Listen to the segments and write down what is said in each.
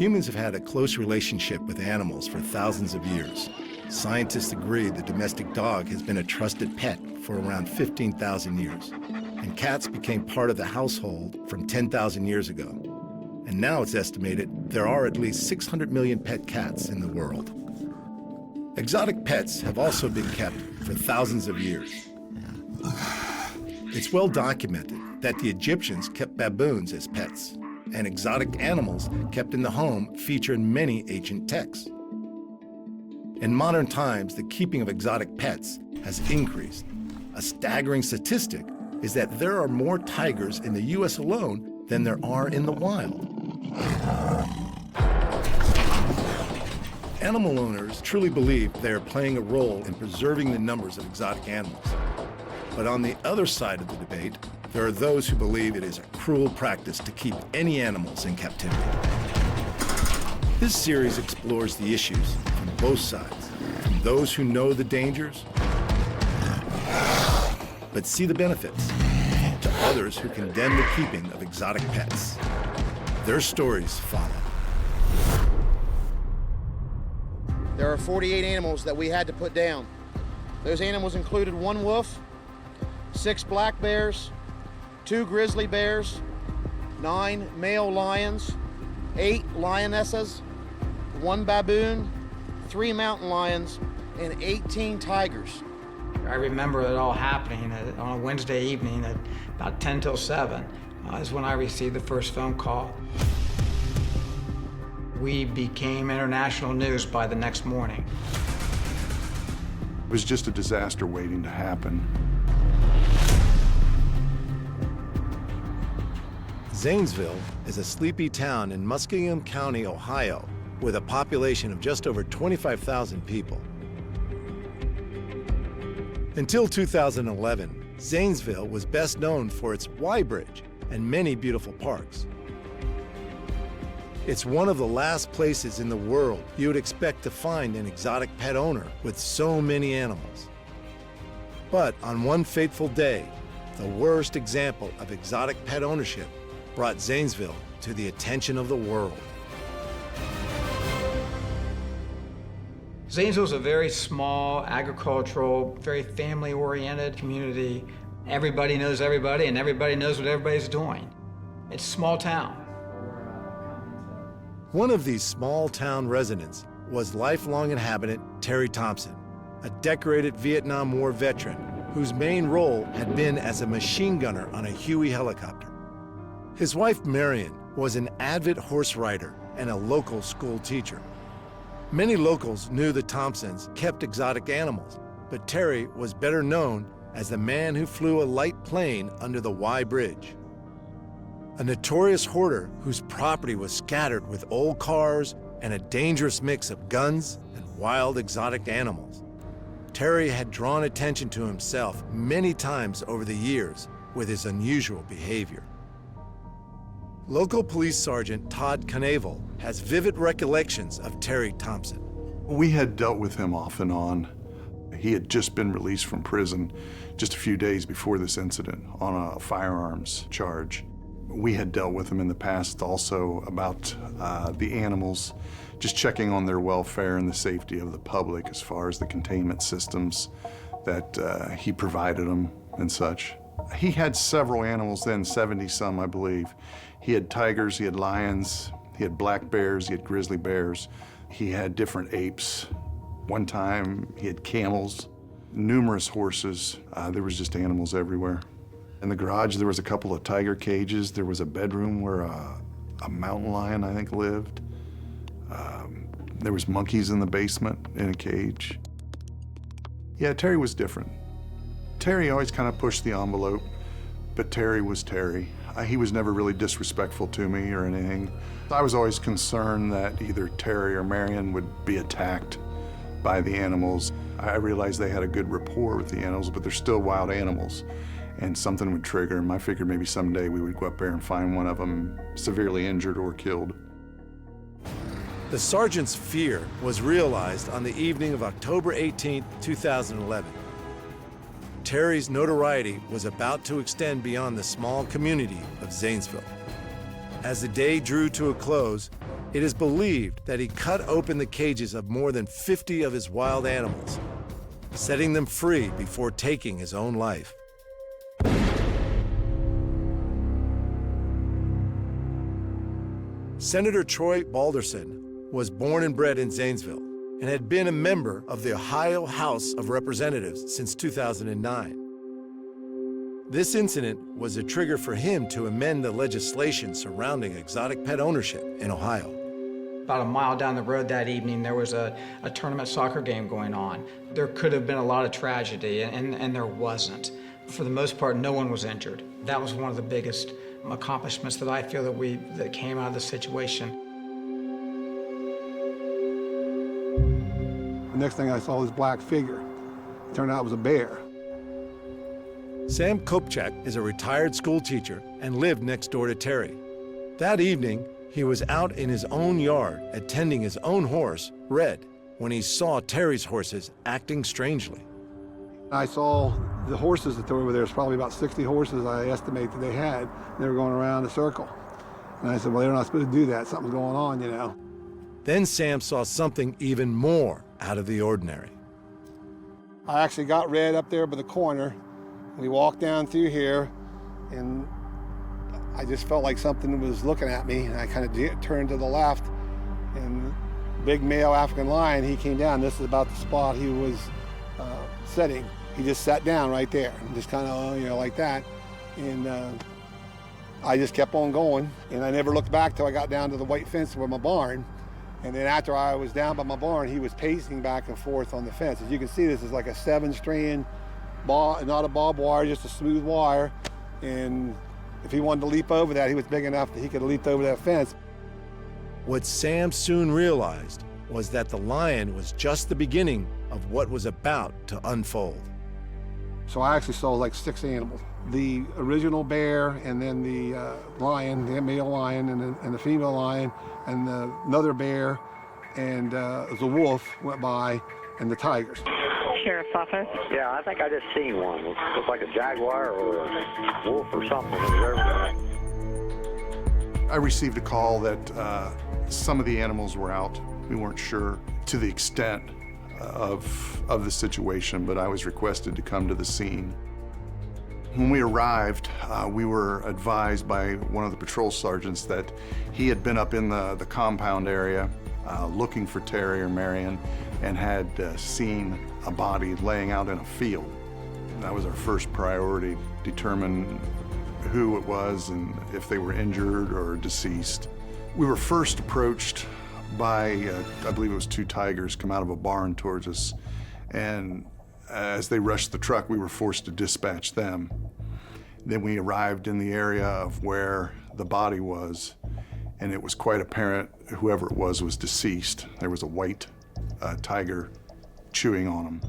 Humans have had a close relationship with animals for thousands of years. Scientists agree the domestic dog has been a trusted pet for around 15,000 years. And cats became part of the household from 10,000 years ago. And now it's estimated there are at least 600 million pet cats in the world. Exotic pets have also been kept for thousands of years. It's well documented that the Egyptians kept baboons as pets, and exotic animals kept in the home feature in many ancient texts. In modern times, the keeping of exotic pets has increased. A staggering statistic is that there are more tigers in the U.S. alone than there are in the wild. Animal owners truly believe they are playing a role in preserving the numbers of exotic animals. But on the other side of the debate, there are those who believe it is a cruel practice to keep any animals in captivity. This series explores the issues from both sides, from those who know the dangers, but see the benefits, to others who condemn the keeping of exotic pets. Their stories follow. There are 48 animals that we had to put down. Those animals included 1 wolf, 6 black bears, 2 grizzly bears, 9 male lions, 8 lionesses, 1 baboon, 3 mountain lions, and 18 tigers. I remember it all happening on a Wednesday evening at about 10 till 7 is when I received the first phone call. We became international news by the next morning. It was just a disaster waiting to happen. Zanesville is a sleepy town in Muskingum County, Ohio, with a population of just over 25,000 people. Until 2011, Zanesville was best known for its Y Bridge and many beautiful parks. It's one of the last places in the world you would expect to find an exotic pet owner with so many animals. But on one fateful day, the worst example of exotic pet ownership brought Zanesville to the attention of the world. Zanesville is a very small, agricultural, very family-oriented community. Everybody knows everybody, and everybody knows what everybody's doing. It's a small town. One of these small-town residents was lifelong inhabitant Terry Thompson, a decorated Vietnam War veteran whose main role had been as a machine gunner on a Huey helicopter. His wife, Marion, was an avid horse rider and a local school teacher. Many locals knew the Thompsons kept exotic animals, but Terry was better known as the man who flew a light plane under the Y Bridge. A notorious hoarder whose property was scattered with old cars and a dangerous mix of guns and wild exotic animals. Terry had drawn attention to himself many times over the years with his unusual behavior. Local police sergeant Todd Knavel has vivid recollections of Terry Thompson. We had dealt with him off and on. He had just been released from prison just a few days before this incident on a firearms charge. We had dealt with him in the past also about the animals, just checking on their welfare and the safety of the public as far as the containment systems that he provided them and such. He had several animals then, 70-some, I believe. He had tigers, he had lions, he had black bears, he had grizzly bears. He had different apes. One time, he had camels, numerous horses. There was just animals everywhere. In the garage, there was a couple of tiger cages. There was a bedroom where a mountain lion, I think, lived. There was monkeys in the basement in a cage. Yeah, Terry was different. Terry always kind of pushed the envelope, but Terry was Terry. He was never really disrespectful to me or anything. I was always concerned that either Terry or Marion would be attacked by the animals. I realized they had a good rapport with the animals, but they're still wild animals, and something would trigger them. I figured maybe someday we would go up there and find one of them severely injured or killed. The sergeant's fear was realized on the evening of October 18, 2011. Terry's notoriety was about to extend beyond the small community of Zanesville. As the day drew to a close, it is believed that he cut open the cages of more than 50 of his wild animals, setting them free before taking his own life. Senator Troy Balderson was born and bred in Zanesville and had been a member of the Ohio House of Representatives since 2009. This incident was a trigger for him to amend the legislation surrounding exotic pet ownership in Ohio. About a mile down the road that evening, there was a tournament soccer game going on. There could have been a lot of tragedy, and there wasn't. For the most part, no one was injured. That was one of the biggest accomplishments that I feel that came out of the situation. The next thing I saw was this black figure. It turned out it was a bear. Sam Kopchak is a retired school teacher and lived next door to Terry. That evening, he was out in his own yard attending his own horse, Red, when he saw Terry's horses acting strangely. I saw the horses that were over there. There's probably about 60 horses I estimate that they had. They were going around a circle. And I said, well, they're not supposed to do that. Something's going on, you know. Then Sam saw something even more out of the ordinary. I actually got Red up there by the corner. We walked down through here, and I just felt like something was looking at me, and I kind of turned to the left, and big male African lion, he came down. This is about the spot he was sitting. He just sat down right there, and just kind of, you know, like that. And I just kept on going, and I never looked back till I got down to the white fence with my barn. And then after I was down by my barn, he was pacing back and forth on the fence. As you can see, this is like a 7-strand ball, not a barbed wire, just a smooth wire. And if he wanted to leap over that, he was big enough that he could have leaped over that fence. What Sam soon realized was that the lion was just the beginning of what was about to unfold. So I actually saw like 6 animals. The original bear, and then the lion, the male lion, and the female lion, and another bear, and the wolf went by, and the tigers. Sheriff's office. Yeah, I think I just seen one. It looked like a jaguar or a wolf or something. I received a call that some of the animals were out. We weren't sure to the extent of the situation, but I was requested to come to the scene. When we arrived, we were advised by one of the patrol sergeants that he had been up in the compound area looking for Terry or Marion and had seen a body laying out in a field. That was our first priority, determine who it was and if they were injured or deceased. We were first approached by, I believe it was 2 tigers come out of a barn towards us, and as they rushed the truck, we were forced to dispatch them. Then we arrived in the area of where the body was, and it was quite apparent whoever it was deceased. There was a white tiger chewing on him.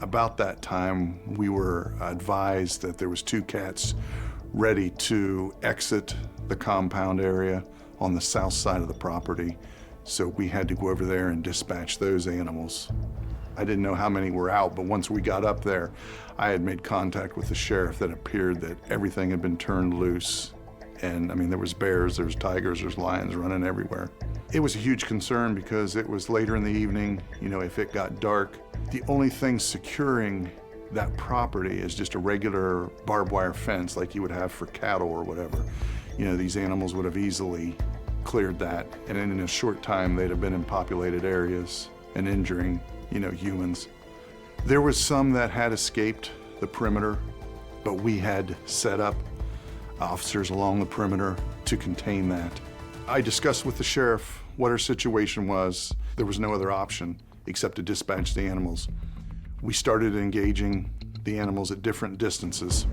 About that time, we were advised that there was 2 cats ready to exit the compound area on the south side of the property, so we had to go over there and dispatch those animals. I didn't know how many were out, but once we got up there, I had made contact with the sheriff that appeared that everything had been turned loose. And I mean, there was bears, there's tigers, there's lions running everywhere. It was a huge concern because it was later in the evening. You know, if it got dark, the only thing securing that property is just a regular barbed wire fence like you would have for cattle or whatever. You know, these animals would have easily cleared that, and in a short time they'd have been in populated areas and injuring, you know, humans. There was some that had escaped the perimeter, but we had set up officers along the perimeter to contain that. I discussed with the sheriff what our situation was. There was no other option except to dispatch the animals. We started engaging the animals at different distances.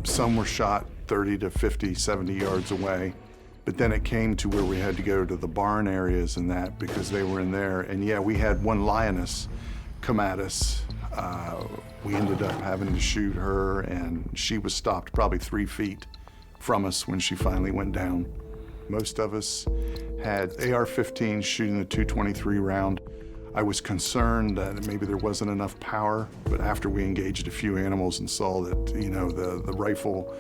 Some were shot 30 to 50, 70 yards away. But then it came to where we had to go to the barn areas and that because they were in there. And yeah, we had one lioness come at us. We ended up having to shoot her, and she was stopped probably 3 feet from us when she finally went down. Most of us had AR-15s shooting the .223 round. I was concerned that maybe there wasn't enough power, but after we engaged a few animals and saw that, you know, the rifle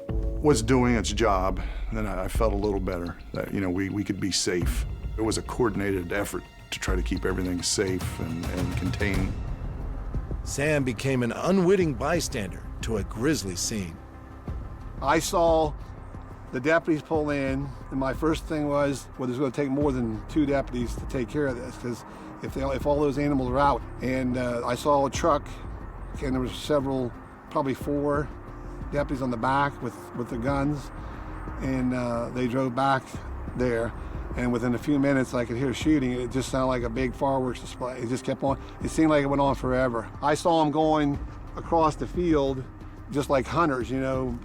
was doing its job, then I felt a little better that, you know, we could be safe. It was a coordinated effort to try to keep everything safe and contained. Sam became an unwitting bystander to a grisly scene. I saw the deputies pull in, and my first thing was, well, there's going to take more than 2 deputies to take care of this, because if all those animals are out. And I saw a truck, and there was several, probably 4 deputies on the back with the guns, and they drove back there. And within a few minutes, I could hear shooting. It just sounded like a big fireworks display. It just kept on. It seemed like it went on forever. I saw them going across the field, just like hunters, you know,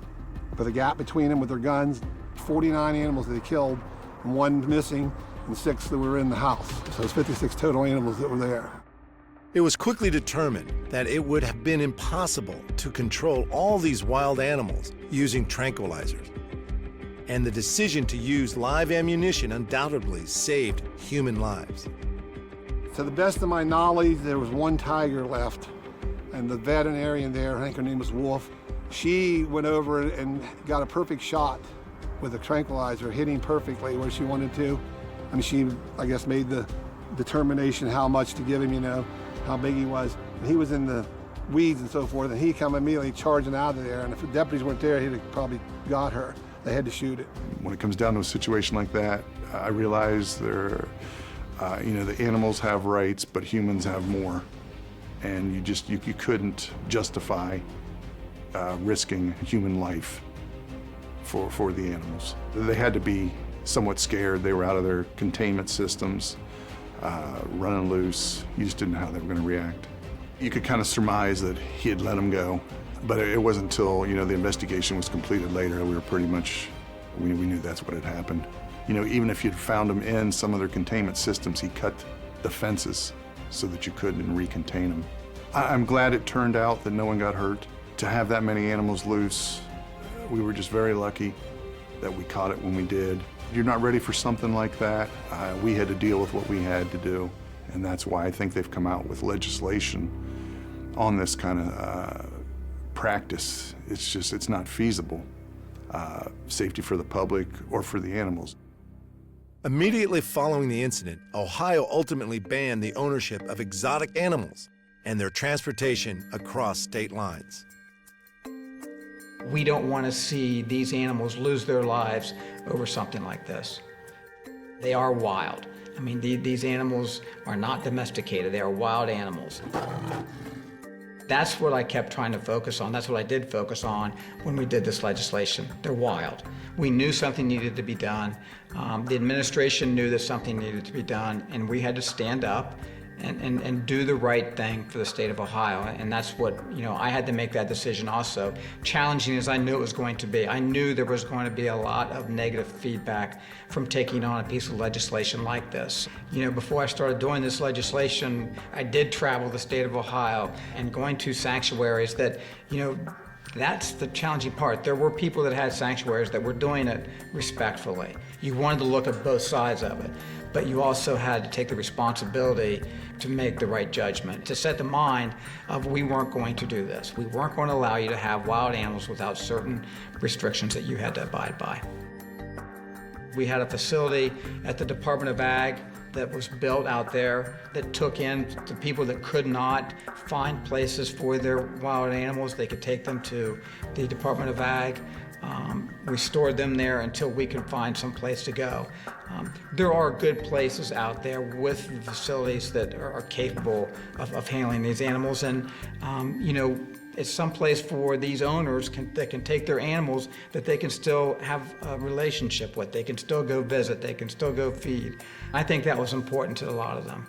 with a gap between them with their guns. 49 animals they killed, and 1 missing, and 6 that were in the house. So it's 56 total animals that were there. It was quickly determined that it would have been impossible to control all these wild animals using tranquilizers. And the decision to use live ammunition undoubtedly saved human lives. To the best of my knowledge, there was 1 tiger left, and the veterinarian there, I think her name was Wolf, she went over and got a perfect shot with a tranquilizer, hitting perfectly where she wanted to. I mean, she, I guess, made the determination how much to give him, you know, how big he was. And he was in the weeds and so forth, and he come immediately charging out of there, and if the deputies weren't there, he'd have probably got her. They had to shoot it. When it comes down to a situation like that, I realize you know, the animals have rights, but humans have more. And you couldn't justify risking human life for the animals. They had to be somewhat scared. They were out of their containment systems, running loose. You just didn't know how they were going to react. You could kind of surmise that he had let them go. But it wasn't until, you know, the investigation was completed later, we were pretty much, we knew that's what had happened. You know, even if you'd found them in some of their containment systems, he cut the fences so that you couldn't recontain them. I'm glad it turned out that no one got hurt. To have that many animals loose, we were just very lucky that we caught it when we did. You're not ready for something like that. We had to deal with what we had to do, and that's why I think they've come out with legislation on this kind of practice. It's not feasible. Safety for the public or for the animals. Immediately following the incident, Ohio ultimately banned the ownership of exotic animals and their transportation across state lines. We don't want to see these animals lose their lives over something like this. They are wild. I mean, these animals are not domesticated. They are wild animals. That's what I kept trying to focus on. That's what I did focus on when we did this legislation. They're wild. We knew something needed to be done. The administration knew that something needed to be done, and we had to stand up and do the right thing for the state of Ohio. And that's what, you know, I had to make that decision also. Challenging as I knew it was going to be. I knew there was going to be a lot of negative feedback from taking on a piece of legislation like this. You know, before I started doing this legislation, I did travel the state of Ohio and going to sanctuaries that, you know, that's the challenging part. There were people that had sanctuaries that were doing it respectfully. You wanted to look at both sides of it, but you also had to take the responsibility to make the right judgment, to set the mind of we weren't going to do this. We weren't going to allow you to have wild animals without certain restrictions that you had to abide by. We had a facility at the Department of Ag that was built out there that took in the people that could not find places for their wild animals. They could take them to the Department of Ag. We stored them there until we could find some place to go. There are good places out there with facilities that are capable of handling these animals, and you know, it's someplace for these owners that can take their animals that they can still have a relationship with. They can still go visit. They can still go feed. I think that was important to a lot of them.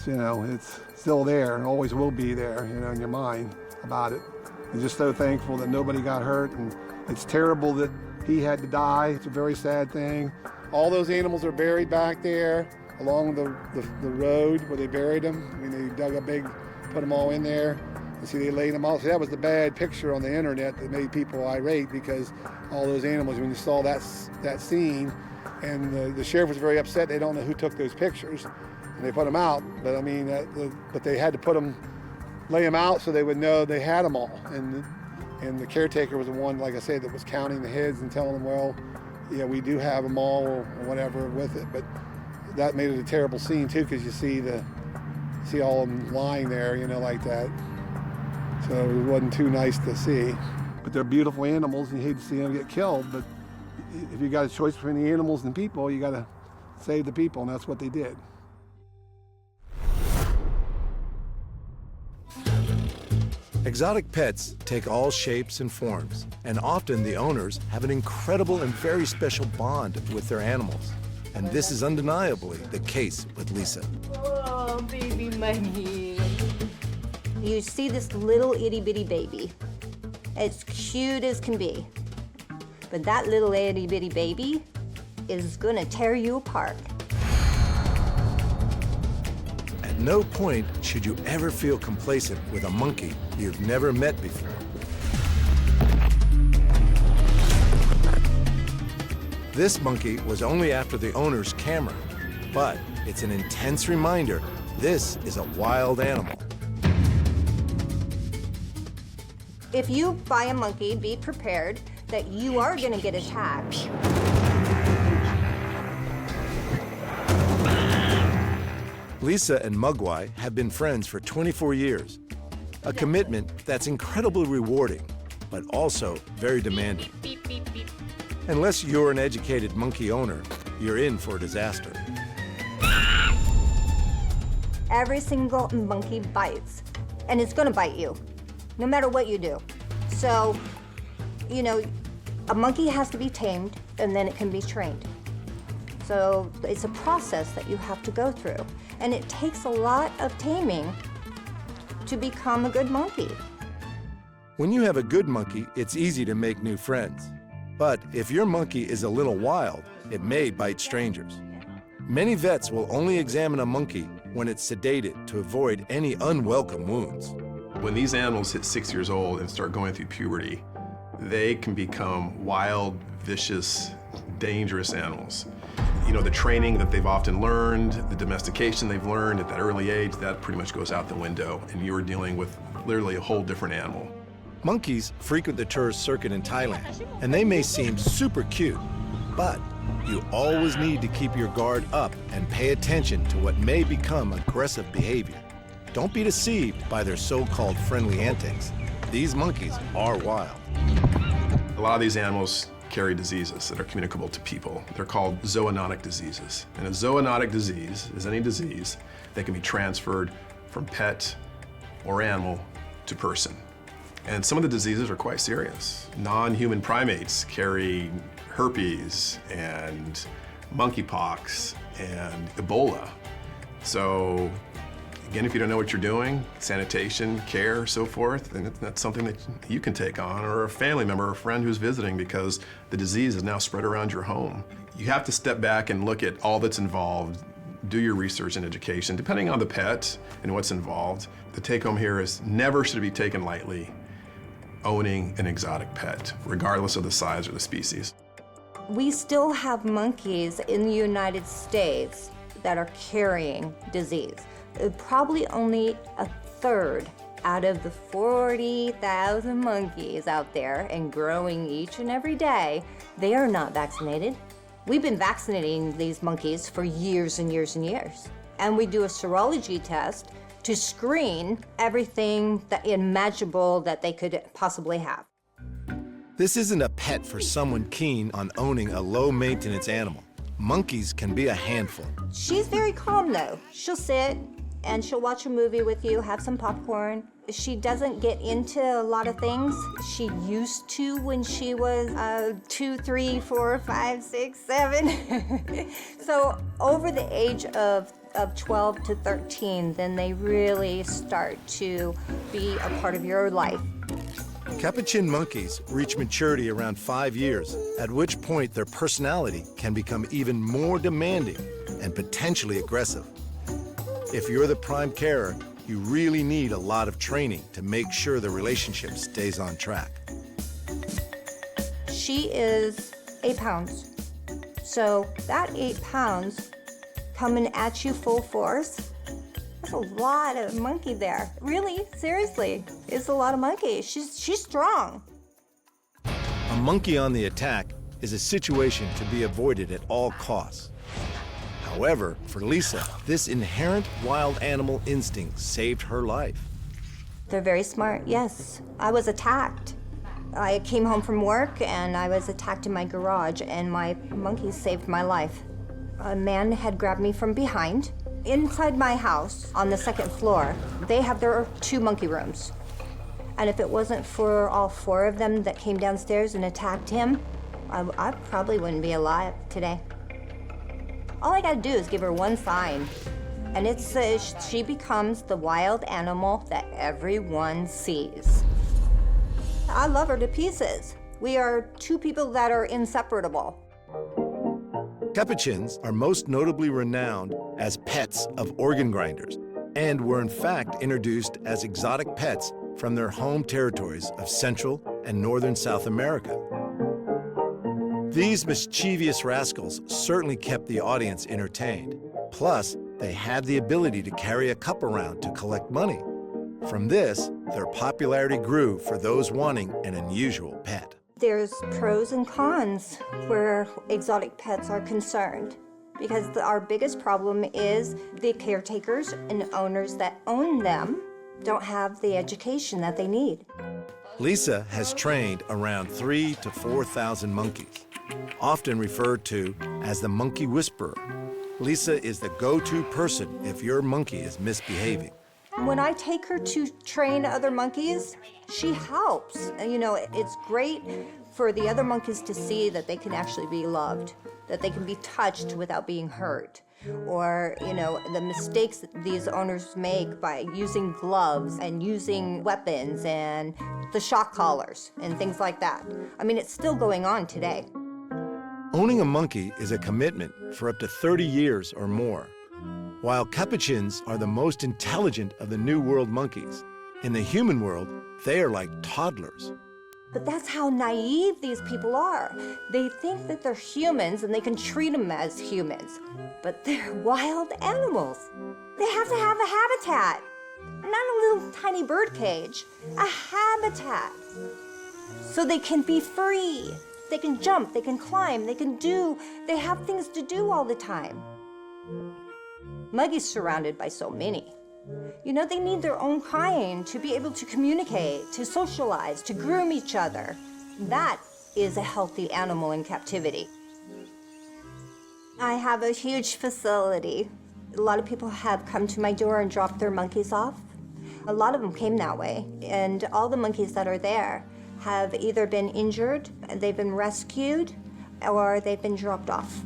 You know, it's still there and always will be there, you know, in your mind about it. I'm just so thankful that nobody got hurt, and it's terrible that he had to die. It's a very sad thing. All those animals are buried back there along the road where they buried them. I mean, they dug a big, put them all in there. You see, they laid them all. So that was the bad picture on the internet that made people irate, because all those animals, when you saw that scene, and the sheriff was very upset. They don't know who took those pictures, and they put them out. But I mean, but they had to lay them out so they would know they had them all. And And the caretaker was the one, like I said, that was counting the heads and telling them, well, yeah, we do have them all or whatever with it. But that made it a terrible scene too, because you see all of them lying there, like that. So it wasn't too nice to see. But they're beautiful animals, and you hate to see them get killed. But if you got a choice between the animals and people, you got to save the people, and that's what they did. Exotic pets take all shapes and forms, and often the owners have an incredible and very special bond with their animals. And this is undeniably the case with Lisa. Oh, baby monkey. You see this little itty-bitty baby. It's cute as can be. But that little itty-bitty baby is gonna tear you apart. At no point should you ever feel complacent with a monkey you've never met before. This monkey was only after the owner's camera, but it's an intense reminder this is a wild animal. If you buy a monkey, be prepared that you are gonna get attacked. Lisa and Mugwhy have been friends for 24 years, a commitment that's incredibly rewarding, but also very demanding. Unless you're an educated monkey owner, you're in for a disaster. Every single monkey bites, and it's gonna bite you, no matter what you do. So, a monkey has to be tamed, and then it can be trained. So it's a process that you have to go through, and it takes a lot of taming to become a good monkey. When you have a good monkey, it's easy to make new friends. But if your monkey is a little wild, it may bite strangers. Many vets will only examine a monkey when it's sedated to avoid any unwelcome wounds. When these animals hit 6 years old and start going through puberty, they can become wild, vicious, dangerous animals. The training that they've often learned, the domestication they've learned at that early age, that pretty much goes out the window, and you're dealing with literally a whole different animal. Monkeys frequent the tourist circuit in Thailand, and they may seem super cute, but you always need to keep your guard up and pay attention to what may become aggressive behavior. Don't be deceived by their so-called friendly antics. These monkeys are wild. A lot of these animals carry diseases that are communicable to people. They're called zoonotic diseases. And a zoonotic disease is any disease that can be transferred from pet or animal to person. And some of the diseases are quite serious. Non-human primates carry herpes and monkeypox and Ebola. So again, if you don't know what you're doing, sanitation, care, so forth, then that's something that you can take on, or a family member or a friend who's visiting, because the disease is now spread around your home. You have to step back and look at all that's involved, do your research and education, depending on the pet and what's involved. The take-home here is never should it be taken lightly, owning an exotic pet, regardless of the size or the species. We still have monkeys in the United States that are carrying disease. Probably only a third out of the 40,000 monkeys out there and growing each and every day, they are not vaccinated. We've been vaccinating these monkeys for years and years and years. And we do a serology test to screen everything imaginable that they could possibly have. This isn't a pet for someone keen on owning a low-maintenance animal. Monkeys can be a handful. She's very calm though. She'll sit and she'll watch a movie with you, have some popcorn. She doesn't get into a lot of things. She used to when she was 2, 3, 4, 5, 6, 7. So over the age of 12 to 13, then they really start to be a part of your life. Capuchin monkeys reach maturity around 5 years, at which point their personality can become even more demanding and potentially aggressive. If you're the prime carer, you really need a lot of training to make sure the relationship stays on track. She is 8 pounds. So that 8 pounds coming at you full force, that's a lot of monkey there. Really, seriously, it's a lot of monkey. She's strong. monkey on the attack is a situation to be avoided at all costs. However, for Lisa, this inherent wild animal instinct saved her life. They're very smart, yes. I was attacked. I came home from work and I was attacked in my garage, and my monkeys saved my life. A man had grabbed me from behind. Inside my house, on the second floor, they have their 2 monkey rooms. And if it wasn't for all 4 of them that came downstairs and attacked him, I probably wouldn't be alive today. All I gotta do is give her one sign, and it's she becomes the wild animal that everyone sees. I love her to pieces. We are 2 people that are inseparable. Capuchins are most notably renowned as pets of organ grinders, and were in fact introduced as exotic pets from their home territories of Central and Northern South America. These mischievous rascals certainly kept the audience entertained. Plus, they had the ability to carry a cup around to collect money. From this, their popularity grew for those wanting an unusual pet. There's pros and cons where exotic pets are concerned, because our biggest problem is the caretakers and owners that own them don't have the education that they need. Lisa has trained around 3,000 to 4,000 monkeys, often referred to as the Monkey Whisperer. Lisa is the go-to person if your monkey is misbehaving. When I take her to train other monkeys, she helps. You know, it's great for the other monkeys to see that they can actually be loved, that they can be touched without being hurt. Or, you know, the mistakes that these owners make by using gloves and using weapons and the shock collars and things like that. I mean, it's still going on today. Owning a monkey is a commitment for up to 30 years or more. While capuchins are the most intelligent of the New World monkeys, in the human world, they are like toddlers. But that's how naive these people are. They think that they're humans and they can treat them as humans. But they're wild animals. They have to have a habitat. Not a little tiny bird cage, a habitat. So they can be free. They can jump, they can climb, they have things to do all the time. Muggy's surrounded by so many. You know, they need their own kind to be able to communicate, to socialize, to groom each other. That is a healthy animal in captivity. I have a huge facility. A lot of people have come to my door and dropped their monkeys off. A lot of them came that way, and all the monkeys that are there have either been injured, they've been rescued, or they've been dropped off.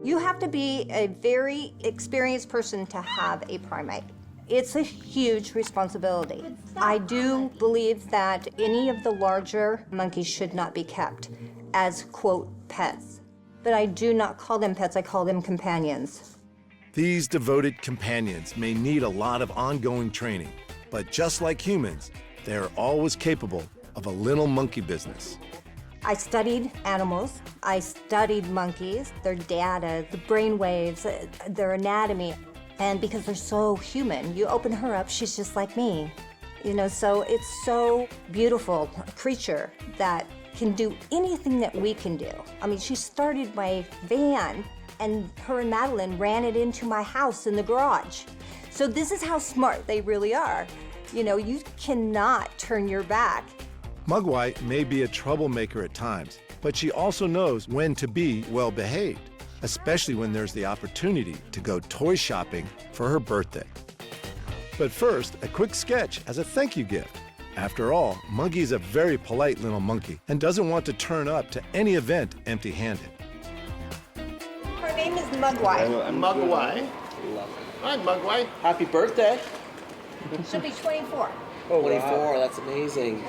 You have to be a very experienced person to have a primate. It's a huge responsibility. I do believe that any of the larger monkeys should not be kept as, quote, pets. But I do not call them pets, I call them companions. These devoted companions may need a lot of ongoing training, but just like humans, they are always capable of a little monkey business. I studied animals. I studied monkeys, their data, the brain waves, their anatomy. And because they're so human, you open her up, she's just like me. You know, so it's so beautiful, a creature that can do anything that we can do. I mean, she started my van, and her and Madeline ran it into my house in the garage. So this is how smart they really are. You know, you cannot turn your back. Mugwhy may be a troublemaker at times, but she also knows when to be well-behaved, especially when there's the opportunity to go toy shopping for her birthday. But first, a quick sketch as a thank you gift. After all, Muggy is a very polite little monkey and doesn't want to turn up to any event empty-handed. Her name is Mugwhy. Mugwhy. Hi, Mugwhy. Happy birthday. She'll be 24. Oh, 24, that's amazing.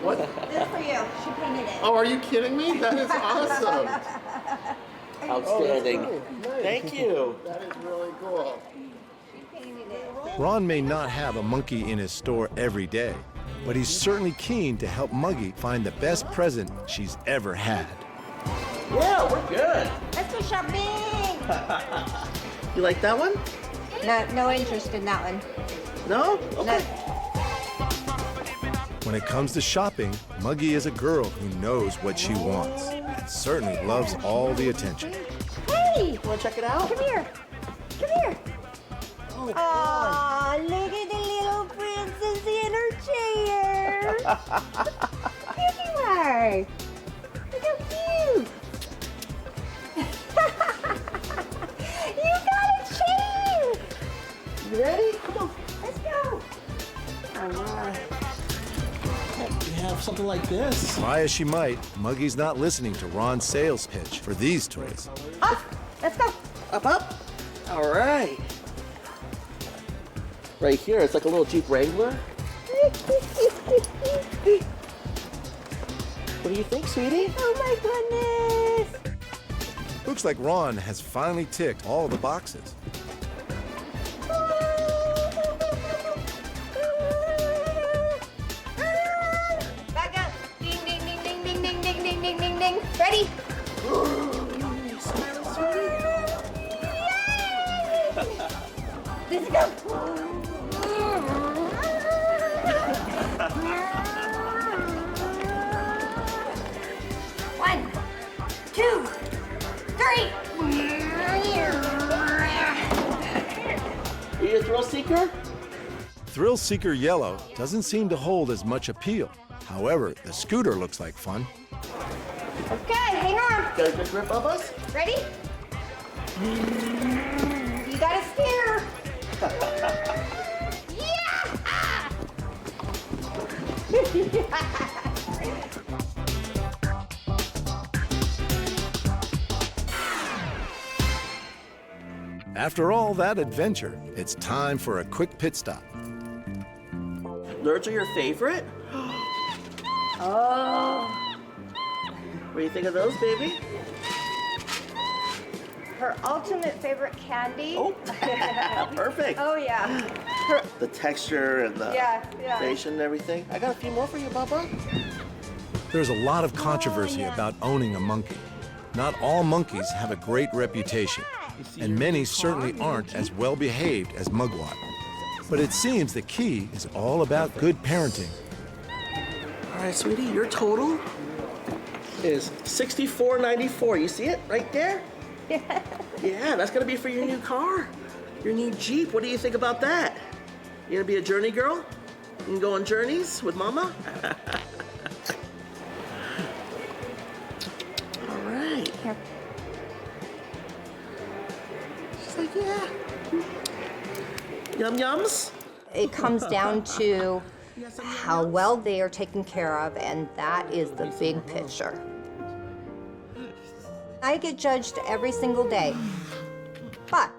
What? This is for you. She painted it. Oh, are you kidding me? That is awesome. Outstanding. Oh, nice. Thank you. That is really cool. She painted it. Ron may not have a monkey in his store every day, but he's certainly keen to help Muggy find the best present she's ever had. Yeah, we're good. Let's go shopping. You like that one? No interest in that one. No? Okay. No. When it comes to shopping, Muggy is a girl who knows what she wants and certainly loves all the attention. Hey! You wanna check it out? Come here. Come here. Oh, Aw, look at the little princess in her chair. Here you are. Look how cute. You got a chair. You ready? Come on. Let's go. All right. We have something like this. Try as she might, Muggy's not listening to Ron's sales pitch for these toys. Up. Let's go. Up, up. All right. Right here, it's like a little Jeep Wrangler. What do you think, sweetie? Oh my goodness. Looks like Ron has finally ticked all the boxes. Back up. Ding, ding, ding, ding, ding, ding, ding, ding, ding, ding, ding. Ready? Let's go. 1, 2, 3. Are you a thrill seeker? Thrill Seeker Yellow doesn't seem to hold as much appeal. However, the scooter looks like fun. Okay, hang on. Got a good grip of us? Ready? You got a steer. After all that adventure, it's time for a quick pit stop. Nerds are your favorite? Oh. What do you think of those, baby? Her ultimate favorite candy. Oh, perfect. Oh yeah. Her, The texture and the yeah. creation and everything. I got a few more for you, Bubba. There's a lot of controversy about owning a monkey. Not all monkeys have a great reputation, and many certainly aren't as well behaved as Mugwhy. But it seems the key is all about good parenting. All right, sweetie, your total is $64.94. You see it right there? Yeah, that's gonna be for your new car, your new Jeep. What do you think about that? You gonna be a journey girl? You can go on journeys with Mama? All right. Here. She's like, yeah. Yum yums? It comes down to how well they are taken care of, and that is the big picture. I get judged every single day. But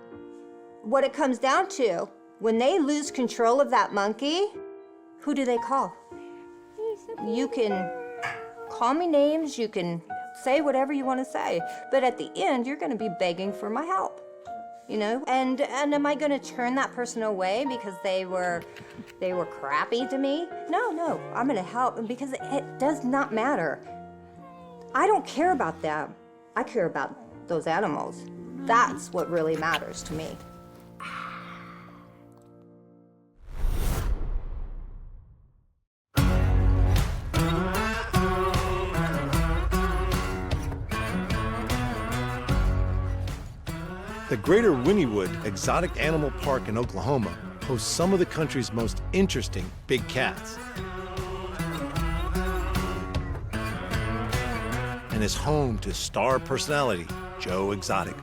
what it comes down to, when they lose control of that monkey, who do they call? You can call me names, you can say whatever you want to say, but at the end, you're going to be begging for my help. You know, and am I going to turn that person away because they were crappy to me? No, I'm going to help them because it does not matter. I don't care about them. I care about those animals. That's what really matters to me. The Greater Wynnewood Exotic Animal Park in Oklahoma hosts some of the country's most interesting big cats, and is home to star personality Joe Exotic.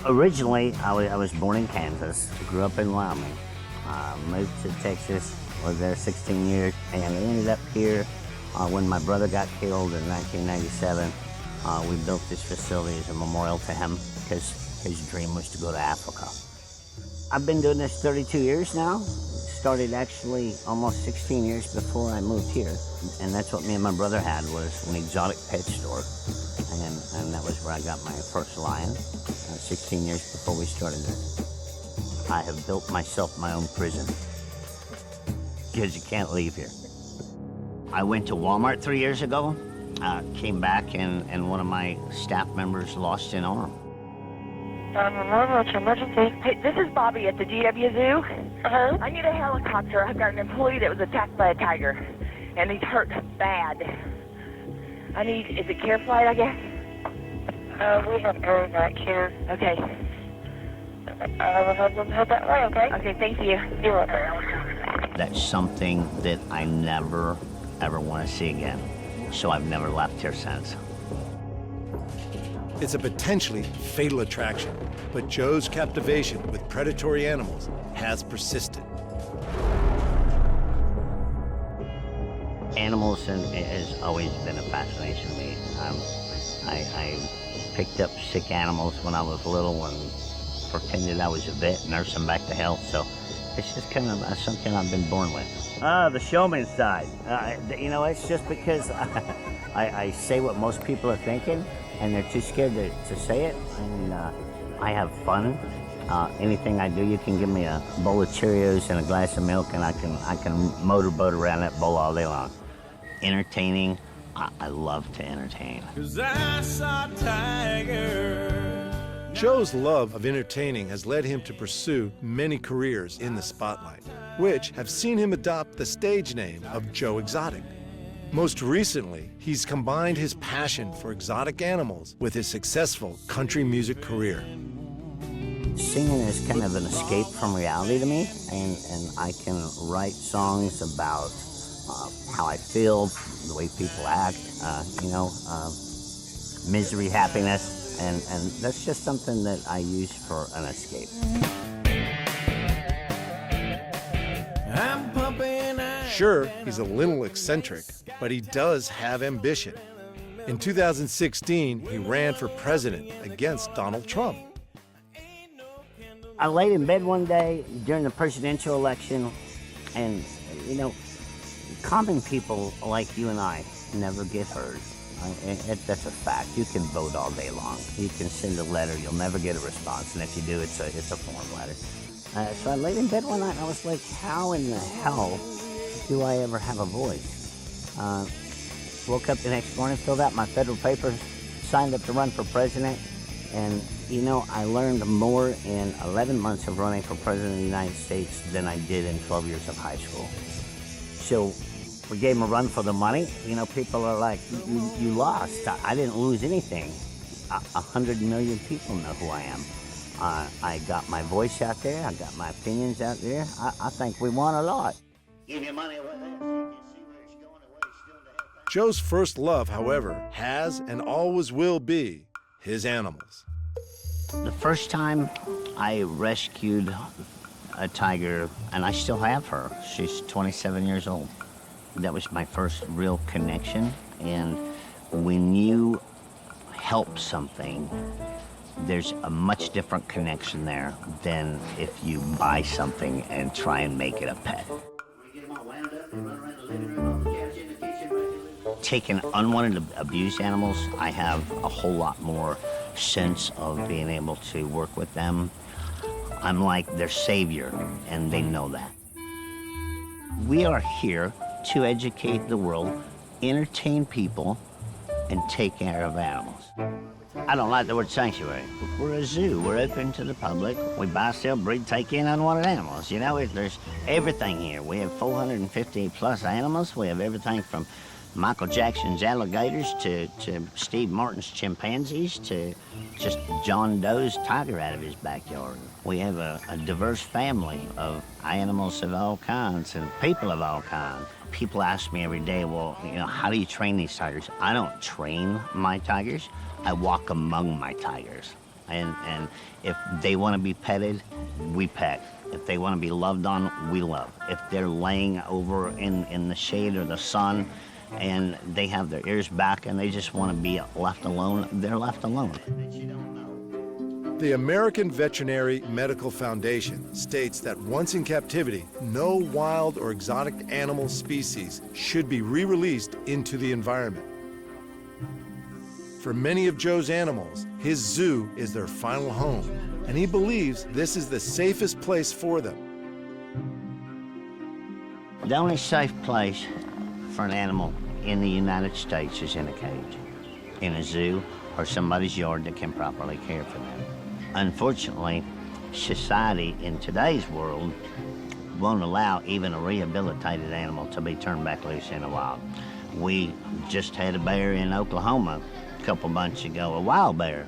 Originally, I was born in Kansas, grew up in Wyoming, moved to Texas, was there 16 years, and ended up here when my brother got killed in 1997. We built this facility as a memorial to him because his dream was to go to Africa. I've been doing this 32 years now. Started actually almost 16 years before I moved here. And that's what me and my brother had, was an exotic pet store. And that was where I got my first lion, 16 years before we started this. I have built myself my own prison, because you can't leave here. I went to Walmart 3 years ago, came back and one of my staff members lost an arm. 911, what's your emergency? Hey, this is Bobby at the GW Zoo. I need a helicopter. I've got an employee that was attacked by a tiger. And he's hurt bad. Is it care flight, I guess? We have air back here. Okay. We'll have them head that way, okay? Okay, thank you. You're welcome. That's something that I never, ever want to see again. So I've never left here since. It's a potentially fatal attraction, but Joe's captivation with predatory animals has persisted. Animals has always been a fascination to me. I picked up sick animals when I was little and pretended I was a vet, nursed them back to health, so it's just kind of something I've been born with. The showman side. You know, it's just because I say what most people are thinking, and they're too scared to say it, and I have fun. Anything I do, you can give me a bowl of Cheerios and a glass of milk, and I can motorboat around that bowl all day long. Entertaining, I love to entertain. 'Cause I saw Tiger. Joe's love of entertaining has led him to pursue many careers in the spotlight, which have seen him adopt the stage name of Joe Exotic. Most recently, he's combined his passion for exotic animals with his successful country music career. Singing is kind of an escape from reality to me, and I can write songs about how I feel, the way people act, misery, happiness, and that's just something that I use for an escape. Sure, he's a little eccentric, but he does have ambition. In 2016, he ran for president against Donald Trump. I laid in bed one day during the presidential election, and, common people like you and I never get heard. That's a fact. You can vote all day long. You can send a letter, you'll never get a response, and if you do, it's a form letter. So I laid in bed one night, and I was like, how in the hell do I ever have a voice? Woke up the next morning, filled out my federal papers, signed up to run for president, and I learned more in 11 months of running for president of the United States than I did in 12 years of high school. So we gave him a run for the money. People are like, you lost. I didn't lose anything. 100 million people know who I am. I got my voice out there. I got my opinions out there. I think we won a lot. Give your money away. Joe's first love, however, has and always will be his animals. The first time I rescued a tiger, and I still have her. She's 27 years old. That was my first real connection. And when you help something, there's a much different connection there than if you buy something and try and make it a pet. Taking unwanted abused animals, I have a whole lot more sense of being able to work with them. I'm like their savior, and they know that. We are here to educate the world, entertain people, and take care of animals. I don't like the word sanctuary. We're a zoo. We're open to the public. We buy, sell, breed, take in unwanted animals. There's everything here. We have 450 plus animals. We have everything from Michael Jackson's alligators to Steve Martin's chimpanzees to just John Doe's tiger out of his backyard. We have a diverse family of animals of all kinds and people of all kinds. People ask me every day, well, how do you train these tigers? I don't train my tigers. I walk among my tigers. And if they want to be petted, we pet. If they want to be loved on, we love. If they're laying over in the shade or the sun and they have their ears back and they just want to be left alone, they're left alone. The American Veterinary Medical Foundation states that once in captivity, no wild or exotic animal species should be re-released into the environment. For many of Joe's animals, his zoo is their final home, and he believes this is the safest place for them. The only safe place for an animal in the United States is in a cage, in a zoo, or somebody's yard that can properly care for them. Unfortunately, society in today's world won't allow even a rehabilitated animal to be turned back loose in the wild. We just had a bear in Oklahoma a couple months ago, a wild bear,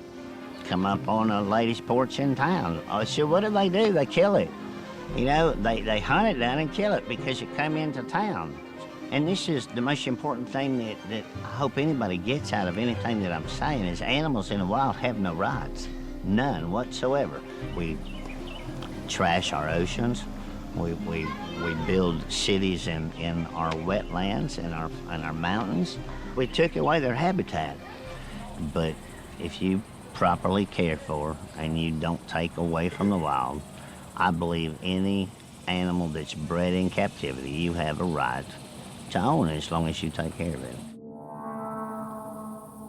come up on a lady's porch in town. I said, what do? They kill it. You know, they hunt it down and kill it because it come into town. And this is the most important thing that I hope anybody gets out of anything that I'm saying is animals in the wild have no rights, none whatsoever. We trash our oceans. We build cities in our wetlands and our mountains. We took away their habitat. But if you properly care for and you don't take away from the wild, I believe any animal that's bred in captivity, you have a right to own it as long as you take care of it.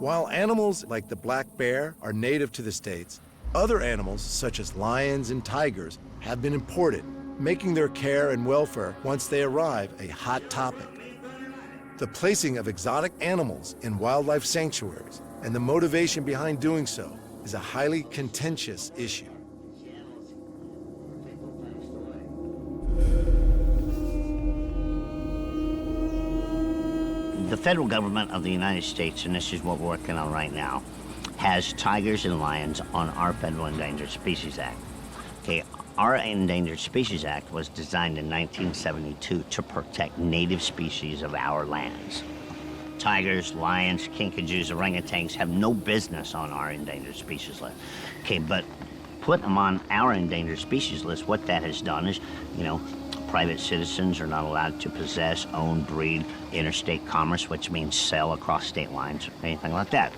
While animals like the black bear are native to the States, other animals such as lions and tigers have been imported, making their care and welfare once they arrive a hot topic. The placing of exotic animals in wildlife sanctuaries and the motivation behind doing so is a highly contentious issue. The federal government of the United States, and this is what we're working on right now, has tigers and lions on our Federal Endangered Species Act. Okay, our Endangered Species Act was designed in 1972 to protect native species of our lands. Tigers, lions, kinkajous, orangutans have no business on our endangered species list. Okay, but put them on our endangered species list, what that has done is, you know, private citizens are not allowed to possess, own, breed, interstate commerce, which means sell across state lines or anything like that.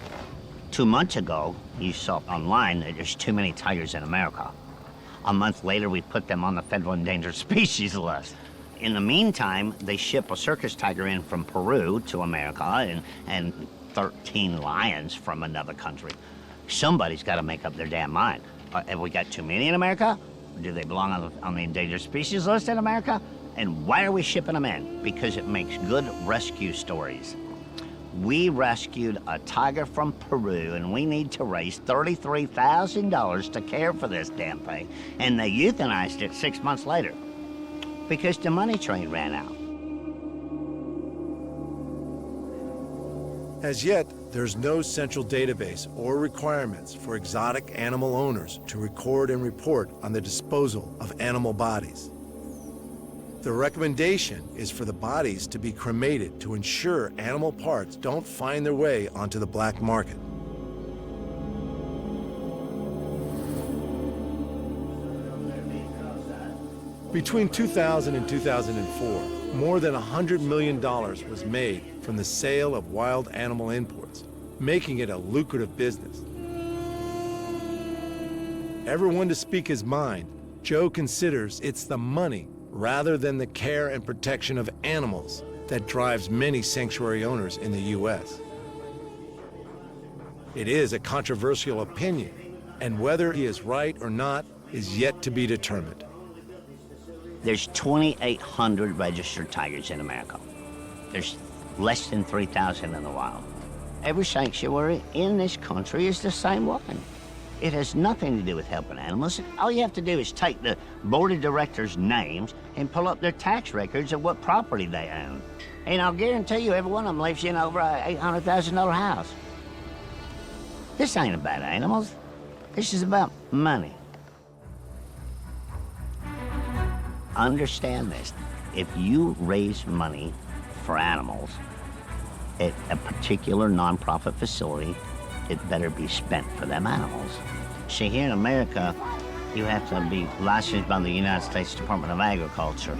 2 months ago, you saw online that there's too many tigers in America. A month later, we put them on the Federal Endangered Species list. In the meantime, they ship a circus tiger in from Peru to America and 13 lions from another country. Somebody's got to make up their damn mind. Have we got too many in America? Do they belong on the endangered species list in America? And why are we shipping them in? Because it makes good rescue stories. We rescued a tiger from Peru, and we need to raise $33,000 to care for this damn thing. And they euthanized it 6 months later because the money train ran out. As yet, there's no central database or requirements for exotic animal owners to record and report on the disposal of animal bodies. The recommendation is for the bodies to be cremated to ensure animal parts don't find their way onto the black market. Between 2000 and 2004, more than $100 million was made from the sale of wild animal imports, making it a lucrative business. Ever one to speak his mind, Joe considers it's the money rather than the care and protection of animals that drives many sanctuary owners in the U.S. It is a controversial opinion, and whether he is right or not is yet to be determined. There's 2,800 registered tigers in America. There's less than 3,000 in the wild. Every sanctuary in this country is the same one. It has nothing to do with helping animals. All you have to do is take the board of directors' names and pull up their tax records of what property they own. And I'll guarantee you every one of them lives in over an $800,000 house. This ain't about animals. This is about money. Understand this. If you raise money for animals at a particular nonprofit facility, it better be spent for them animals. See, here in America, you have to be licensed by the United States Department of Agriculture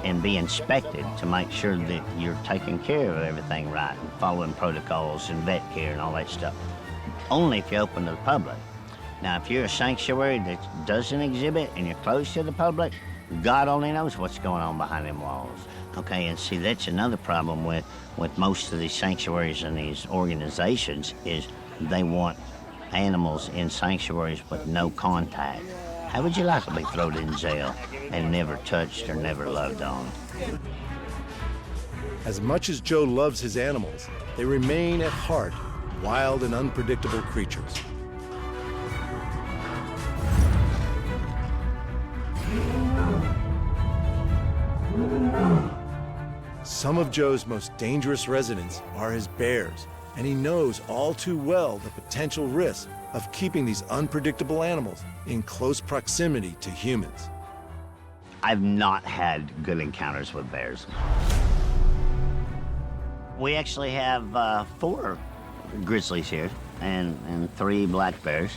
and be inspected to make sure that you're taking care of everything right and following protocols and vet care and all that stuff. Only if you're open to the public. Now, if you're a sanctuary that doesn't exhibit and you're closed to the public, God only knows what's going on behind them walls. Okay, and see, that's another problem with most of these sanctuaries and these organizations is they want animals in sanctuaries with no contact. How would you like to be thrown in jail and never touched or never loved on? As much as Joe loves his animals, they remain at heart wild and unpredictable creatures. Some of Joe's most dangerous residents are his bears, and he knows all too well the potential risk of keeping these unpredictable animals in close proximity to humans. I've not had good encounters with bears. We actually have 4 grizzlies here and 3 black bears.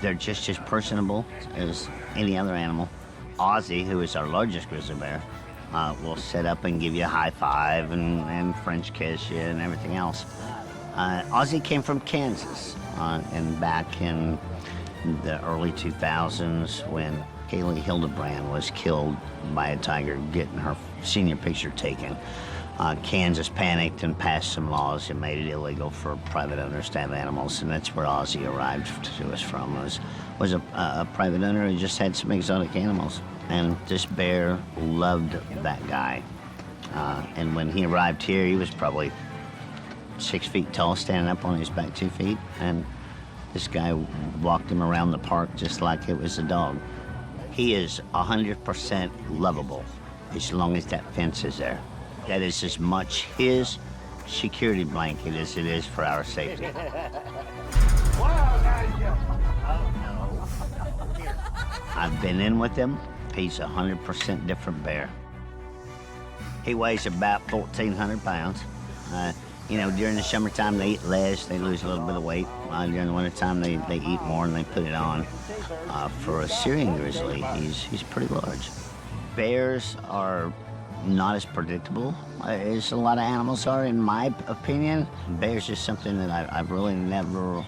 They're just as personable as any other animal. Ozzy, who is our largest grizzly bear, will sit up and give you a high five and French kiss you and everything else. Ozzy came from Kansas, and back in the early 2000s when Kaylee Hildebrand was killed by a tiger getting her senior picture taken. Kansas panicked and passed some laws that made it illegal for private owners to have animals, and that's where Ozzy arrived to us from. Was a private owner who just had some exotic animals, and this bear loved that guy. And when he arrived here, he was probably 6 feet tall, standing up on his back 2 feet, and this guy walked him around the park just like it was a dog. He is 100% lovable as long as that fence is there. That is as much his security blanket as it is for our safety. I've been in with him. He's 100% different bear. He weighs about 1,400 pounds. During the summertime, they eat less, they lose a little bit of weight. During the wintertime, they eat more and they put it on. For a Syrian grizzly, he's pretty large. Bears are not as predictable as a lot of animals are, in my opinion. Bears is something that I've really never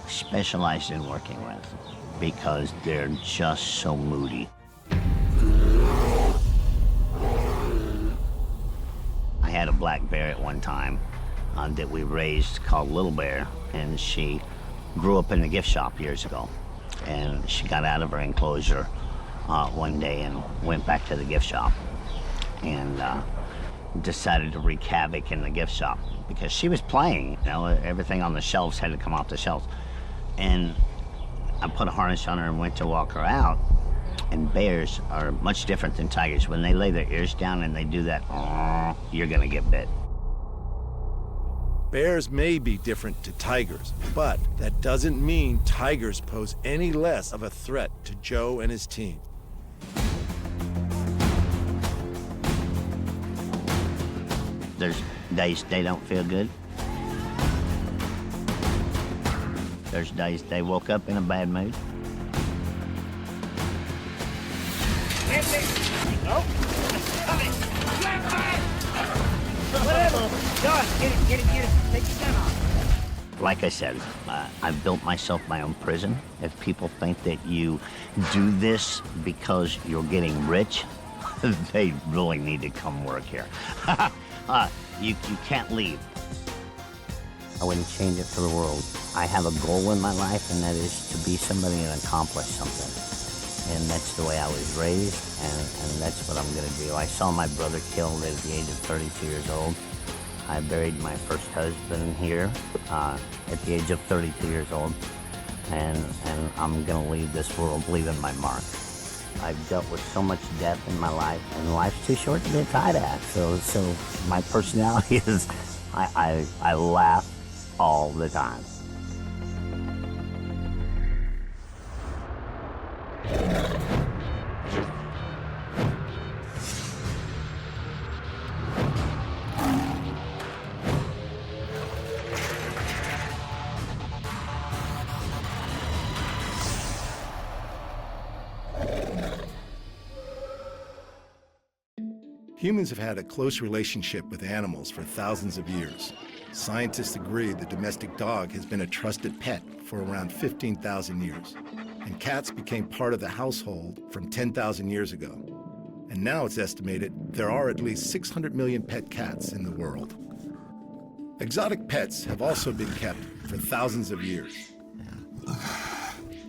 specialized in working with because they're just so moody. I had a black bear at one time that we raised called Little Bear, and she grew up in the gift shop years ago. And she got out of her enclosure one day and went back to the gift shop and decided to wreak havoc in the gift shop because she was playing. Everything on the shelves had to come off the shelves. And I put a harness on her and went to walk her out. And bears are much different than tigers. When they lay their ears down and they do that, you're gonna get bit. Bears may be different to tigers, but that doesn't mean tigers pose any less of a threat to Joe and his team. There's days they don't feel good. There's days they woke up in a bad mood. Like I said, I've built myself my own prison. If people think that you do this because you're getting rich, they really need to come work here. You can't leave. I wouldn't change it for the world. I have a goal in my life, and that is to be somebody and accomplish something. And that's the way I was raised, and that's what I'm gonna do. I saw my brother killed at the age of 32 years old. I buried my first husband here at the age of 32 years old, and I'm gonna leave this world leaving my mark. I've dealt with so much death in my life, and life's too short to get tied at. So my personality is, I laugh all the time. Humans have had a close relationship with animals for thousands of years. Scientists agree the domestic dog has been a trusted pet for around 15,000 years. And cats became part of the household from 10,000 years ago. And now it's estimated there are at least 600 million pet cats in the world. Exotic pets have also been kept for thousands of years.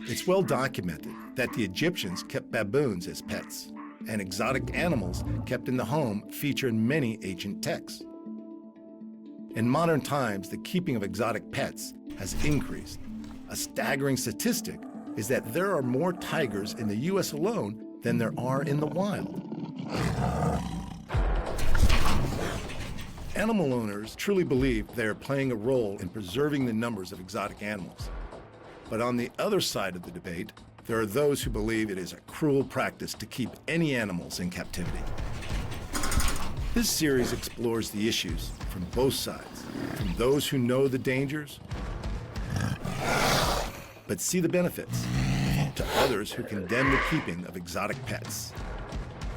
It's well documented that the Egyptians kept baboons as pets, and exotic animals kept in the home feature in many ancient texts. In modern times, the keeping of exotic pets has increased. A staggering statistic is that there are more tigers in the US alone than there are in the wild. Animal owners truly believe they are playing a role in preserving the numbers of exotic animals. But on the other side of the debate, there are those who believe it is a cruel practice to keep any animals in captivity. This series explores the issues from both sides, from those who know the dangers, but see the benefits, to others who condemn the keeping of exotic pets.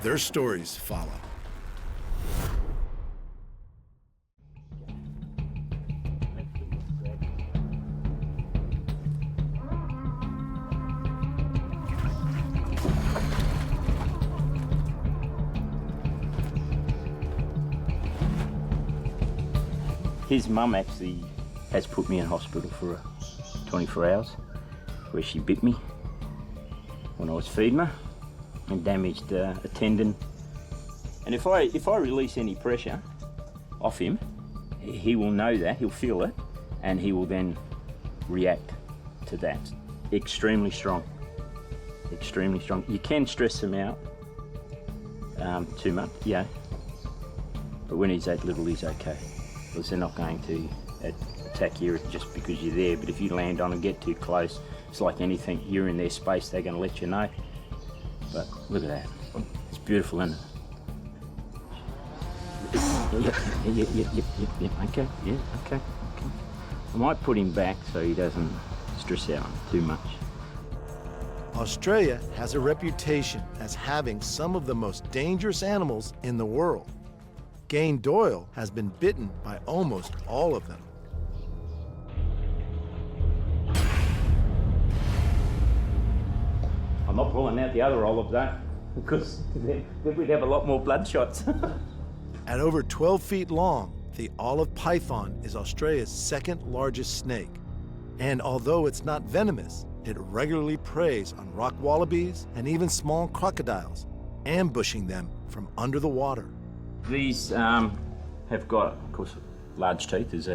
Their stories follow. His mum actually has put me in hospital for 24 hours, where she bit me when I was feeding her and damaged a tendon. And if I release any pressure off him, he will know that, he'll feel it, and he will then react to that. Extremely strong, extremely strong. You can stress him out too much, yeah, but when he's that little, he's okay. Because they're not going to attack you just because you're there, but if you land on and get too close, it's like anything, you're in their space, they're going to let you know. But look at that, it's beautiful, isn't it? Yeah, okay, okay. I might put him back so he doesn't stress out too much. Australia has a reputation as having some of the most dangerous animals in the world. Gane Doyle has been bitten by almost all of them. I'm not pulling out the other olive though, because then we'd have a lot more bloodshots. At over 12 feet long, the olive python is Australia's second largest snake. And although it's not venomous, it regularly preys on rock wallabies and even small crocodiles, ambushing them from under the water. These have got, of course, large teeth. There's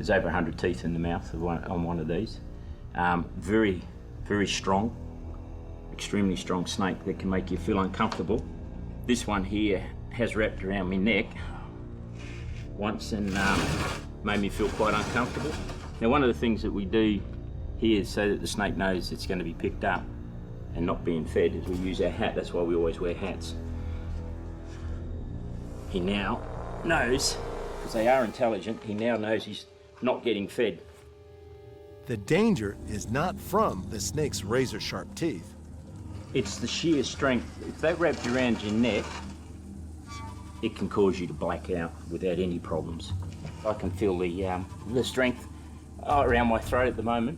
over 100 teeth in the mouth on one of these. Very, very strong, extremely strong snake that can make you feel uncomfortable. This one here has wrapped around my neck once and made me feel quite uncomfortable. Now, one of the things that we do here so that the snake knows it's going to be picked up and not being fed is we use our hat. That's why we always wear hats. He now knows, because they are intelligent, he now knows he's not getting fed. The danger is not from the snake's razor-sharp teeth. It's the sheer strength. If that wrapped around your neck, it can cause you to black out without any problems. I can feel the strength around my throat at the moment.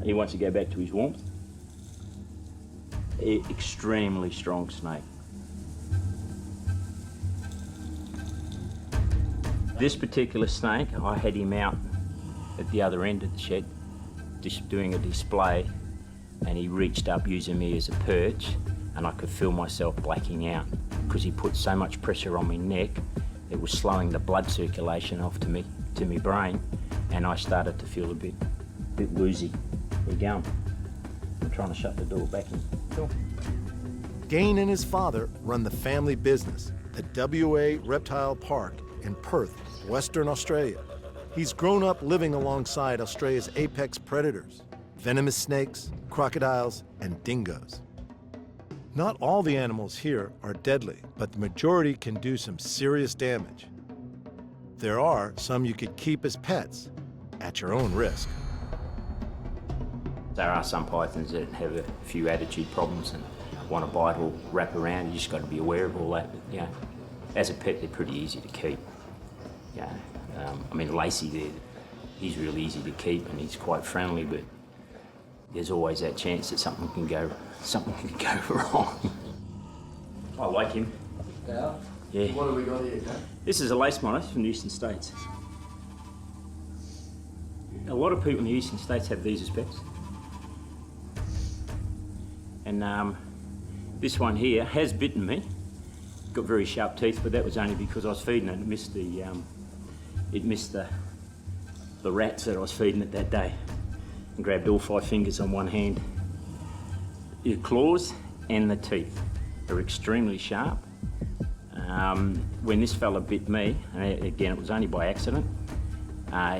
He wants to go back to his warmth. Extremely strong snake. This particular snake, I had him out at the other end of the shed, just doing a display, and he reached up using me as a perch, and I could feel myself blacking out because he put so much pressure on my neck, it was slowing the blood circulation off to my brain, and I started to feel a bit woozy. We're going. I'm trying to shut the door back in. Cool. Gane and his father run the family business, the WA Reptile Park in Perth, Western Australia. He's grown up living alongside Australia's apex predators, venomous snakes, crocodiles, and dingoes. Not all the animals here are deadly, but the majority can do some serious damage. There are some you could keep as pets at your own risk. There are some pythons that have a few attitude problems and want to bite or wrap around. You just got to be aware of all that. But, you know, as a pet, they're pretty easy to keep. Yeah, I mean, Lacey there, he's really easy to keep and he's quite friendly, but there's always that chance that something can go wrong. I like him. Yeah? Yeah. What have we got here, Jack? This is a lace monitor from the eastern states. A lot of people in the eastern states have these as pets. And this one here has bitten me. Got very sharp teeth, but that was only because I was feeding it. It missed the rats that I was feeding it that day, and grabbed all 5 fingers on one hand. The claws and the teeth are extremely sharp. When this fella bit me, and again, it was only by accident,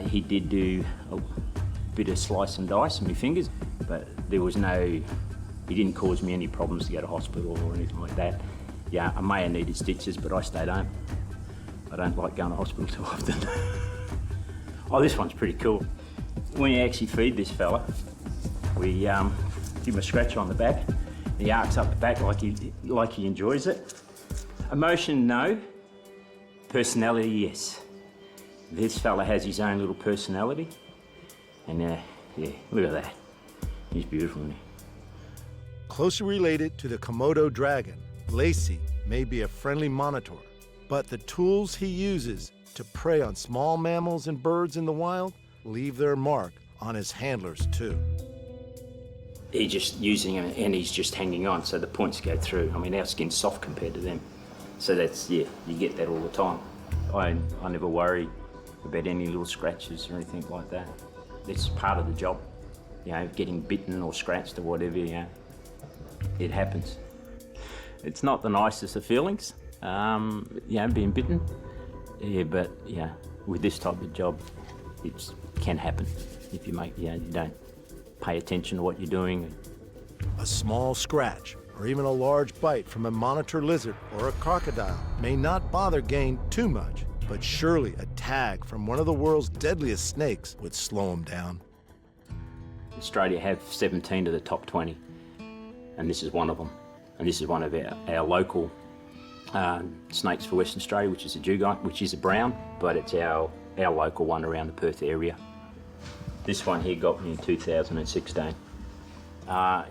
he did do a bit of slice and dice on my fingers, but there was he didn't cause me any problems to go to hospital or anything like that. Yeah, I may have needed stitches, but I stayed home. I don't like going to hospital too often. Oh, this one's pretty cool. When you actually feed this fella, we give him a scratch on the back. He arcs up the back like he enjoys it. Emotion, no. Personality, yes. This fella has his own little personality. And yeah, look at that. He's beautiful, isn't he? Closely related to the Komodo dragon, Lacey may be a friendly monitor, but the tools he uses to prey on small mammals and birds in the wild leave their mark on his handlers too. He's just using them and he's just hanging on, so the points go through. I mean, our skin's soft compared to them. So that's, yeah, you get that all the time. I never worry about any little scratches or anything like that. It's part of the job, you know, getting bitten or scratched or whatever, you know. It happens. It's not the nicest of feelings, you know, being bitten. Yeah, but yeah, with this type of job, it can happen if you you don't pay attention to what you're doing. A small scratch or even a large bite from a monitor lizard or a crocodile may not bother Gain too much, but surely a tag from one of the world's deadliest snakes would slow him down. Australia have 17 of the top 20, and this is one of them. And this is one of our local snakes for Western Australia, which is a dugong, which is a brown, but it's our local one around the Perth area. This one here got me in 2016.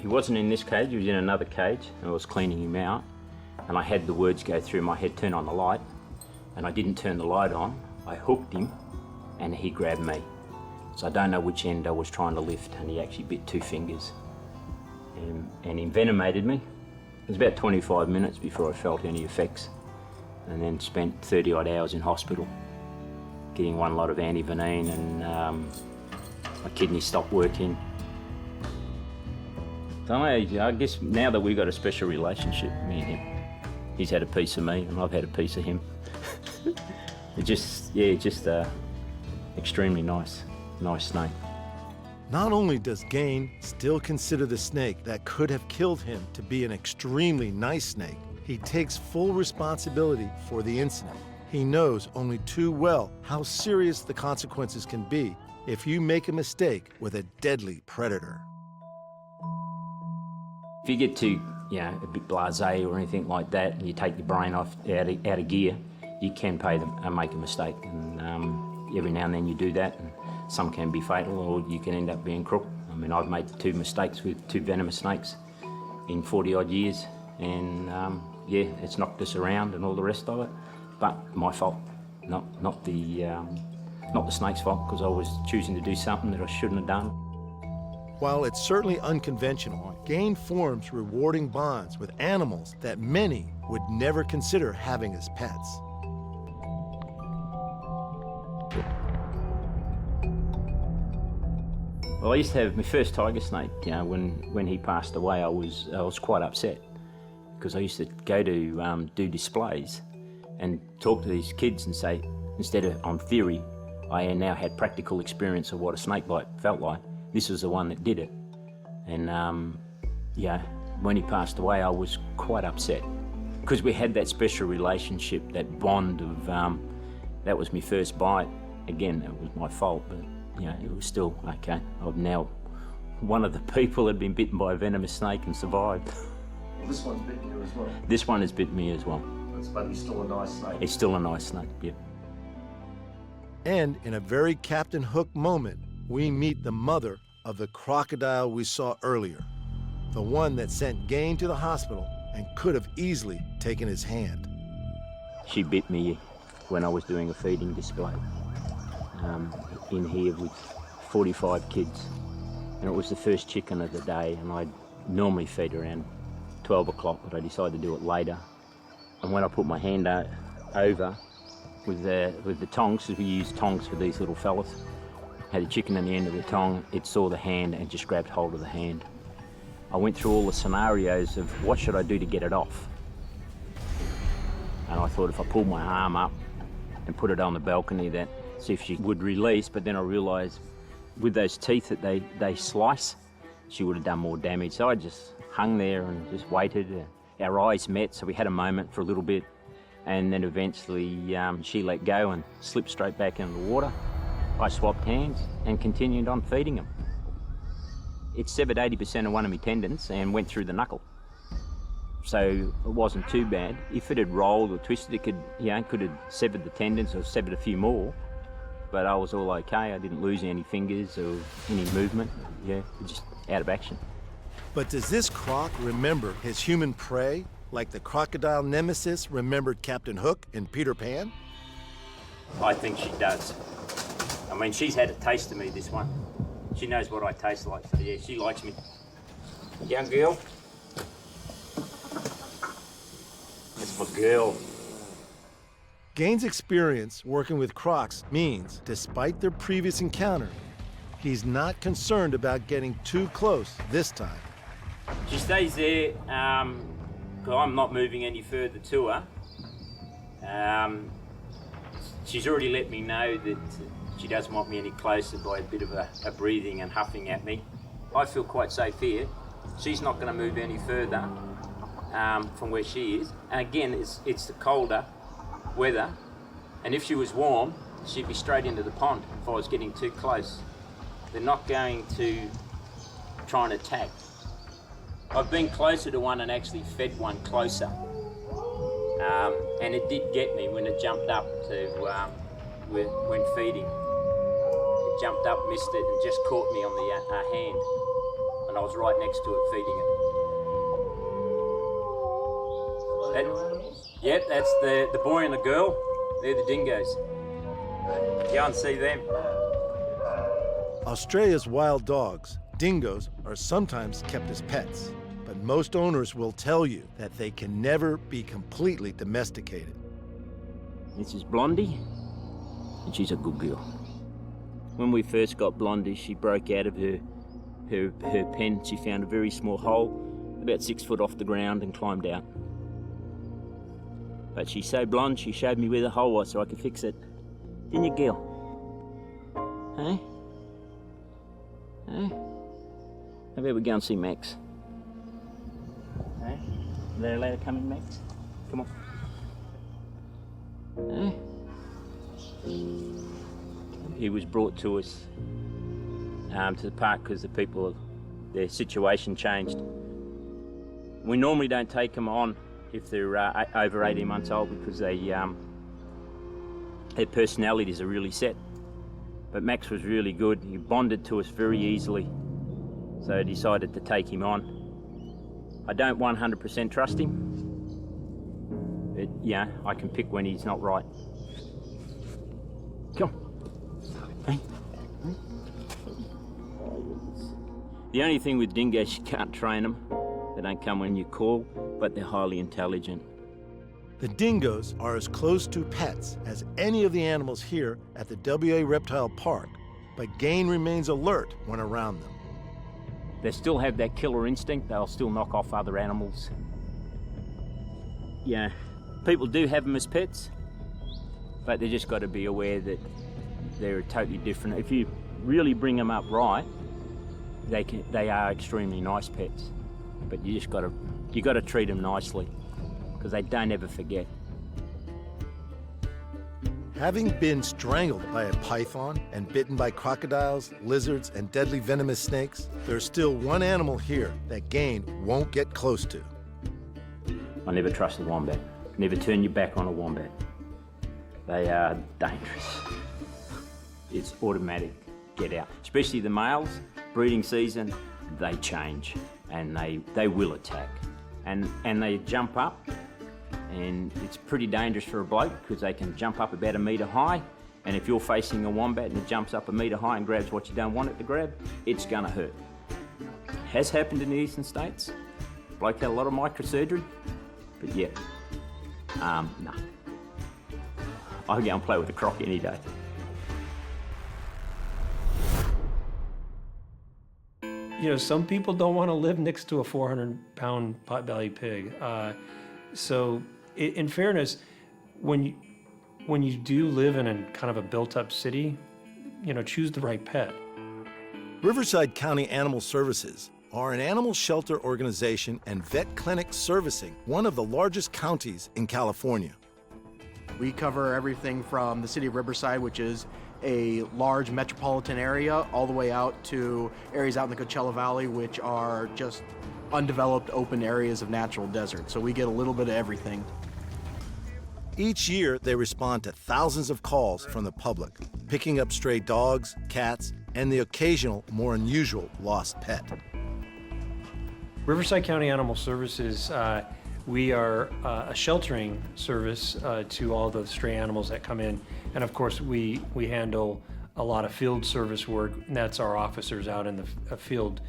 He wasn't in this cage, he was in another cage, and I was cleaning him out, and I had the words go through my head, turn on the light, and I didn't turn the light on. I hooked him, and he grabbed me. So I don't know which end I was trying to lift, and he actually bit 2 fingers. And envenomated me. It was about 25 minutes before I felt any effects, and then spent 30 odd hours in hospital, getting one lot of antivenin, and my kidney stopped working. So I guess now that we've got a special relationship, me and him, he's had a piece of me and I've had a piece of him. It's just extremely nice snake. Not only does Gain still consider the snake that could have killed him to be an extremely nice snake, he takes full responsibility for the incident. He knows only too well how serious the consequences can be if you make a mistake with a deadly predator. If you get too, a bit blasé or anything like that, and you take your brain out of gear, you can make a mistake. And every now and then you do that, and some can be fatal, or you can end up being crook. I mean, I've made 2 mistakes with 2 venomous snakes in 40 odd years, and it's knocked us around and all the rest of it. But my fault, not the snake's fault, because I was choosing to do something that I shouldn't have done. While it's certainly unconventional, Gain forms rewarding bonds with animals that many would never consider having as pets. Well, I used to have my first tiger snake. When he passed away, I was quite upset, because I used to go to do displays and talk to these kids and say, instead of on theory, I now had practical experience of what a snake bite felt like. This was the one that did it. And when he passed away, I was quite upset, because we had that special relationship, that bond of, that was my first bite. Again, that was my fault, but it was still okay. I'm now one of the people that had been bitten by a venomous snake and survived. Well, this one's bitten you as well. This one has bitten me as well. But he's still a nice snake. It's still a nice snake, yeah. And in a very Captain Hook moment, we meet the mother of the crocodile we saw earlier, the one that sent Gain to the hospital and could have easily taken his hand. She bit me when I was doing a feeding display in here with 45 kids, and it was the first chicken of the day, and I normally feed around 12 o'clock, but I decided to do it later. And when I put my hand over with the tongs, because we use tongs for these little fellas, had a chicken in the end of the tong, it saw the hand and just grabbed hold of the hand. I went through all the scenarios of what should I do to get it off. And I thought if I pulled my arm up and put it on the balcony, that see if she would release, but then I realised with those teeth that they slice, she would have done more damage. So I just hung there and just waited. Our eyes met, so we had a moment for a little bit, and then eventually she let go and slipped straight back into the water. I swapped hands and continued on feeding them. It severed 80% of one of my tendons and went through the knuckle. So it wasn't too bad. If it had rolled or twisted, it could have severed the tendons or severed a few more. But I was all okay. I didn't lose any fingers or any movement. Yeah, just out of action. But does this croc remember his human prey, like the crocodile nemesis remembered Captain Hook in Peter Pan? I think she does. I mean, she's had a taste of me, this one. She knows what I taste like, so yeah, she likes me. Young girl. That's my girl. Gaines' experience working with crocs means, despite their previous encounter, he's not concerned about getting too close this time. She stays there, 'cause I'm not moving any further to her. She's already let me know that she doesn't want me any closer by a bit of a breathing and huffing at me. I feel quite safe here. She's not going to move any further from where she is. And again, it's the colder weather, and if she was warm, she'd be straight into the pond if I was getting too close. They're not going to try and attack. I've been closer to one and actually fed one closer. And it did get me when it jumped up to when feeding. It jumped up, missed it, and just caught me on the hand. And I was right next to it feeding it. Yep, that's the boy and the girl. They're the dingoes. Go and see them. Australia's wild dogs, dingoes, are sometimes kept as pets, but most owners will tell you that they can never be completely domesticated. This is Blondie, and she's a good girl. When we first got Blondie, she broke out of her pen. She found a very small hole, about 6 foot off the ground, and climbed out. But she's so blonde, she showed me where the hole was so I could fix it. Didn't you, girl? Hey? Hey? How about we go and see Max? Hey? Are they allowed to come in, Max? Come on. Hey? He was brought to us to the park because their situation changed. We normally don't take them on if they're over 18 months old because their personalities are really set. But Max was really good. He bonded to us very easily, so I decided to take him on. I don't 100% trust him, but yeah, I can pick when he's not right. Come on. Hey. The only thing with dingoes, you can't train them. They don't come when you call, but they're highly intelligent. The dingoes are as close to pets as any of the animals here at the WA Reptile Park, but Gaines remains alert when around them. They still have that killer instinct. They'll still knock off other animals. Yeah, people do have them as pets, but they just got to be aware that they're totally different. If you really bring them up right, they are extremely nice pets. But you just got to treat them nicely, because they don't ever forget. Having been strangled by a python and bitten by crocodiles, lizards, and deadly venomous snakes, there's still one animal here that Gaines won't get close to. I never trust a wombat. Never turn your back on a wombat. They are dangerous. It's automatic, get out. Especially the males, breeding season, they change and they will attack. And they jump up, and it's pretty dangerous for a bloke because they can jump up about 1 metre high, and if you're facing a wombat and it jumps up 1 metre high and grabs what you don't want it to grab, it's gonna hurt. It has happened in the eastern states. Bloke had a lot of microsurgery, but yeah, no. I'll go and play with a croc any day. You know, some people don't want to live next to a 400-pound potbelly pig. So, in fairness, when you do live in a kind of a built-up city, choose the right pet. Riverside County Animal Services are an animal shelter organization and vet clinic servicing one of the largest counties in California. We cover everything from the city of Riverside, which is a large metropolitan area, all the way out to areas out in the Coachella Valley, which are just undeveloped open areas of natural desert. So we get a little bit of everything. Each year, they respond to thousands of calls from the public, picking up stray dogs, cats, and the occasional, more unusual lost pet. Riverside County Animal Services, we are a sheltering service to all the stray animals that come in. And of course, we handle a lot of field service work, and that's our officers out in the field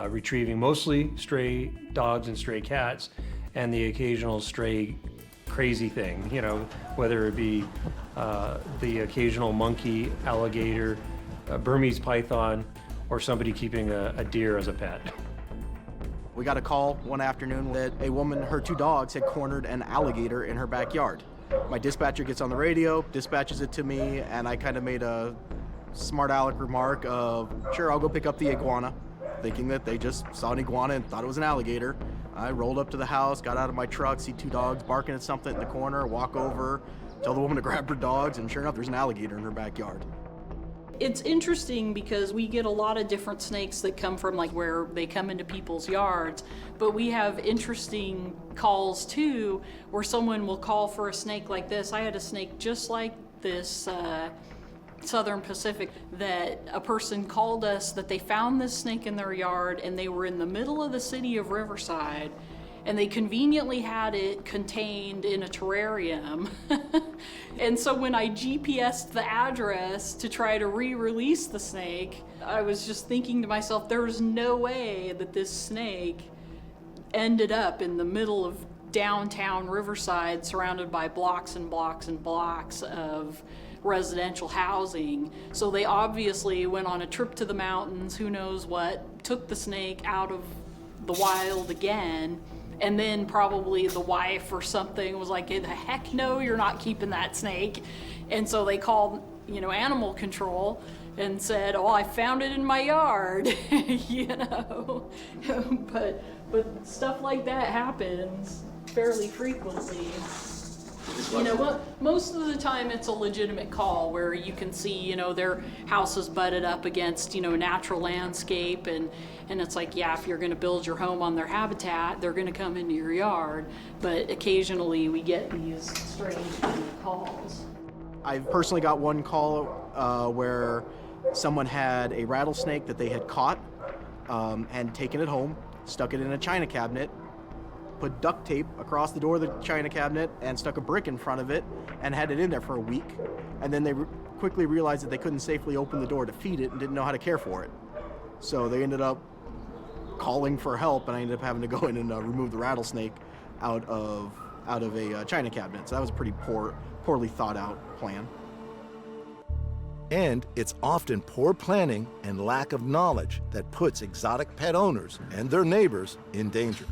retrieving mostly stray dogs and stray cats, and the occasional stray crazy thing, whether it be the occasional monkey, alligator, Burmese python, or somebody keeping a deer as a pet. We got a call one afternoon that a woman, her 2 dogs, had cornered an alligator in her backyard. My dispatcher gets on the radio, dispatches it to me, and I kind of made a smart aleck remark of, sure, I'll go pick up the iguana, thinking that they just saw an iguana and thought it was an alligator. I rolled up to the house, got out of my truck, see 2 dogs barking at something in the corner, walk over, tell the woman to grab her dogs, and sure enough, there's an alligator in her backyard. It's interesting because we get a lot of different snakes that come from where they come into people's yards, but we have interesting calls too where someone will call for a snake like this. I had a snake just like this, Southern Pacific, that a person called us that they found this snake in their yard and they were in the middle of the city of Riverside and they conveniently had it contained in a terrarium. And so when I GPS'd the address to try to re-release the snake, I was just thinking to myself, there's no way that this snake ended up in the middle of downtown Riverside surrounded by blocks and blocks and blocks of residential housing. So they obviously went on a trip to the mountains, who knows what, took the snake out of the wild again, and then probably the wife or something was like, the heck no, you're not keeping that snake. And so they called, animal control and said, oh, I found it in my yard, but stuff like that happens fairly frequently. Most of the time it's a legitimate call where you can see, their house is butted up against, natural landscape, and it's like, yeah, if you're going to build your home on their habitat, they're going to come into your yard. But occasionally we get these strange calls. I've personally got one call where someone had a rattlesnake that they had caught and taken it home, stuck it in a china cabinet, put duct tape across the door of the china cabinet and stuck a brick in front of it and had it in there for a week. And then they quickly realized that they couldn't safely open the door to feed it and didn't know how to care for it. So they ended up calling for help, and I ended up having to go in and remove the rattlesnake out of a china cabinet. So that was a pretty poorly thought out plan. And it's often poor planning and lack of knowledge that puts exotic pet owners and their neighbors in danger.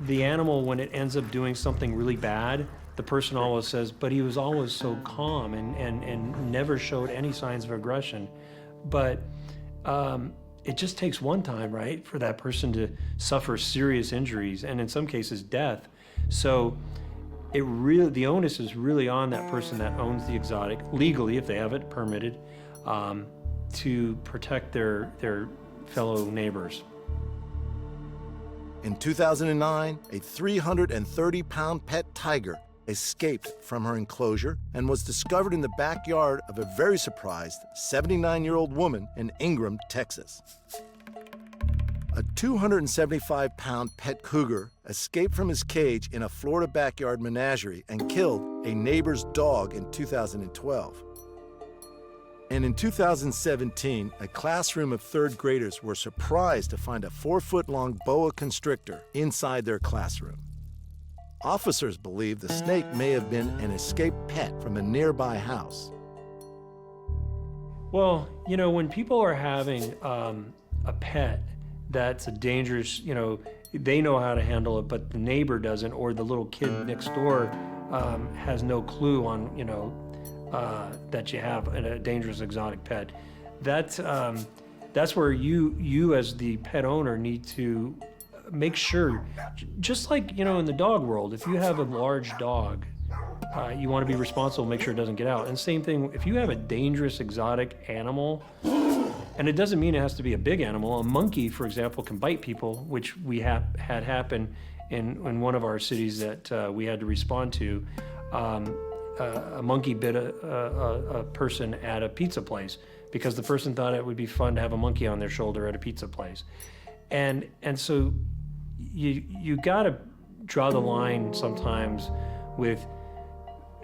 The animal, when it ends up doing something really bad, the person always says, but he was always so calm and never showed any signs of aggression. But it just takes one time, right, for that person to suffer serious injuries and in some cases death. So the onus is really on that person that owns the exotic, legally if they have it permitted, to protect their fellow neighbors. In 2009, a 330-pound pet tiger escaped from her enclosure and was discovered in the backyard of a very surprised 79-year-old woman in Ingram, Texas. A 275-pound pet cougar escaped from his cage in a Florida backyard menagerie and killed a neighbor's dog in 2012. And in 2017, a classroom of third graders were surprised to find a 4-foot-long boa constrictor inside their classroom. Officers believe the snake may have been an escaped pet from a nearby house. Well, when people are having a pet that's a dangerous, they know how to handle it, but the neighbor doesn't, or the little kid next door has no clue on, that you have a dangerous exotic pet. That's where you as the pet owner need to make sure, just like, in the dog world, if you have a large dog, you want to be responsible, make sure it doesn't get out. And same thing, if you have a dangerous exotic animal, and it doesn't mean it has to be a big animal. A monkey, for example, can bite people, which we had happen in one of our cities that we had to respond to. A monkey bit a person at a pizza place because the person thought it would be fun to have a monkey on their shoulder at a pizza place. And so you got to draw the line sometimes with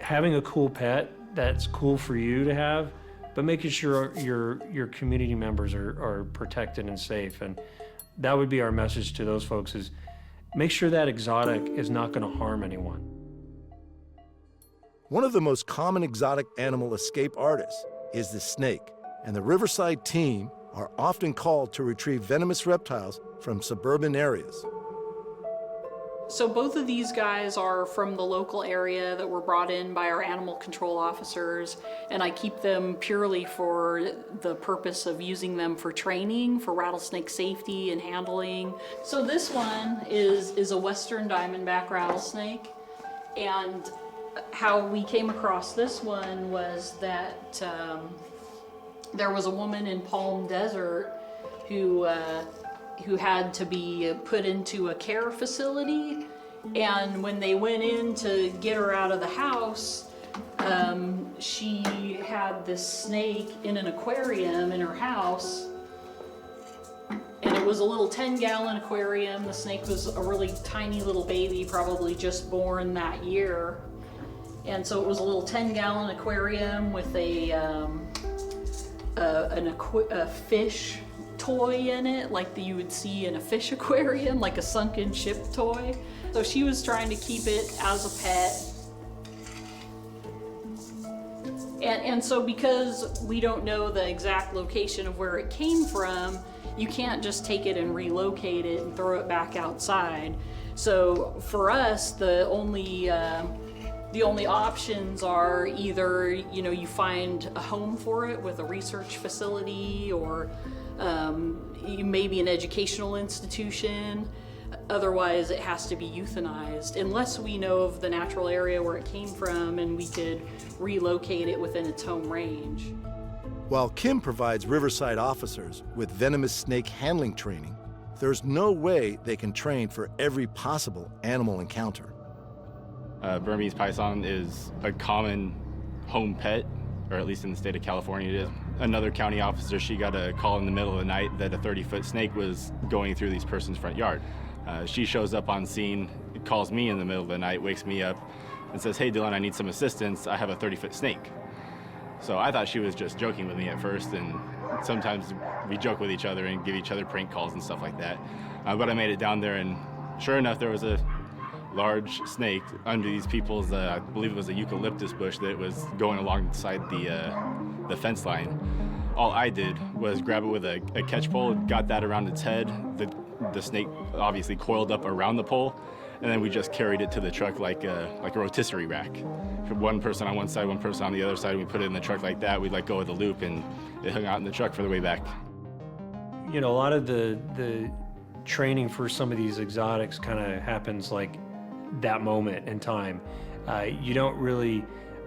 having a cool pet that's cool for you to have, but making sure your community members are protected and safe. And that would be our message to those folks, is make sure that exotic is not going to harm anyone. One of the most common exotic animal escape artists is the snake, and the Riverside team are often called to retrieve venomous reptiles from suburban areas. So both of these guys are from the local area that were brought in by our animal control officers, and I keep them purely for the purpose of using them for training, for rattlesnake safety and handling. So this one is a western diamondback rattlesnake, and how we came across this one was that there was a woman in Palm Desert who had to be put into a care facility, and when they went in to get her out of the house, she had this snake in an aquarium in her house, and it was a little 10-gallon aquarium. The snake was a really tiny little baby, probably just born that year, and so it was a little 10-gallon aquarium with a fish toy in it, like you would see in a fish aquarium, like a sunken ship toy. So she was trying to keep it as a pet. And so because we don't know the exact location of where it came from, you can't just take it and relocate it and throw it back outside. So for us, the only options are either, you find a home for it with a research facility, or maybe an educational institution. Otherwise, it has to be euthanized, unless we know of the natural area where it came from and we could relocate it within its home range. While Kim provides Riverside officers with venomous snake handling training, there's no way they can train for every possible animal encounter. Burmese python is a common home pet, or at least in the state of California it is. Another county officer, she got a call in the middle of the night that a 30-foot snake was going through this person's front yard. She shows up on scene, calls me in the middle of the night, wakes me up, and says, "Hey Dylan, I need some assistance. I have a 30-foot snake." So I thought she was just joking with me at first, and sometimes we joke with each other and give each other prank calls and stuff like that. But I made it down there, and sure enough, there was a large snake under these people's, I believe it was a eucalyptus bush that was going alongside the fence line. All I did was grab it with a catch pole, got that around its head. The snake obviously coiled up around the pole, and then we just carried it to the truck like a rotisserie rack. One person on one side, one person on the other side, and we put it in the truck like that. We'd let go of the loop, and it hung out in the truck for the way back. A lot of the training for some of these exotics kind of happens like that moment in time. You don't really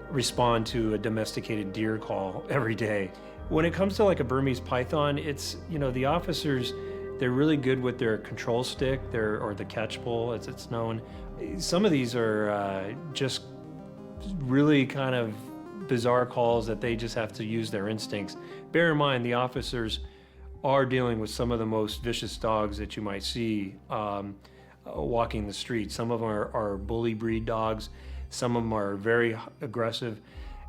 respond to a domesticated deer call every day. When it comes to like a Burmese python, it's, the officers, they're really good with their control stick, or the catch pole as it's known. Some of these are just really kind of bizarre calls that they just have to use their instincts. Bear in mind, the officers are dealing with some of the most vicious dogs that you might see walking the street. Some of them are bully breed dogs. Some of them are very aggressive.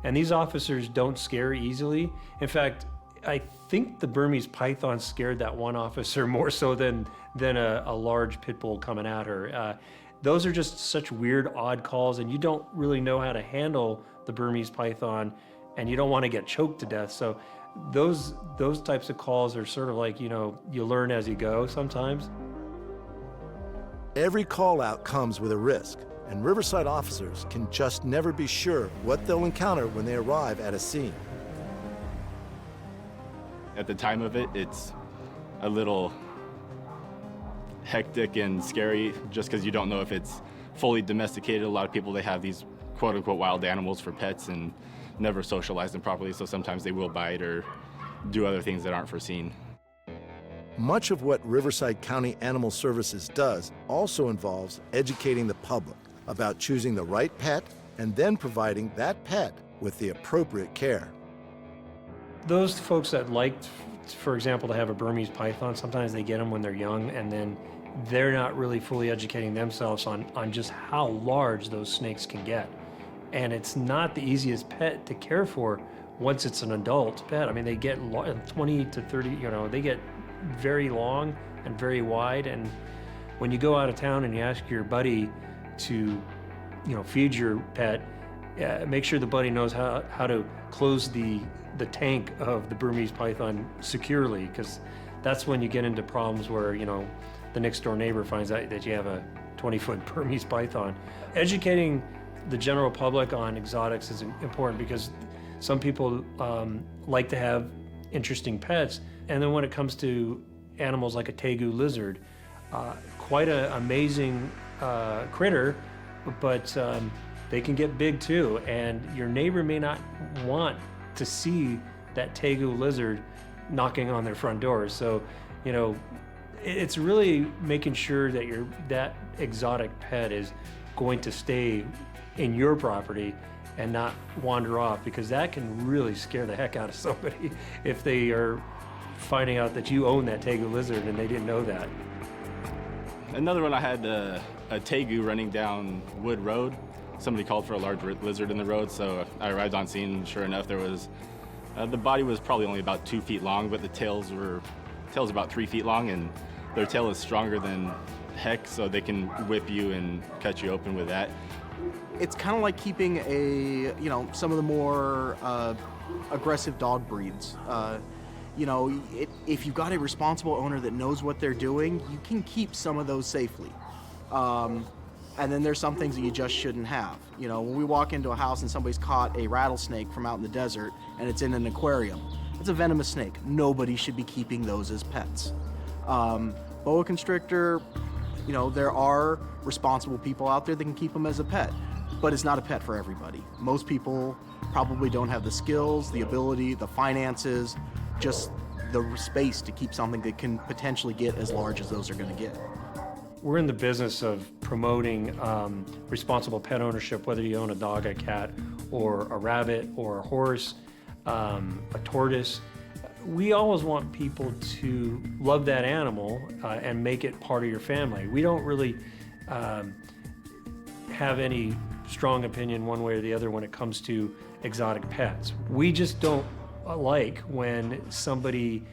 And these officers don't scare easily. In fact, I think the Burmese python scared that one officer more so than a large pit bull coming at her. Those are just such weird, odd calls, and you don't really know how to handle the Burmese python, and you don't want to get choked to death. So those types of calls are sort of like, you learn as you go sometimes. Every call out comes with a risk, and Riverside officers can just never be sure what they'll encounter when they arrive at a scene. At the time of it, it's a little hectic and scary just because you don't know if it's fully domesticated. A lot of people, they have these quote-unquote wild animals for pets and never socialize them properly, so sometimes they will bite or do other things that aren't foreseen. Much of what Riverside County Animal Services does also involves educating the public about choosing the right pet and then providing that pet with the appropriate care. Those folks that like, for example, to have a Burmese python, sometimes they get them when they're young, and then they're not really fully educating themselves on just how large those snakes can get. And it's not the easiest pet to care for once it's an adult pet. I mean, they get 20 to 30, they get very long and very wide. And when you go out of town and you ask your buddy to, feed your pet, make sure the buddy knows how to close the tank of the Burmese python securely, because that's when you get into problems where, the next door neighbor finds out that you have a 20-foot Burmese python. Educating the general public on exotics is important because some people like to have interesting pets. And then when it comes to animals like a tegu lizard, quite an amazing critter, but they can get big too. And your neighbor may not want to see that tegu lizard knocking on their front door. So, it's really making sure that that exotic pet is going to stay in your property and not wander off, because that can really scare the heck out of somebody if they are finding out that you own that tegu lizard and they didn't know that. Another one, I had a tegu running down Wood Road. Somebody called for a large lizard in the road, so I arrived on scene, and sure enough, there was, the body was probably only about 2 feet long, but the tail's about 3 feet long, and their tail is stronger than heck, so they can whip you and cut you open with that. It's kind of like keeping some of the more aggressive dog breeds. If you've got a responsible owner that knows what they're doing, you can keep some of those safely. And then there's some things that you just shouldn't have. When we walk into a house and somebody's caught a rattlesnake from out in the desert and it's in an aquarium, it's a venomous snake. Nobody should be keeping those as pets. Boa constrictor, there are responsible people out there that can keep them as a pet, but it's not a pet for everybody. Most people probably don't have the skills, the ability, the finances, just the space to keep something that can potentially get as large as those are going to get. We're in the business of promoting responsible pet ownership, whether you own a dog, a cat, or a rabbit, or a horse, a tortoise. We always want people to love that animal and make it part of your family. We don't really have any strong opinion one way or the other when it comes to exotic pets. We just don't like when somebody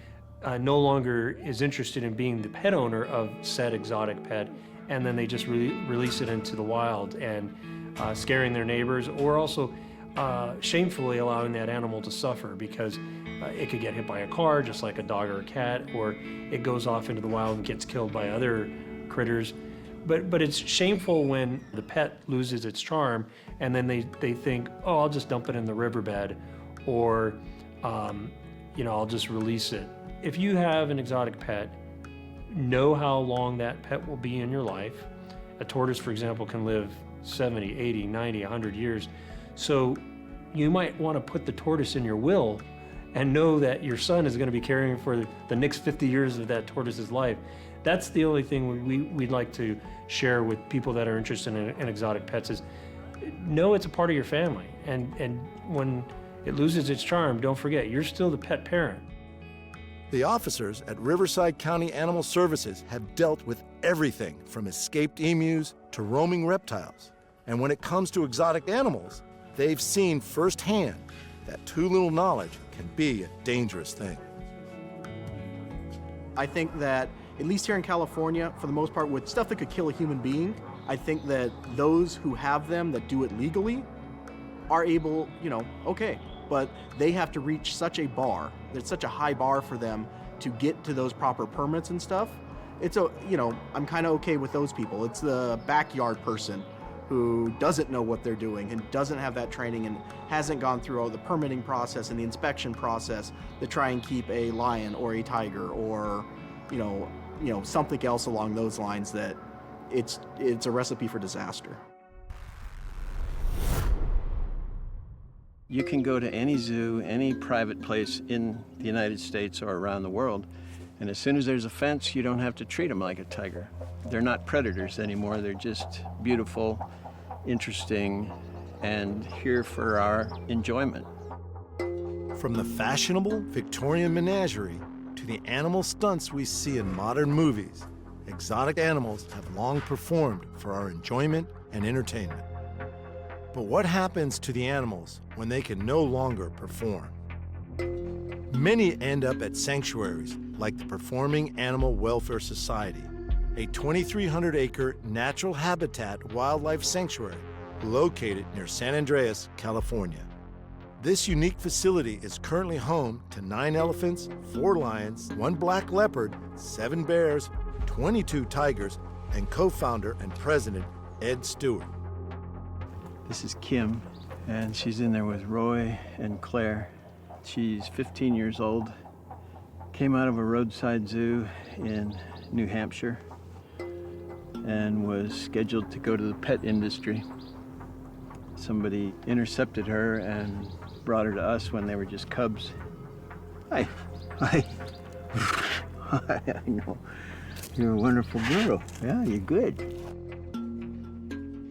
no longer is interested in being the pet owner of said exotic pet, and then they just release it into the wild and scaring their neighbors, or also shamefully allowing that animal to suffer because it could get hit by a car just like a dog or a cat, or it goes off into the wild and gets killed by other critters. But it's shameful when the pet loses its charm and then they think, oh, I'll just dump it in the riverbed, or I'll just release it. If you have an exotic pet, know how long that pet will be in your life. A tortoise, for example, can live 70, 80, 90, 100 years. So you might want to put the tortoise in your will and know that your son is going to be caring for the next 50 years of that tortoise's life. That's the only thing we'd like to share with people that are interested in exotic pets is know it's a part of your family. And when it loses its charm, don't forget, you're still the pet parent. The officers at Riverside County Animal Services have dealt with everything from escaped emus to roaming reptiles. And when it comes to exotic animals, they've seen firsthand that too little knowledge can be a dangerous thing. I think that, at least here in California, for the most part, with stuff that could kill a human being, I think that those who have them that do it legally are able, okay, but they have to reach such a bar, it's such a high bar for them to get to those proper permits and stuff. I'm kind of okay with those people. It's the backyard person who doesn't know what they're doing and doesn't have that training and hasn't gone through all the permitting process and the inspection process to try and keep a lion or a tiger or, something else along those lines, that it's a recipe for disaster. You can go to any zoo, any private place in the United States or around the world, and as soon as there's a fence, you don't have to treat them like a tiger. They're not predators anymore. They're just beautiful, interesting, and here for our enjoyment. From the fashionable Victorian menagerie to the animal stunts we see in modern movies, exotic animals have long performed for our enjoyment and entertainment. But what happens to the animals when they can no longer perform? Many end up at sanctuaries like the Performing Animal Welfare Society, a 2,300-acre natural habitat wildlife sanctuary located near San Andreas, California. This unique facility is currently home to 9 elephants, 4 lions, 1 black leopard, 7 bears, 22 tigers, and co-founder and president Ed Stewart. This is Kim, and she's in there with Roy and Claire. She's 15 years old, came out of a roadside zoo in New Hampshire, and was scheduled to go to the pet industry. Somebody intercepted her and brought her to us when they were just cubs. Hi. I know. You're a wonderful girl. Yeah, you're good.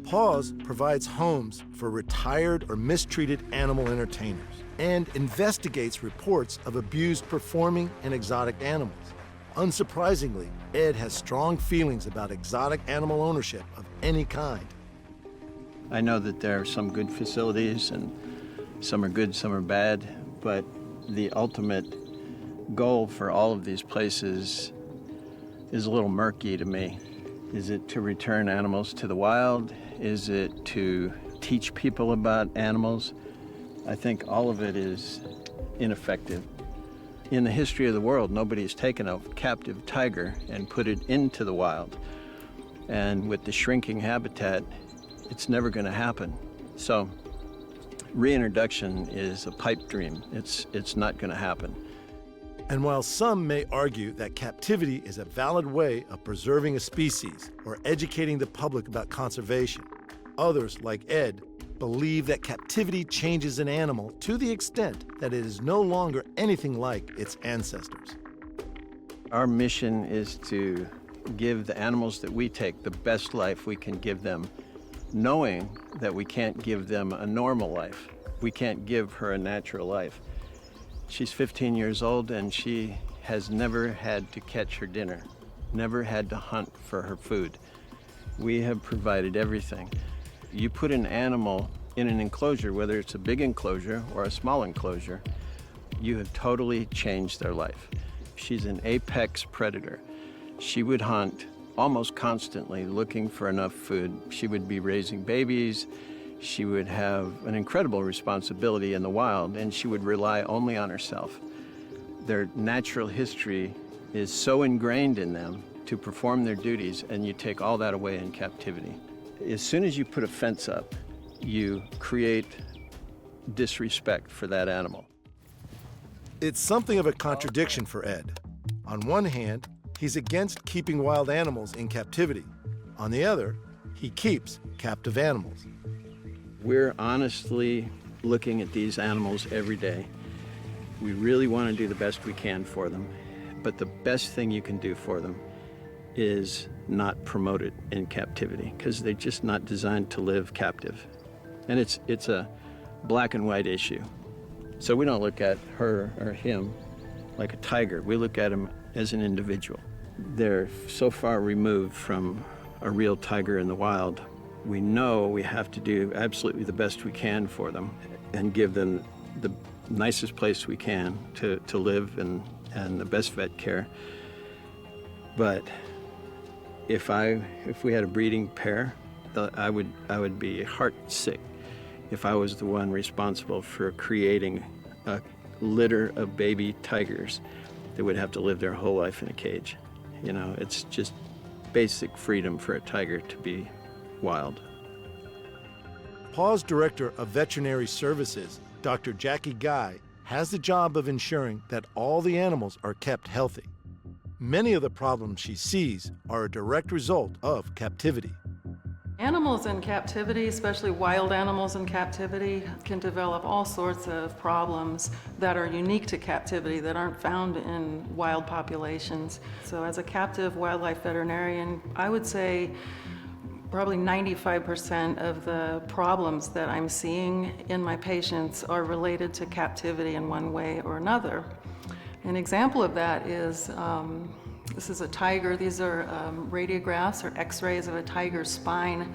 PAWS provides homes for retired or mistreated animal entertainers and investigates reports of abused performing and exotic animals. Unsurprisingly, Ed has strong feelings about exotic animal ownership of any kind. I know that there are some good facilities and some are good, some are bad, but the ultimate goal for all of these places is a little murky to me. Is it to return animals to the wild? Is it to teach people about animals? I think all of it is ineffective. In the history of the world, nobody's taken a captive tiger and put it into the wild. And with the shrinking habitat, it's never going to happen. So reintroduction is a pipe dream. It's not going to happen. And while some may argue that captivity is a valid way of preserving a species or educating the public about conservation, others, like Ed, believe that captivity changes an animal to the extent that it is no longer anything like its ancestors. Our mission is to give the animals that we take the best life we can give them, knowing that we can't give them a normal life. We can't give her a natural life. She's 15 years old and she has never had to catch her dinner, never had to hunt for her food. We have provided everything. You put an animal in an enclosure, whether it's a big enclosure or a small enclosure, you have totally changed their life. She's an apex predator. She would hunt almost constantly looking for enough food. She would be raising babies. She would have an incredible responsibility in the wild, and she would rely only on herself. Their natural history is so ingrained in them to perform their duties, and you take all that away in captivity. As soon as you put a fence up, you create disrespect for that animal. It's something of a contradiction for Ed. On one hand, he's against keeping wild animals in captivity. On the other, he keeps captive animals. We're honestly looking at these animals every day. We really want to do the best we can for them, but the best thing you can do for them is not promote it in captivity, because they're just not designed to live captive. And it's a black and white issue. So we don't look at her or him like a tiger. We look at him as an individual. They're so far removed from a real tiger in the wild. We know we have to do absolutely the best we can for them and give them the nicest place we can to live and the best vet care. But if we had a breeding pair, I would be heart sick if I was the one responsible for creating a litter of baby tigers that would have to live their whole life in a cage. You know, it's just basic freedom for a tiger to be wild. Paw's Director of Veterinary Services, Dr. Jackie Guy, has the job of ensuring that all the animals are kept healthy. Many of the problems she sees are a direct result of captivity. Animals in captivity, especially wild animals in captivity, can develop all sorts of problems that are unique to captivity that aren't found in wild populations. So as a captive wildlife veterinarian, I would say probably 95% of the problems that I'm seeing in my patients are related to captivity in one way or another. An example of that is, this is a tiger. These are radiographs or x-rays of a tiger's spine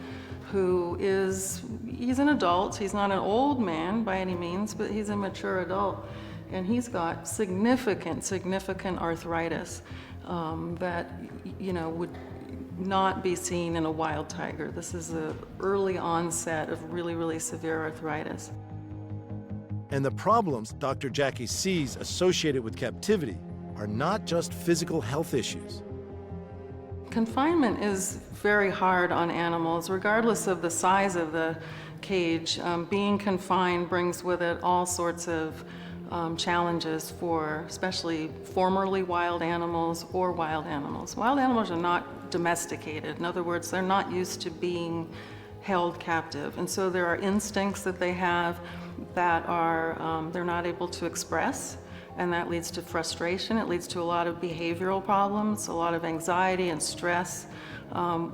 he's an adult. He's not an old man by any means, but he's a mature adult. And he's got significant arthritis that, would not be seen in a wild tiger. This is an early onset of really severe arthritis. And the problems Dr. Jackie sees associated with captivity are not just physical health issues. Confinement is very hard on animals, regardless of the size of the cage. Being confined brings with it all sorts of challenges for especially formerly wild animals or wild animals. Wild animals are not domesticated. In other words, they're not used to being held captive. And so there are instincts that they have that are they're not able to express. And that leads to frustration. It leads to a lot of behavioral problems, a lot of anxiety and stress,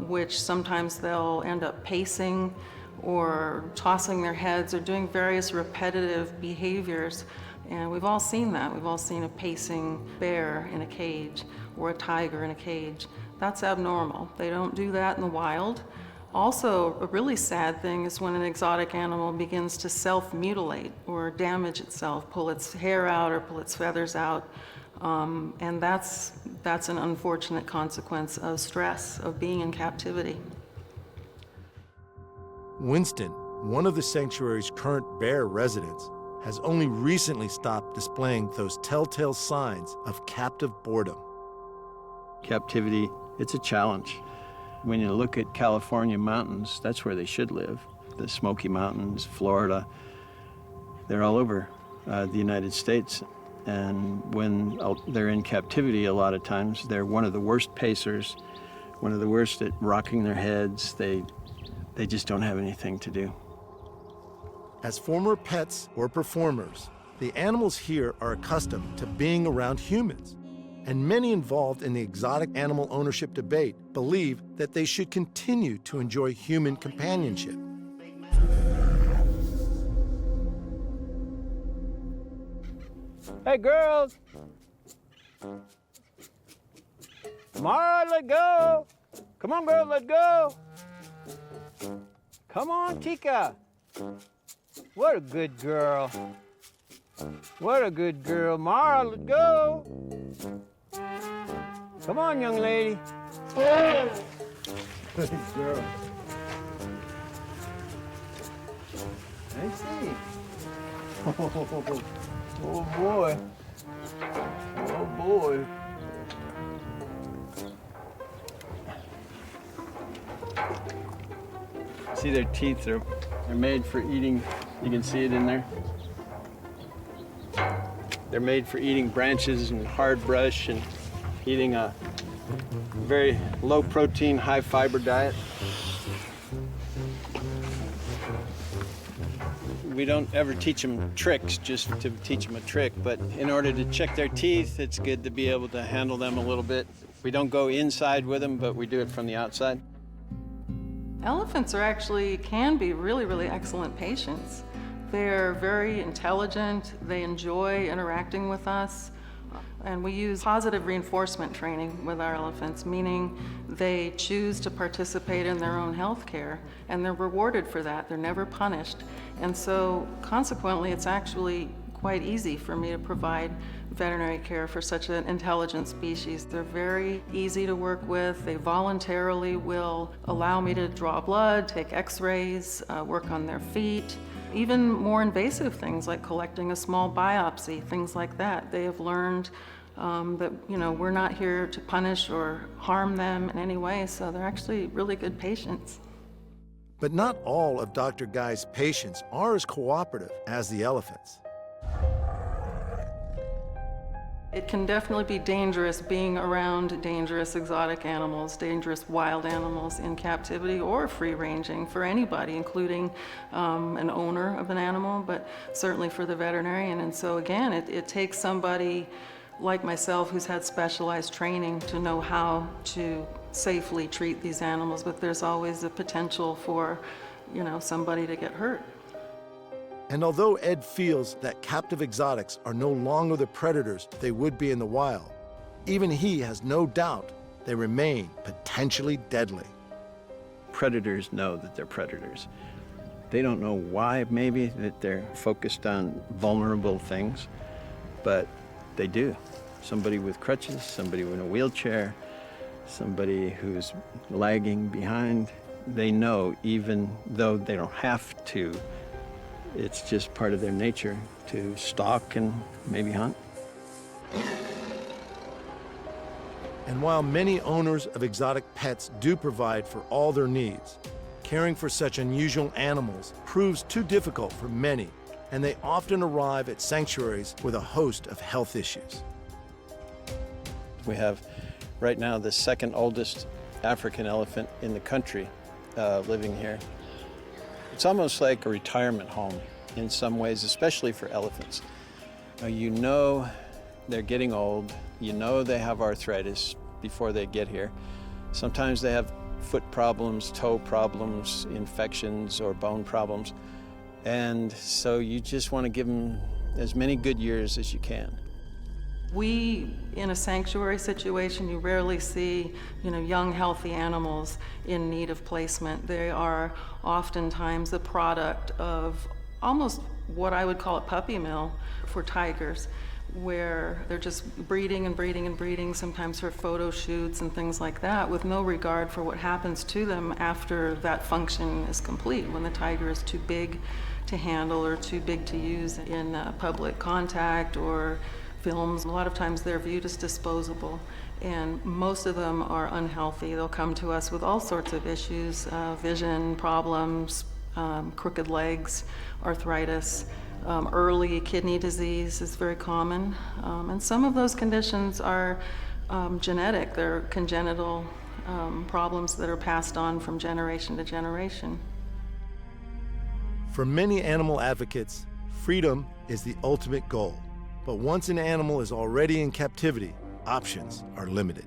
which sometimes they'll end up pacing or tossing their heads or doing various repetitive behaviors. And we've all seen that. We've all seen a pacing bear in a cage or a tiger in a cage. That's abnormal. They don't do that in the wild. Also, a really sad thing is when an exotic animal begins to self-mutilate or damage itself, pull its hair out or pull its feathers out. And that's an unfortunate consequence of stress, of being in captivity. Winston, one of the sanctuary's current bear residents, has only recently stopped displaying those telltale signs of captive boredom. Captivity, it's a challenge. When you look at California mountains, that's where they should live. The Smoky Mountains, Florida, they're all over the United States. And when they're in captivity, a lot of times, they're one of the worst pacers, one of the worst at rocking their heads. They just don't have anything to do. As former pets or performers, the animals here are accustomed to being around humans. And many involved in the exotic animal ownership debate believe that they should continue to enjoy human companionship. Hey, girls. Mara, let's go. Come on, girls, let's go. Come on, Tika. What a good girl. What a good girl. Mara, let's go. Come on, young lady. Good girl. I see. Oh boy. Oh boy. See their teeth, they're made for eating. You can see it in there. They're made for eating branches and hard brush and eating a very low protein, high fiber diet. We don't ever teach them tricks just to teach them a trick, but in order to check their teeth, it's good to be able to handle them a little bit. We don't go inside with them, but we do it from the outside. Elephants can be really excellent patients. They're very intelligent, they enjoy interacting with us, and we use positive reinforcement training with our elephants, meaning they choose to participate in their own health care, and they're rewarded for that. They're never punished. And so, consequently, it's actually quite easy for me to provide veterinary care for such an intelligent species. They're very easy to work with. They voluntarily will allow me to draw blood, take x-rays, work on their feet. Even more invasive things like collecting a small biopsy, things like that. They have learned that we're not here to punish or harm them in any way, so they're actually really good patients. But not all of Dr. Guy's patients are as cooperative as the elephants. It can definitely be dangerous being around dangerous exotic animals, dangerous wild animals in captivity or free-ranging for anybody, including an owner of an animal, but certainly for the veterinarian. And so again, it takes somebody like myself who's had specialized training to know how to safely treat these animals, but there's always a potential for, somebody to get hurt. And although Ed feels that captive exotics are no longer the predators they would be in the wild, even he has no doubt they remain potentially deadly. Predators know that they're predators. They don't know why, maybe, that they're focused on vulnerable things, but they do. Somebody with crutches, somebody in a wheelchair, somebody who's lagging behind, they know, even though they don't have to, it's just part of their nature to stalk and maybe hunt. And while many owners of exotic pets do provide for all their needs, caring for such unusual animals proves too difficult for many, and they often arrive at sanctuaries with a host of health issues. We have right now the second oldest African elephant in the country living here. It's almost like a retirement home in some ways, especially for elephants. You know they're getting old, you know they have arthritis before they get here. Sometimes they have foot problems, toe problems, infections, or bone problems. And so you just want to give them as many good years as you can. We, in a sanctuary situation, you rarely see, young, healthy animals in need of placement. They are oftentimes the product of almost what I would call a puppy mill for tigers, where they're just breeding and breeding and breeding, sometimes for photo shoots and things like that, with no regard for what happens to them after that function is complete, when the tiger is too big to handle or too big to use in public contact or films. A lot of times they're viewed as disposable, and most of them are unhealthy. They'll come to us with all sorts of issues, vision problems, crooked legs, arthritis, early kidney disease is very common. And some of those conditions are genetic. They're congenital problems that are passed on from generation to generation. For many animal advocates, freedom is the ultimate goal. But once an animal is already in captivity, options are limited.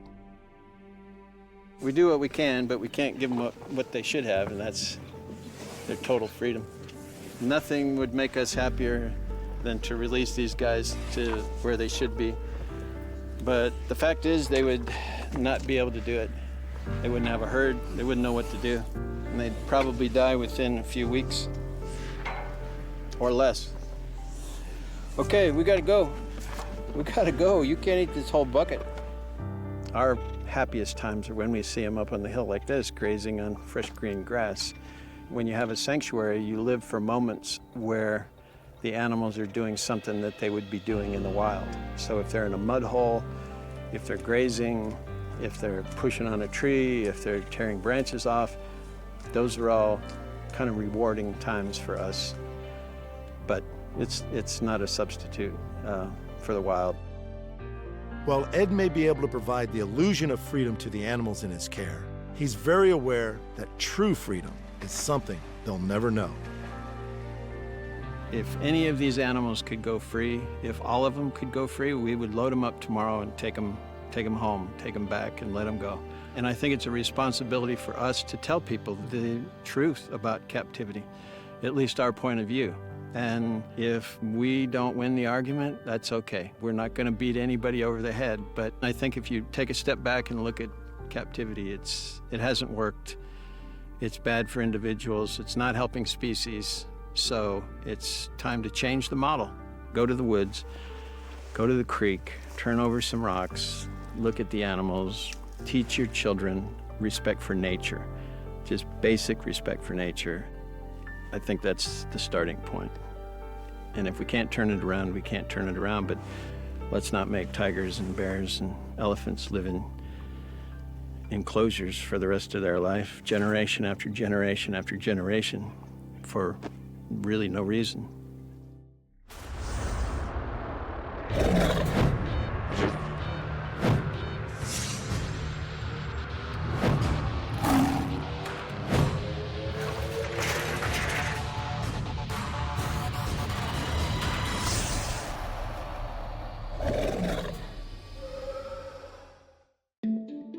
We do what we can, but we can't give them what they should have, and that's their total freedom. Nothing would make us happier than to release these guys to where they should be. But the fact is, they would not be able to do it. They wouldn't have a herd, they wouldn't know what to do, and they'd probably die within a few weeks or less. Okay, we gotta go. We gotta go. You can't eat this whole bucket. Our happiest times are when we see them up on the hill like this, grazing on fresh green grass. When you have a sanctuary, you live for moments where the animals are doing something that they would be doing in the wild. So if they're in a mud hole, if they're grazing, if they're pushing on a tree, if they're tearing branches off, those are all kind of rewarding times for us. But it's not a substitute for the wild. While Ed may be able to provide the illusion of freedom to the animals in his care, he's very aware that true freedom is something they'll never know. If any of these animals could go free, if all of them could go free, we would load them up tomorrow and take them home, take them back and let them go. And I think it's a responsibility for us to tell people the truth about captivity, at least our point of view. And if we don't win the argument, that's okay. We're not going to beat anybody over the head, but I think if you take a step back and look at captivity, it hasn't worked. It's bad for individuals. It's not helping species. So it's time to change the model. Go to the woods, go to the creek, turn over some rocks, look at the animals, teach your children respect for nature, just basic respect for nature. I think that's the starting point. And if we can't turn it around, we can't turn it around, but let's not make tigers and bears and elephants live enclosures for the rest of their life, generation after generation after generation, for really no reason.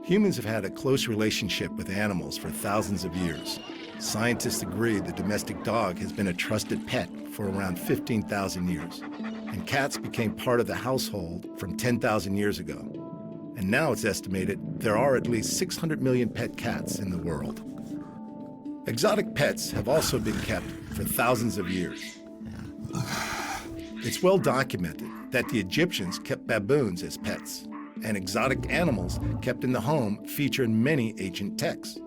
Humans have had a close relationship with animals for thousands of years. Scientists agree the domestic dog has been a trusted pet for around 15,000 years. And cats became part of the household from 10,000 years ago. And now it's estimated there are at least 600 million pet cats in the world. Exotic pets have also been kept for thousands of years. It's well documented that the Egyptians kept baboons as pets, and exotic animals kept in the home feature in many ancient texts.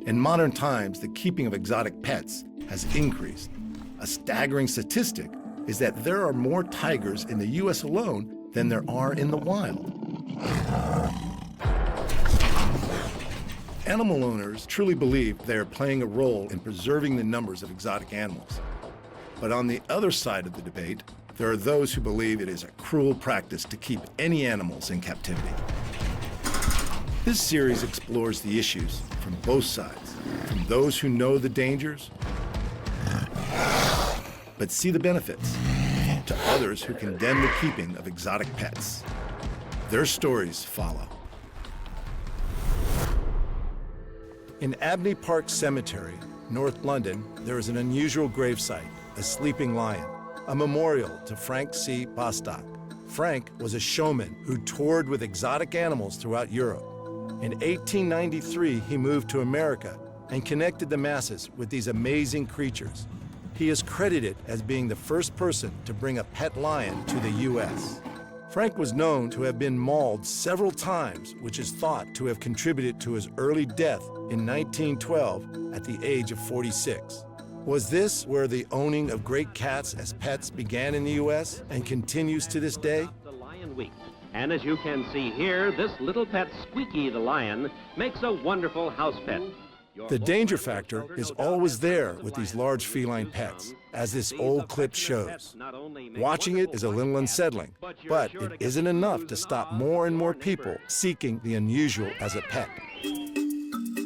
In modern times, the keeping of exotic pets has increased. A staggering statistic is that there are more tigers in the U.S. alone than there are in the wild. Animal owners truly believe they are playing a role in preserving the numbers of exotic animals. But on the other side of the debate, there are those who believe it is a cruel practice to keep any animals in captivity. This series explores the issues from both sides, from those who know the dangers but see the benefits, to others who condemn the keeping of exotic pets. Their stories follow. In Abney Park Cemetery, North London, there is an unusual gravesite, a sleeping lion, a memorial to Frank C. Bostock. Frank was a showman who toured with exotic animals throughout Europe. In 1893, he moved to America and connected the masses with these amazing creatures. He is credited as being the first person to bring a pet lion to the U.S. Frank was known to have been mauled several times, which is thought to have contributed to his early death in 1912 at the age of 46. Was this where the owning of great cats as pets began in the U.S. and continues to this day? And as you can see here, this little pet Squeaky the lion makes a wonderful house pet. The danger factor is always there with these large feline pets, as this old clip shows. Watching it is a little unsettling, but it isn't enough to stop more and more people seeking the unusual as a pet.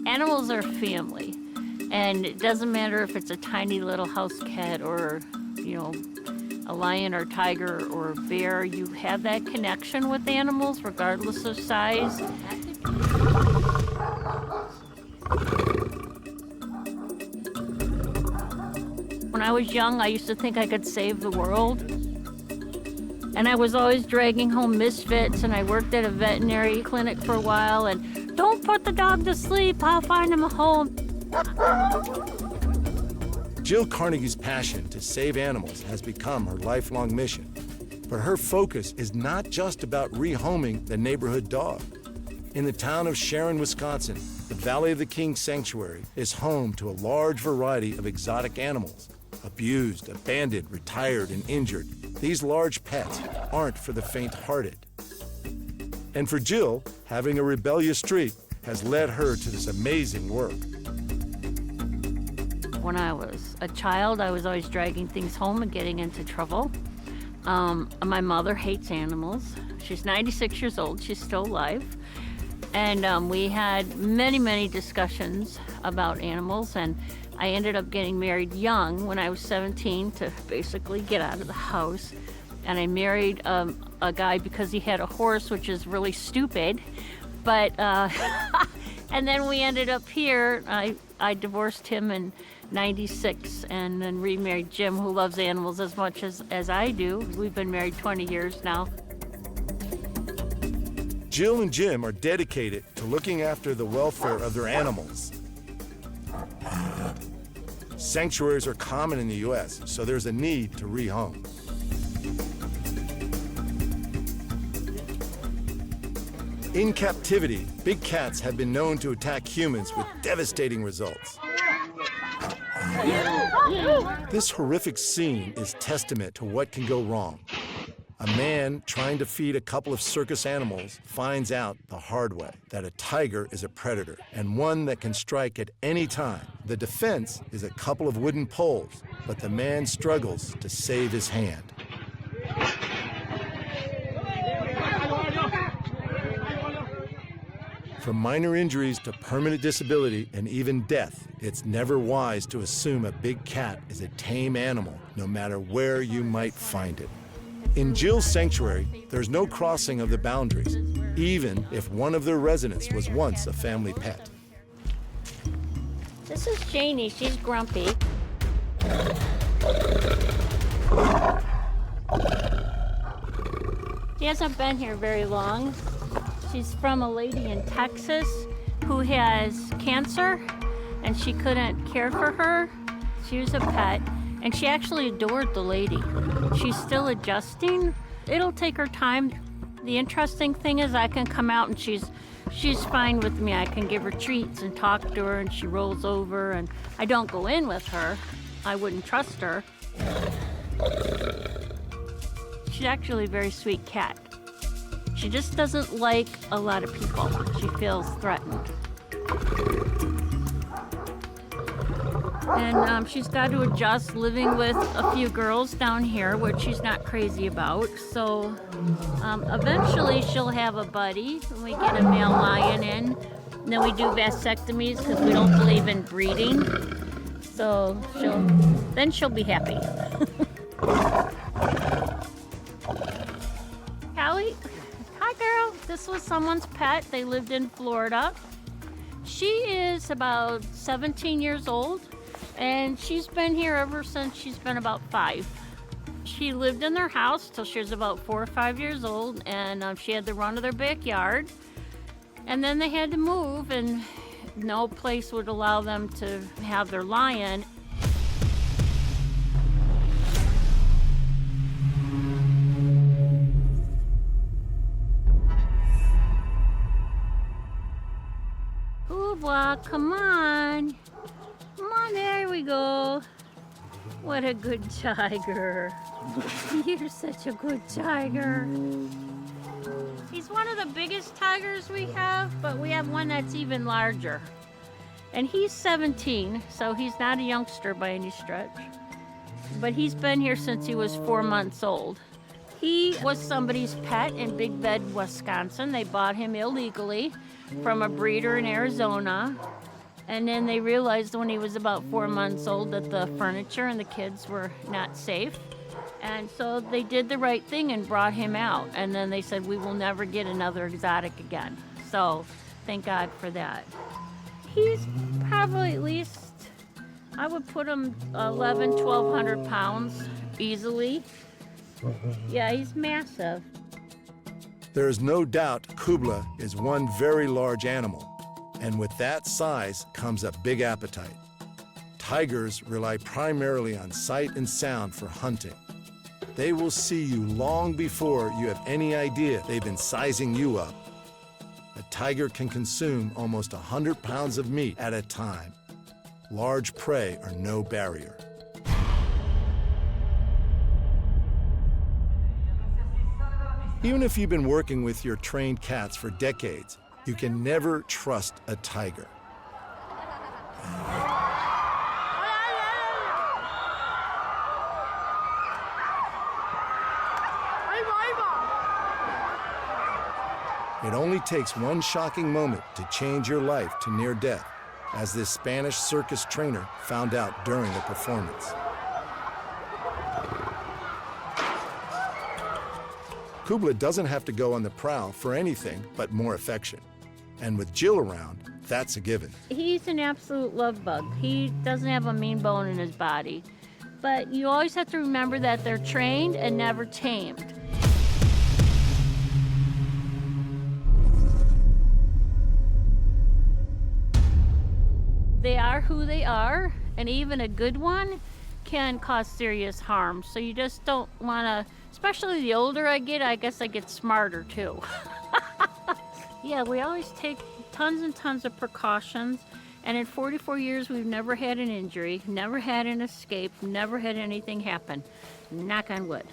Animals are family, and it doesn't matter if it's a tiny little house cat or, a lion or tiger or bear. You have that connection with animals regardless of size. When I was young, I used to think I could save the world. And I was always dragging home misfits, and I worked at a veterinary clinic for a while, and don't put the dog to sleep, I'll find him a home. Jill Carnegie's passion to save animals has become her lifelong mission. But her focus is not just about rehoming the neighborhood dog. In the town of Sharon, Wisconsin, the Valley of the Kings Sanctuary is home to a large variety of exotic animals. Abused, abandoned, retired, and injured, these large pets aren't for the faint-hearted. And for Jill, having a rebellious streak has led her to this amazing work. When I was a child, I was always dragging things home and getting into trouble. My mother hates animals. She's 96 years old, she's still alive. And we had many, many discussions about animals, and I ended up getting married young when I was 17 to basically get out of the house. And I married a guy because he had a horse, which is really stupid. But, and then we ended up here. I divorced him in '96 and then remarried Jim, who loves animals as much as I do. We've been married 20 years now. Jill and Jim are dedicated to looking after the welfare of their animals. Sanctuaries are common in the U.S., so there's a need to rehome. In captivity, big cats have been known to attack humans with devastating results. This horrific scene is testament to what can go wrong. A man trying to feed a couple of circus animals finds out the hard way that a tiger is a predator and one that can strike at any time. The defense is a couple of wooden poles, but the man struggles to save his hand. From minor injuries to permanent disability and even death, it's never wise to assume a big cat is a tame animal, no matter where you might find it. In Jill's sanctuary, there's no crossing of the boundaries, even if one of their residents was once a family pet. This is Janie. She's grumpy. She hasn't been here very long. She's from a lady in Texas who has cancer, and she couldn't care for her. She was a pet, and she actually adored the lady. She's still adjusting. It'll take her time. The interesting thing is I can come out and she's fine with me. I can give her treats and talk to her, and she rolls over, and I don't go in with her. I wouldn't trust her. She's actually a very sweet cat. She just doesn't like a lot of people. She feels threatened. And she's got to adjust living with a few girls down here, which she's not crazy about. So eventually she'll have a buddy when we get a male lion in. And then we do vasectomies because we don't believe in breeding. So she'll be happy. Callie? Hi, girl. This was someone's pet. They lived in Florida. She is about 17 years old, and she's been here ever since she's been about 5. She lived in their house till she was about 4 or 5 years old, and she had the run of their backyard. And then they had to move, and no place would allow them to have their lion. Mugwhy, come on. Come on, there we go. What a good tiger. You're such a good tiger. He's one of the biggest tigers we have, but we have one that's even larger. And he's 17, so he's not a youngster by any stretch. But he's been here since he was 4 months old. He was somebody's pet in Big Bend, Wisconsin. They bought him illegally from a breeder in Arizona. And then they realized when he was about 4 months old that the furniture and the kids were not safe. And so they did the right thing and brought him out. And then they said, we will never get another exotic again. So thank God for that. He's probably at least, I would put him 1,100 pounds easily. Yeah, he's massive. There is no doubt Kubla is one very large animal, and with that size comes a big appetite. Tigers rely primarily on sight and sound for hunting. They will see you long before you have any idea they've been sizing you up. A tiger can consume almost 100 pounds of meat at a time. Large prey are no barrier. Even if you've been working with your trained cats for decades, you can never trust a tiger. It only takes one shocking moment to change your life to near death, as this Spanish circus trainer found out during the performance. Kubla doesn't have to go on the prowl for anything but more affection. And with Jill around, that's a given. He's an absolute love bug. He doesn't have a mean bone in his body. But you always have to remember that they're trained and never tamed. They are who they are, and even a good one can cause serious harm. So you just don't want to, especially the older I get, I guess I get smarter too. Yeah, we always take tons and tons of precautions. And in 44 years, we've never had an injury, never had an escape, never had anything happen. Knock on wood.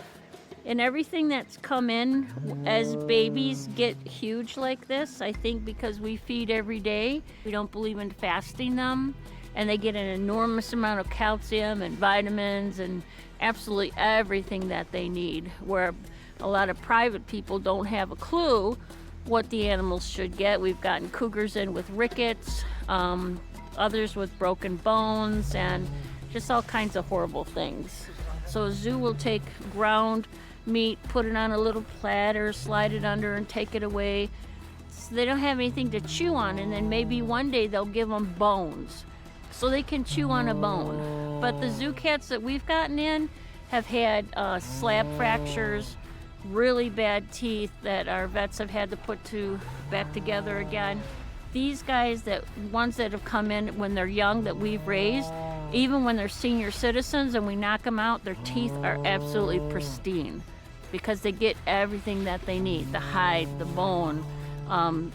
And everything that's come in as babies get huge like this, I think because we feed every day. We don't believe in fasting them, and they get an enormous amount of calcium and vitamins and absolutely everything that they need, where a lot of private people don't have a clue what the animals should get. We've gotten cougars in with rickets, others with broken bones, and just all kinds of horrible things. So a zoo will take ground meat, put it on a little platter, slide it under and take it away. So they don't have anything to chew on, and then maybe one day they'll give them bones so they can chew on a bone. But the zoo cats that we've gotten in have had slab fractures, really bad teeth that our vets have had to put back together again. These guys, ones that have come in when they're young that we've raised, even when they're senior citizens and we knock them out, their teeth are absolutely pristine because they get everything that they need, the hide, the bone,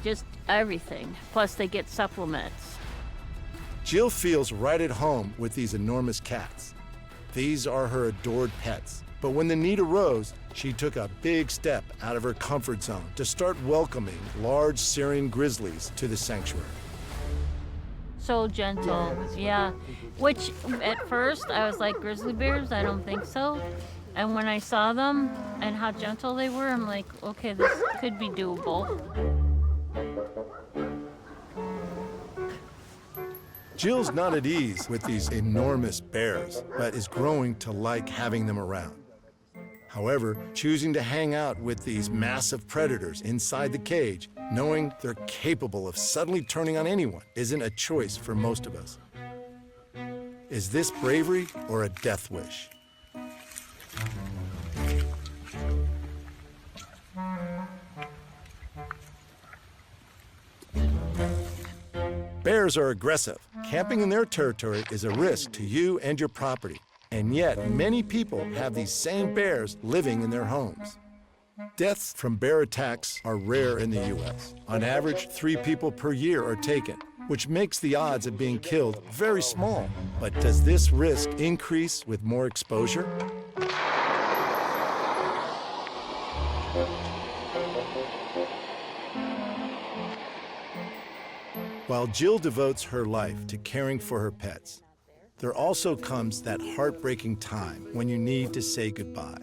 just everything. Plus they get supplements. Jill feels right at home with these enormous cats. These are her adored pets. But when the need arose, she took a big step out of her comfort zone to start welcoming large Syrian grizzlies to the sanctuary. So gentle, yeah. Which at first I was like, grizzly bears? I don't think so. And when I saw them and how gentle they were, I'm like, okay, this could be doable. Jill's not at ease with these enormous bears, but is growing to like having them around. However, choosing to hang out with these massive predators inside the cage, knowing they're capable of suddenly turning on anyone, isn't a choice for most of us. Is this bravery or a death wish? Bears are aggressive. Camping in their territory is a risk to you and your property. And yet, many people have these same bears living in their homes. Deaths from bear attacks are rare in the U.S. On average, 3 people per year are taken, which makes the odds of being killed very small. But does this risk increase with more exposure? While Jill devotes her life to caring for her pets, there also comes that heartbreaking time when you need to say goodbye.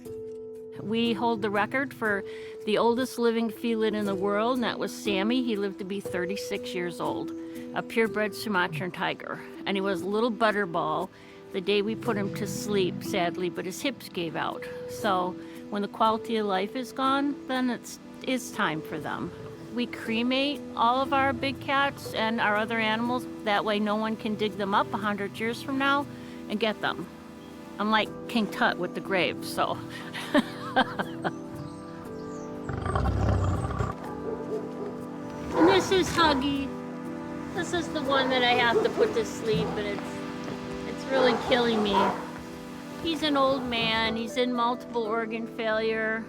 We hold the record for the oldest living felid in the world, and that was Sammy. He lived to be 36 years old, a purebred Sumatran tiger. And he was a little butterball the day we put him to sleep, sadly, but his hips gave out. So when the quality of life is gone, then it's time for them. We cremate all of our big cats and our other animals. That way no one can dig them up 100 years from now and get them. I'm like King Tut with the grave, so. And this is Huggy. This is the one that I have to put to sleep, and it's really killing me. He's an old man. He's in multiple organ failure.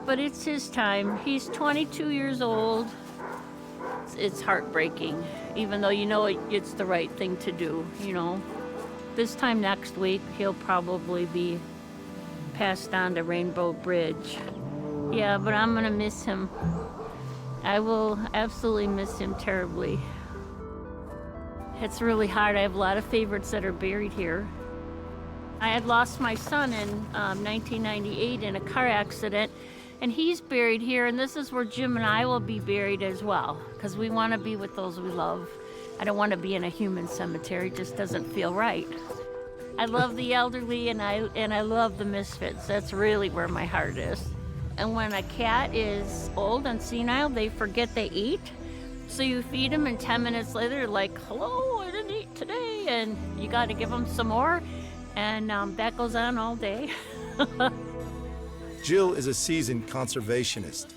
But it's his time. He's 22 years old. It's heartbreaking, even though you know it's the right thing to do, you know. This time next week, he'll probably be passed on to Rainbow Bridge. Yeah, but I'm gonna miss him. I will absolutely miss him terribly. It's really hard. I have a lot of favorites that are buried here. I had lost my son in 1998 in a car accident, and he's buried here, and this is where Jim and I will be buried as well, because we want to be with those we love. I don't want to be in a human cemetery. It just doesn't feel right. I love the elderly, and I love the misfits. That's really where my heart is. And when a cat is old and senile, they forget they eat. So you feed them, and 10 minutes later, they're like, hello, I didn't eat today, and you got to give them some more, and that goes on all day. Jill is a seasoned conservationist.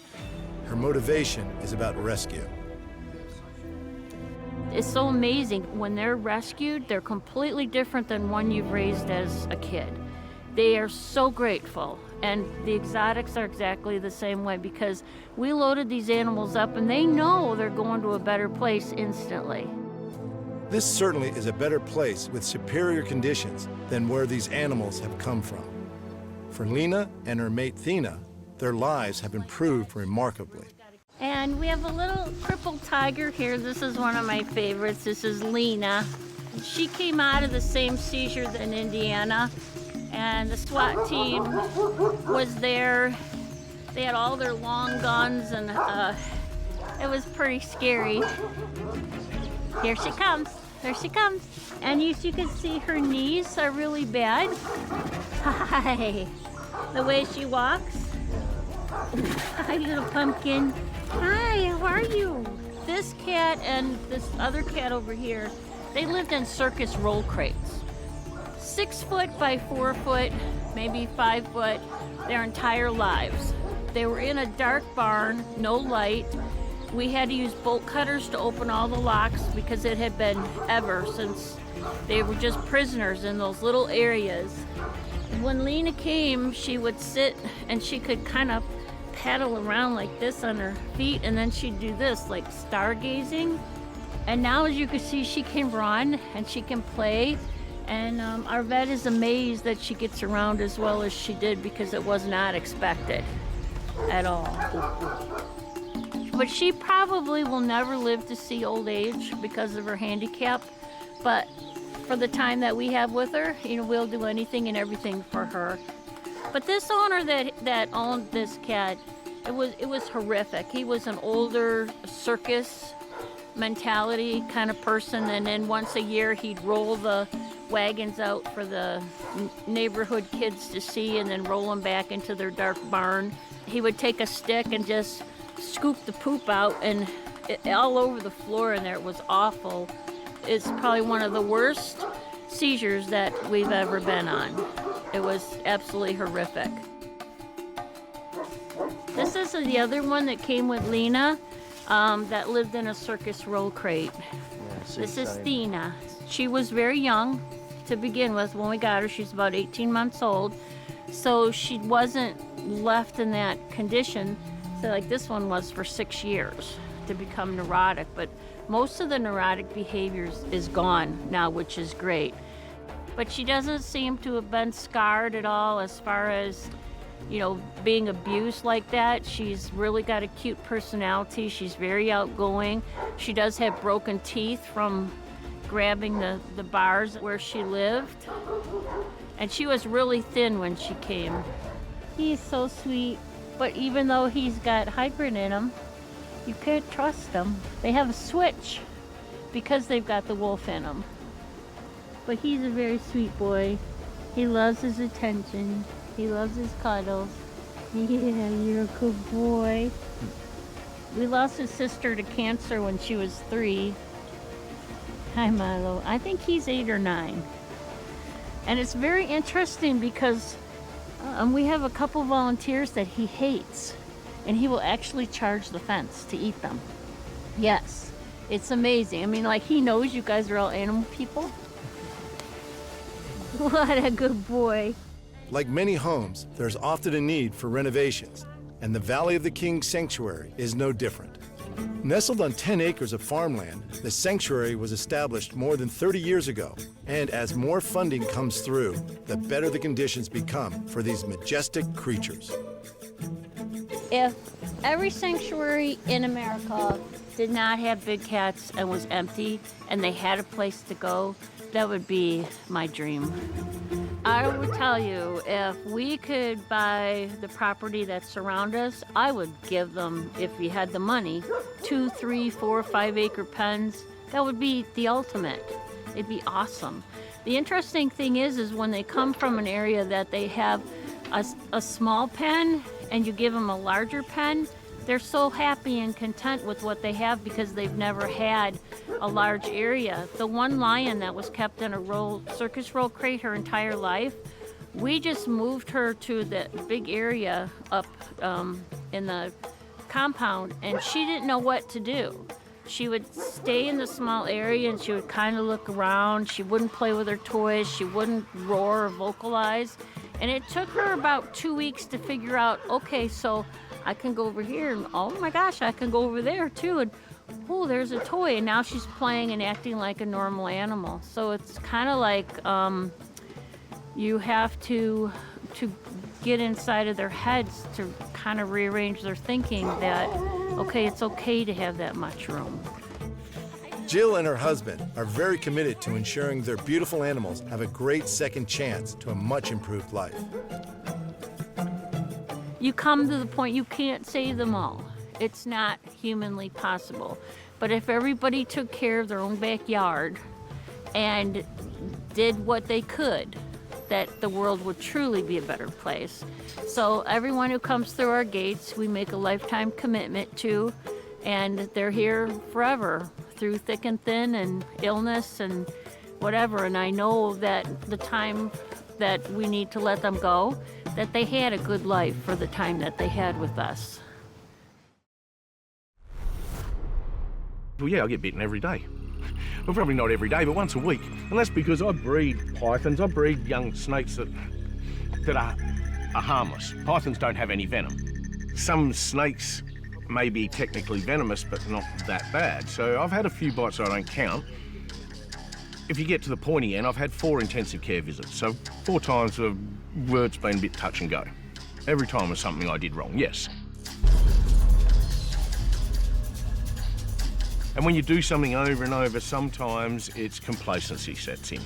Her motivation is about rescue. It's so amazing. When they're rescued, they're completely different than one you've raised as a kid. They are so grateful. And the exotics are exactly the same way, because we loaded these animals up and they know they're going to a better place instantly. This certainly is a better place with superior conditions than where these animals have come from. For Lena and her mate Thina, their lives have improved remarkably. And we have a little crippled tiger here. This is one of my favorites. This is Lena. She came out of the same seizure in Indiana, and the SWAT team was there. They had all their long guns, and it was pretty scary. Here she comes. There she comes. And you can see her knees are really bad. Hi. The way she walks. Hi, little pumpkin. Hi, how are you? This cat and this other cat over here, they lived in circus roll crates. 6 foot by 4 foot, maybe 5 foot, their entire lives. They were in a dark barn, no light. We had to use bolt cutters to open all the locks because it had been ever since they were just prisoners in those little areas. When Lena came, she would sit and she could kind of paddle around like this on her feet, and then she'd do this, like stargazing. And now, as you can see, she can run and she can play. And our vet is amazed that she gets around as well as she did because it was not expected at all. But she probably will never live to see old age because of her handicap. But for the time that we have with her, we'll do anything and everything for her. But this owner that owned this cat, it was horrific. He was an older circus mentality kind of person, and then once a year he'd roll the wagons out for the neighborhood kids to see and then roll them back into their dark barn. He would take a stick and just scoop the poop out and all over the floor in there. It was awful. It's probably one of the worst seizures that we've ever been on. It was absolutely horrific. This is the other one that came with Lena that lived in a circus roll crate. This is Thina. She was very young to begin with when we got her. She's about 18 months old. So she wasn't left in that condition. So like this one was for 6 years to become neurotic. But most of the neurotic behaviors is gone now, which is great. But she doesn't seem to have been scarred at all as far as, being abused like that. She's really got a cute personality. She's very outgoing. She does have broken teeth from grabbing the bars where she lived. And she was really thin when she came. He's so sweet, but even though he's got hybrid in him, you can't trust him. They have a switch because they've got the wolf in them. But he's a very sweet boy. He loves his attention. He loves his cuddles. Yeah, you're a good boy. We lost his sister to cancer when she was 3. Hi, Milo. I think he's 8 or 9. And it's very interesting because we have a couple volunteers that he hates, and he will actually charge the fence to eat them. Yes, it's amazing. I mean, like, he knows you guys are all animal people. What a good boy. Like many homes, there's often a need for renovations, and the Valley of the Kings Sanctuary is no different. Nestled on 10 acres of farmland, the sanctuary was established more than 30 years ago. And as more funding comes through, the better the conditions become for these majestic creatures. If every sanctuary in America did not have big cats and was empty and they had a place to go, that would be my dream. I would tell you, if we could buy the property that surrounds us, I would give them, if we had the money, 2, 3, 4, 5 acre pens. That would be the ultimate. It'd be awesome. The interesting thing is when they come from an area that they have a small pen and you give them a larger pen, they're so happy and content with what they have because they've never had a large area. The one lion that was kept in a circus roll crate her entire life, we just moved her to the big area up in the compound, and she didn't know what to do. She would stay in the small area and she would kind of look around. She wouldn't play with her toys. She wouldn't roar or vocalize. And it took her about 2 weeks to figure out, okay, so I can go over here, and oh my gosh, I can go over there too, and oh, there's a toy, and now she's playing and acting like a normal animal. So it's kind of like you have to get inside of their heads to kind of rearrange their thinking that, okay, it's okay to have that much room. Jill and her husband are very committed to ensuring their beautiful animals have a great second chance to a much improved life. You come to the point you can't save them all. It's not humanly possible. But if everybody took care of their own backyard and did what they could, that the world would truly be a better place. So everyone who comes through our gates, we make a lifetime commitment to, and they're here forever, through thick and thin and illness and whatever. And I know that the time that we need to let them go, that they had a good life for the time that they had with us. Well, yeah, I get bitten every day. Well, probably not every day, but once a week. And that's because I breed pythons. I breed young snakes that are harmless. Pythons don't have any venom. Some snakes may be technically venomous, but not that bad. So I've had a few bites I don't count. If you get to the pointy end, I've had 4 intensive care visits. So 4 times the word's been a bit touch and go. Every time was something I did wrong, yes. And when you do something over and over, sometimes it's complacency sets in.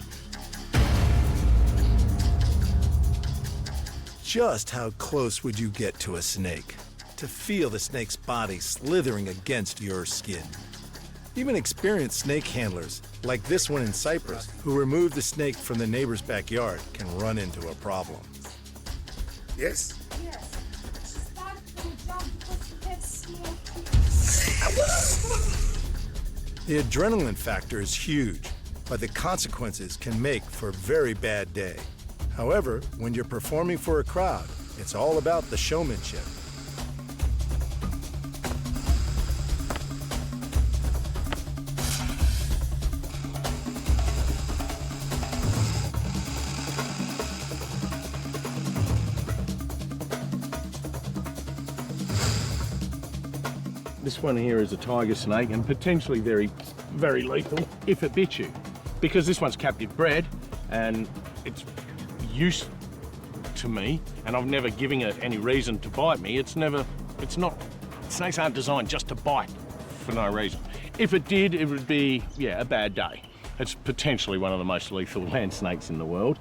Just how close would you get to a snake? To feel the snake's body slithering against your skin. Even experienced snake handlers, like this one in Cyprus, who removed the snake from the neighbor's backyard, can run into a problem. Yes? The adrenaline factor is huge, but the consequences can make for a very bad day. However, when you're performing for a crowd, it's all about the showmanship. This one here is a tiger snake and potentially very, very lethal if it bit you. Because this one's captive bred and it's used to me and I've never given it any reason to bite me. Snakes aren't designed just to bite for no reason. If it did, it would be, yeah, a bad day. It's potentially one of the most lethal land snakes in the world.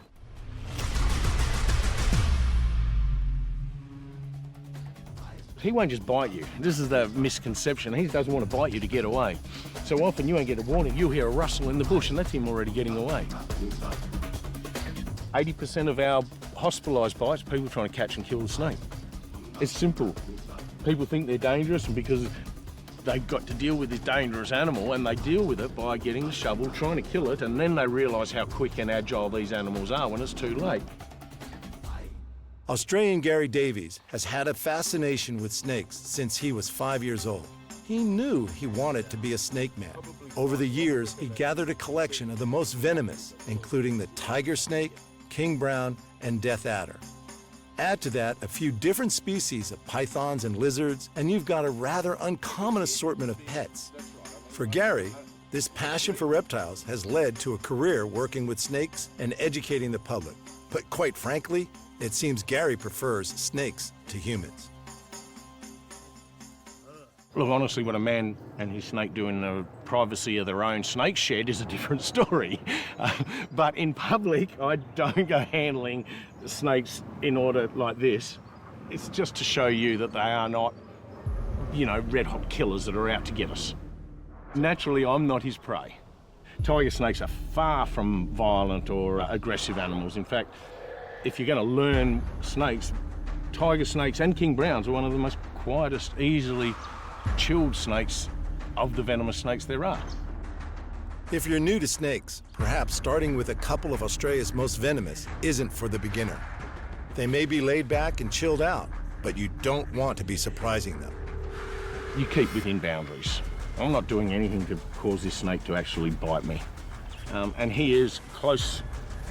He won't just bite you. This is the misconception. He doesn't want to bite you to get away. So often you won't get a warning. You'll hear a rustle in the bush and that's him already getting away. 80% of our hospitalised bites, people trying to catch and kill the snake. It's simple. People think they're dangerous and because they've got to deal with this dangerous animal and they deal with it by getting the shovel, trying to kill it, and then they realise how quick and agile these animals are when it's too late. Australian Gary Davies has had a fascination with snakes since he was 5 years old. He knew he wanted to be a snake man. Over the years, he gathered a collection of the most venomous, including the tiger snake, king brown, and death adder. Add to that a few different species of pythons and lizards, and you've got a rather uncommon assortment of pets. For Gary, this passion for reptiles has led to a career working with snakes and educating the public. But quite frankly, it seems Gary prefers snakes to humans. Look, honestly, what a man and his snake do in the privacy of their own snake shed is a different story. But in public, I don't go handling snakes in order like this. It's just to show you that they are not, you know, red-hot killers that are out to get us. Naturally, I'm not his prey. Tiger snakes are far from violent or aggressive animals. In fact, if you're going to learn snakes, tiger snakes and king browns are one of the most quietest, easily chilled snakes of the venomous snakes there are. If you're new to snakes, perhaps starting with a couple of Australia's most venomous isn't for the beginner. They may be laid back and chilled out, but you don't want to be surprising them. You keep within boundaries. I'm not doing anything to cause this snake to actually bite me. And he is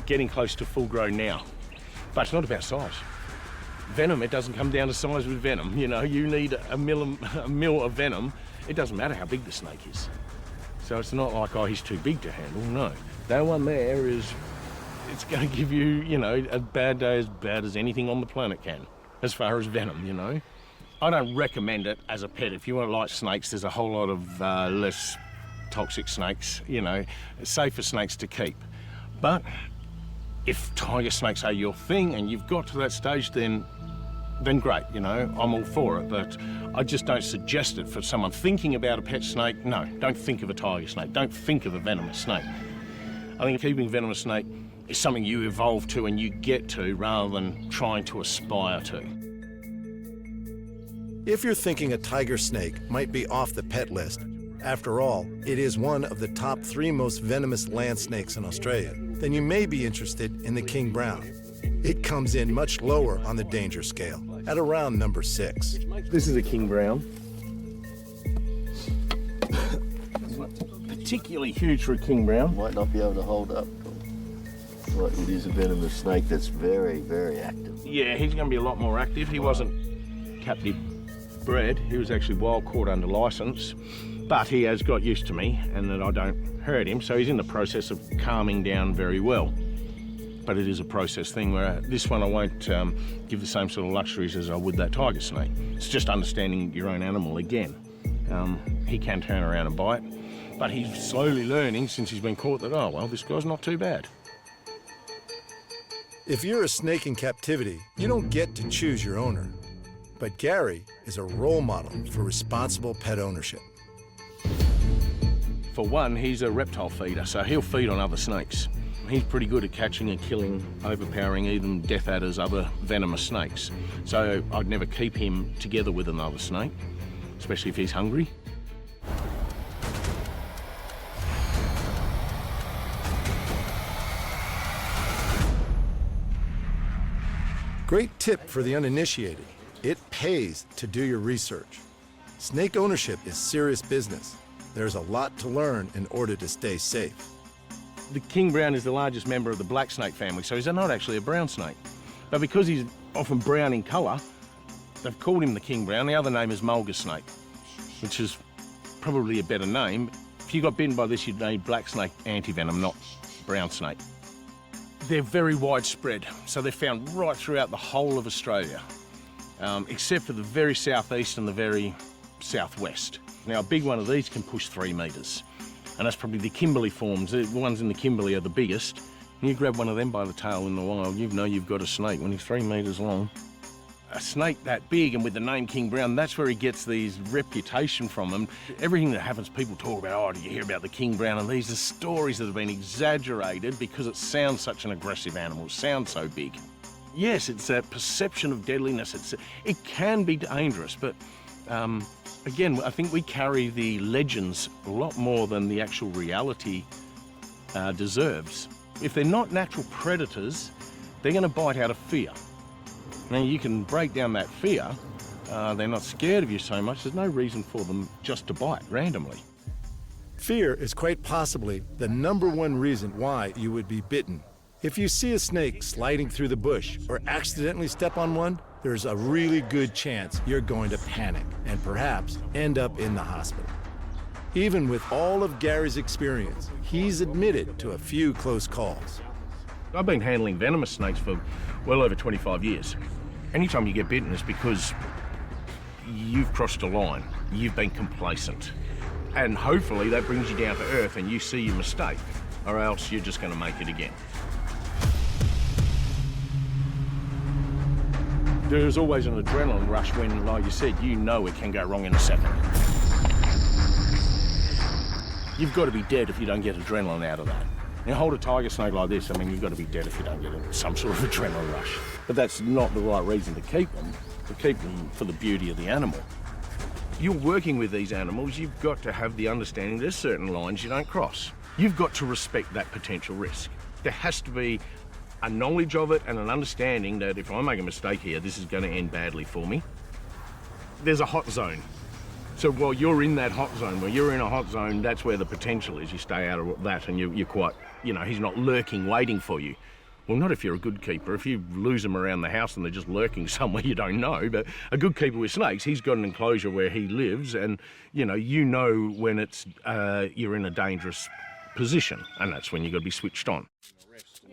getting close to full grown now. But it's not about size. Venom, it doesn't come down to size with venom. You know, you need a mil of venom. It doesn't matter how big the snake is. So it's not like, oh, he's too big to handle, no. That one there is it's going to give you, you know, a bad day as bad as anything on the planet can, as far as venom, you know. I don't recommend it as a pet. If you want to like snakes, there's a whole lot of less toxic snakes, you know, safer snakes to keep. But if tiger snakes are your thing and you've got to that stage, then great, you know, I'm all for it. But I just don't suggest it for someone thinking about a pet snake. No, don't think of a tiger snake. Don't think of a venomous snake. I think keeping a venomous snake is something you evolve to and you get to rather than trying to aspire to. If you're thinking a tiger snake might be off the pet list, after all, it is one of the top 3 most venomous land snakes in Australia, then you may be interested in the king brown. It comes in much lower on the danger scale, at around number 6. This is a king brown. Particularly huge for a king brown. Might not be able to hold up. But it is a venomous snake that's very, very active. Yeah, he's going to be a lot more active. He wasn't captive bred. He was actually wild caught under licence. But he has got used to me and that I don't hurt him, so he's in the process of calming down very well. But it is a process thing where this one I won't give the same sort of luxuries as I would that tiger snake. It's just understanding your own animal again. He can turn around and bite, but he's slowly learning since he's been caught that, oh, well, this guy's not too bad. If you're a snake in captivity, you don't get to choose your owner. But Gary is a role model for responsible pet ownership. For one, he's a reptile feeder, so he'll feed on other snakes. He's pretty good at catching and killing, overpowering even death adders, other venomous snakes. So I'd never keep him together with another snake, especially if he's hungry. Great tip for the uninitiated. It pays to do your research. Snake ownership is serious business. There's a lot to learn in order to stay safe. The king brown is the largest member of the black snake family, so he's not actually a brown snake. But because he's often brown in colour, they've called him the king brown. The other name is mulga snake, which is probably a better name. If you got bitten by this, you'd need black snake antivenom, not brown snake. They're very widespread, so they're found right throughout the whole of Australia, except for the very southeast and the very southwest. Now, a big one of these can push 3 metres, and that's probably the Kimberley forms. The ones in the Kimberley are the biggest. And you grab one of them by the tail in the wild, you know you've got a snake when he's 3 metres long. A snake that big and with the name King Brown, that's where he gets these reputation from. And everything that happens, people talk about, oh, do you hear about the King Brown? And these are stories that have been exaggerated because it sounds such an aggressive animal, it sounds so big. Yes, it's a perception of deadliness. It can be dangerous, but again, I think we carry the legends a lot more than the actual reality deserves. If they're not natural predators, they're going to bite out of fear. Now, you can break down that fear. They're not scared of you so much. There's no reason for them just to bite randomly. Fear is quite possibly the #1 reason why you would be bitten. If you see a snake sliding through the bush or accidentally step on one, there's a really good chance you're going to panic and perhaps end up in the hospital. Even with all of Gary's experience, he's admitted to a few close calls. I've been handling venomous snakes for well over 25 years. Anytime you get bitten, it's because you've crossed a line. You've been complacent. And hopefully that brings you down to earth and you see your mistake, or else you're just going to make it again. There's always an adrenaline rush when, like you said, you know it can go wrong in a second. You've got to be dead if you don't get adrenaline out of that. You hold a tiger snake like this, I mean, you've got to be dead if you don't get some sort of adrenaline rush. But that's not the right reason to keep them. To keep them for the beauty of the animal. You're working with these animals, you've got to have the understanding there's certain lines you don't cross. You've got to respect that potential risk. There has to be a knowledge of it and an understanding that if I make a mistake here, this is going to end badly for me. There's a hot zone. So while you're in that hot zone, when you're in a hot zone, that's where the potential is. You stay out of that and you're quite, you know, he's not lurking, waiting for you. Well, not if you're a good keeper. If you lose them around the house and they're just lurking somewhere you don't know, but a good keeper with snakes, he's got an enclosure where he lives and, you know when it's you're in a dangerous position, and that's when you've got to be switched on.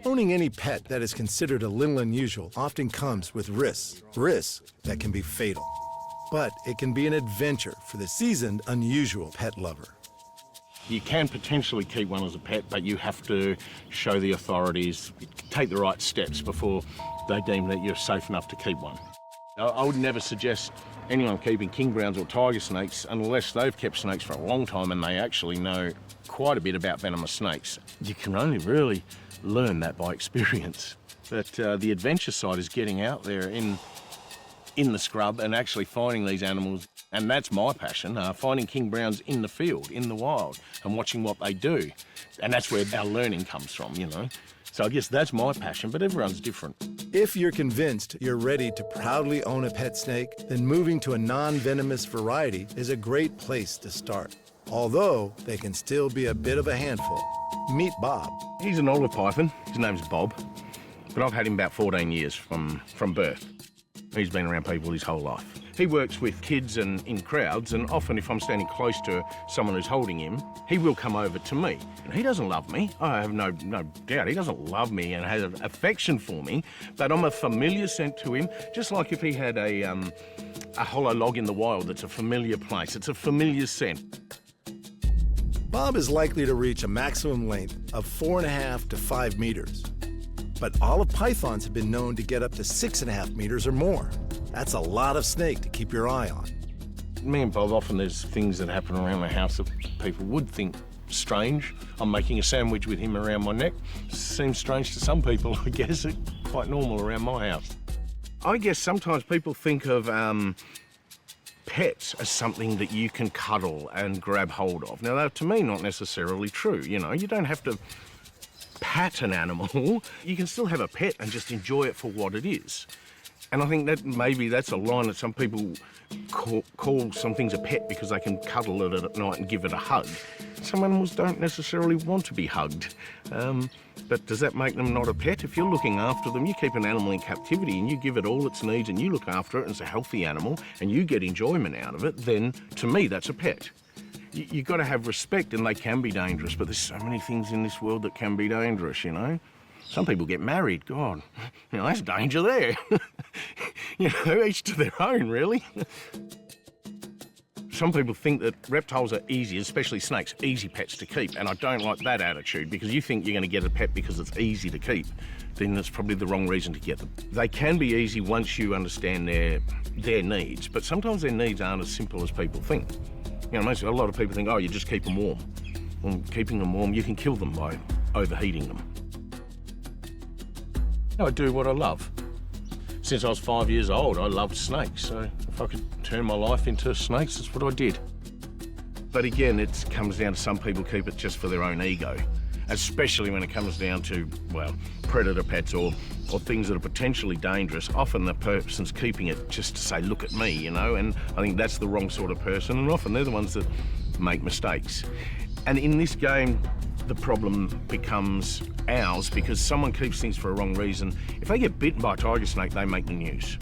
Owning any pet that is considered a little unusual often comes with risks that can be fatal. But it can be an adventure for the seasoned, unusual pet lover. You can potentially keep one as a pet, but you have to show the authorities, take the right steps before they deem that you're safe enough to keep one. I would never suggest anyone keeping king browns or tiger snakes unless they've kept snakes for a long time and they actually know quite a bit about venomous snakes. You can only really learn that by experience. But the adventure side is getting out there in the scrub and actually finding these animals. And that's my passion, finding king browns in the field, in the wild, and watching what they do. And that's where our learning comes from, you know. So I guess that's my passion, but everyone's different. If you're convinced you're ready to proudly own a pet snake, then moving to a non-venomous variety is a great place to start. Although they can still be a bit of a handful. Meet Bob. He's an older python. His name's Bob, but I've had him about 14 years from birth. He's been around people his whole life. He works with kids and in crowds, and often if I'm standing close to someone who's holding him, he will come over to me. And he doesn't love me. I have no doubt he doesn't love me and has affection for me, but I'm a familiar scent to him, just like if he had a hollow log in the wild that's a familiar place. It's a familiar scent. Bob is likely to reach a maximum length of 4.5 to 5 meters. But olive pythons have been known to get up to 6.5 meters or more. That's a lot of snake to keep your eye on. Me and Bob, often there's things that happen around the house that people would think strange. I'm making a sandwich with him around my neck. Seems strange to some people, I guess. It's quite normal around my house. I guess sometimes people think of pets as something that you can cuddle and grab hold of. Now, that, to me, not necessarily true. You know, you don't have to pat an animal. You can still have a pet and just enjoy it for what it is. And I think that maybe that's a line that some people call some things a pet because they can cuddle it at night and give it a hug. Some animals don't necessarily want to be hugged. But does that make them not a pet? If you're looking after them, you keep an animal in captivity and you give it all its needs and you look after it and it's a healthy animal and you get enjoyment out of it, then to me that's a pet. You've got to have respect, and they can be dangerous, but there's so many things in this world that can be dangerous, you know? Some people get married, God, you know, that's danger there. You know, each to their own, really. Some people think that reptiles are easy, especially snakes, easy pets to keep, and I don't like that attitude, because you think you're going to get a pet because it's easy to keep, then that's probably the wrong reason to get them. They can be easy once you understand their needs, but sometimes their needs aren't as simple as people think. You know, a lot of people think, oh, you just keep them warm. Well, keeping them warm, you can kill them by overheating them. I do what I love. Since I was 5 years old, I loved snakes, so if I could turn my life into snakes, that's what I did. But again, it comes down to some people keep it just for their own ego, especially when it comes down to, well, predator pets or things that are potentially dangerous. Often the person's keeping it just to say, look at me, you know, and I think that's the wrong sort of person, and often they're the ones that make mistakes. And in this game, the problem becomes ours because someone keeps things for a wrong reason. If they get bitten by a tiger snake, they make the news.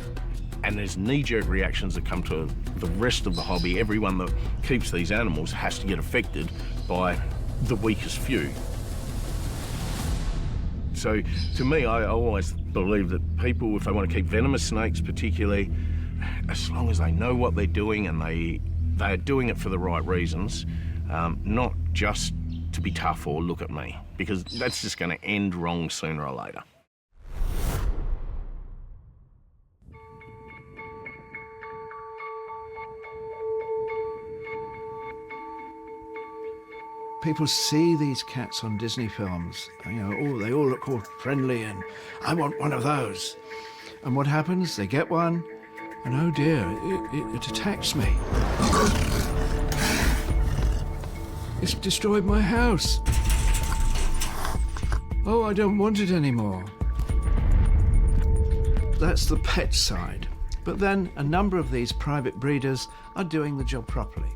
And there's knee-jerk reactions that come to the rest of the hobby. Everyone that keeps these animals has to get affected by the weakest few. So to me, I always believe that people, if they want to keep venomous snakes particularly, as long as they know what they're doing and they are doing it for the right reasons, not just to be tough or look at me, because that's just going to end wrong sooner or later. People see these cats on Disney films, you know, oh, they all look all friendly and I want one of those. And what happens? They get one and oh dear, it attacks me. It's destroyed my house. Oh, I don't want it anymore. That's the pet side. But then a number of these private breeders are doing the job properly.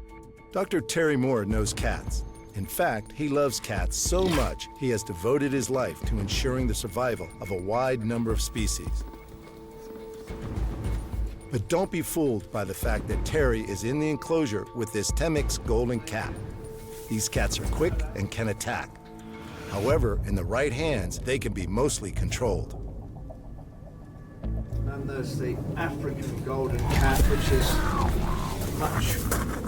Dr. Terry Moore knows cats. In fact, he loves cats so much he has devoted his life to ensuring the survival of a wide number of species. But don't be fooled by the fact that Terry is in the enclosure with this Temix golden cat. These cats are quick and can attack. However, in the right hands, they can be mostly controlled. And there's the African golden cat, which is much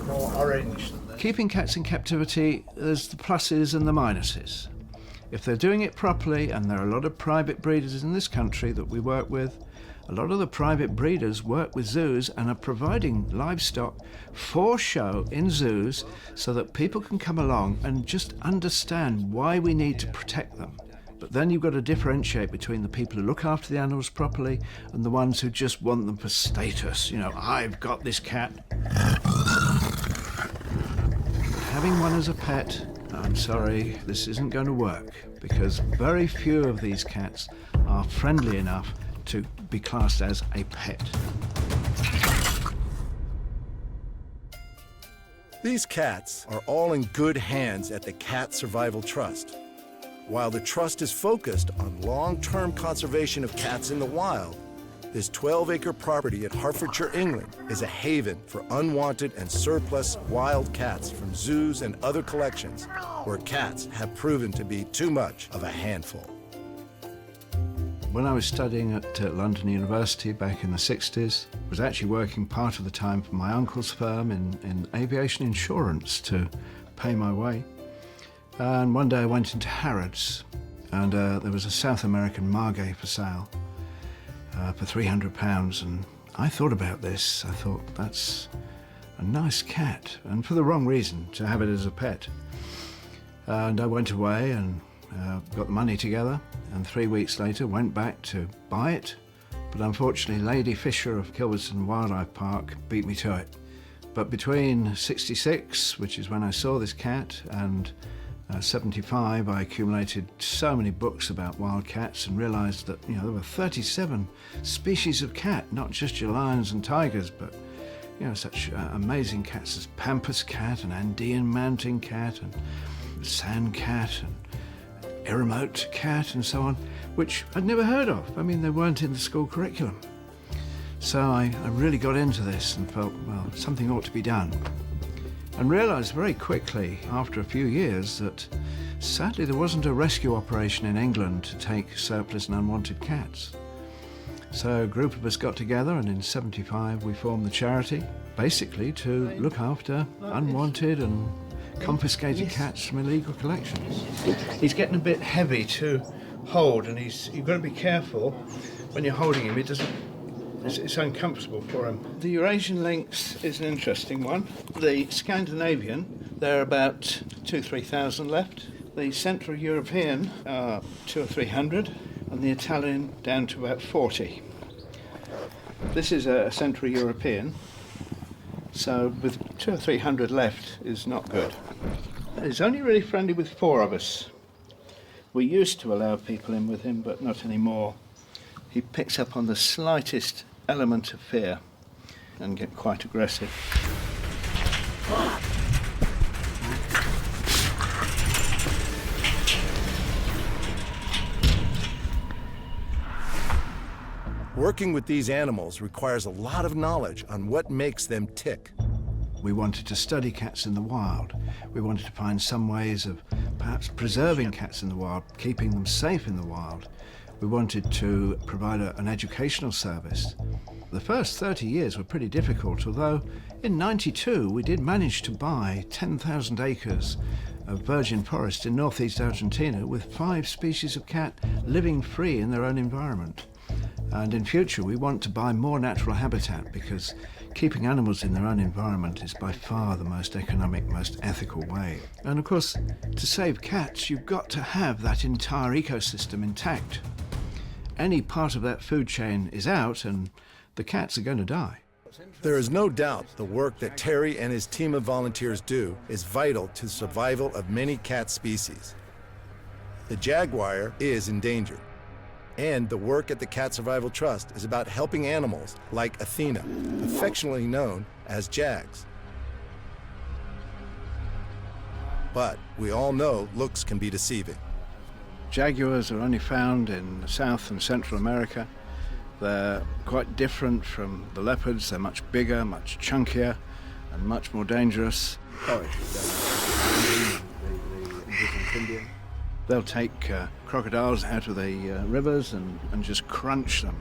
more orange than this. Keeping cats in captivity, there's the pluses and the minuses. If they're doing it properly, and there are a lot of private breeders in this country that we work with, a lot of the private breeders work with zoos and are providing livestock for show in zoos so that people can come along and just understand why we need to protect them. But then you've got to differentiate between the people who look after the animals properly and the ones who just want them for status. You know, I've got this cat. Having one as a pet, I'm sorry, this isn't going to work, because very few of these cats are friendly enough to be classed as a pet. These cats are all in good hands at the Cat Survival Trust. While the trust is focused on long-term conservation of cats in the wild, this 12-acre property at Hertfordshire, England, is a haven for unwanted and surplus wild cats from zoos and other collections where cats have proven to be too much of a handful. When I was studying at London University back in the 60s, I was actually working part of the time for my uncle's firm in aviation insurance to pay my way. And one day I went into Harrods, and there was a South American margay for sale for £300. And I thought about this. I thought, that's a nice cat, and for the wrong reason, to have it as a pet. And I went away and got the money together, and 3 weeks later went back to buy it. But unfortunately, Lady Fisher of Kilverton Wildlife Park beat me to it. But between 66, which is when I saw this cat, and 75, I accumulated so many books about wild cats and realized that, you know, there were 37 species of cat, not just your lions and tigers, but, you know, such amazing cats as pampas cat and Andean mountain cat and sand cat and Eremite cat and so on, which I'd never heard of. I mean, they weren't in the school curriculum. So I really got into this and felt, well, something ought to be done. And realised very quickly, after a few years, that sadly there wasn't a rescue operation in England to take surplus and unwanted cats. So a group of us got together, and in '75 we formed the charity, basically to look after unwanted and confiscated cats from illegal collections. He's getting a bit heavy to hold, and you've got to be careful when you're holding him. It's uncomfortable for him. The Eurasian lynx is an interesting one. The Scandinavian, there are about 2,000-3,000 left. The Central European are 200 or 300, and the Italian down to about 40. This is a Central European, so with 200 or 300 left is not good. He's only really friendly with 4 of us. We used to allow people in with him, but not anymore. He picks up on the slightest element of fear and get quite aggressive. Working with these animals requires a lot of knowledge on what makes them tick. We wanted to study cats in the wild. We wanted to find some ways of perhaps preserving cats in the wild, keeping them safe in the wild. We wanted to provide an educational service. The first 30 years were pretty difficult, although in '92 we did manage to buy 10,000 acres of virgin forest in northeast Argentina with 5 species of cat living free in their own environment. And in future we want to buy more natural habitat, because keeping animals in their own environment is by far the most economic, most ethical way. And of course, to save cats, you've got to have that entire ecosystem intact. Any part of that food chain is out and the cats are going to die. There is no doubt the work that Terry and his team of volunteers do is vital to the survival of many cat species. The jaguar is endangered, and the work at the Cat Survival Trust is about helping animals like Athena, affectionately known as Jags. But we all know looks can be deceiving. Jaguars are only found in South and Central America. They're quite different from the leopards. They're much bigger, much chunkier, and much more dangerous. They'll take crocodiles out of the rivers and just crunch them.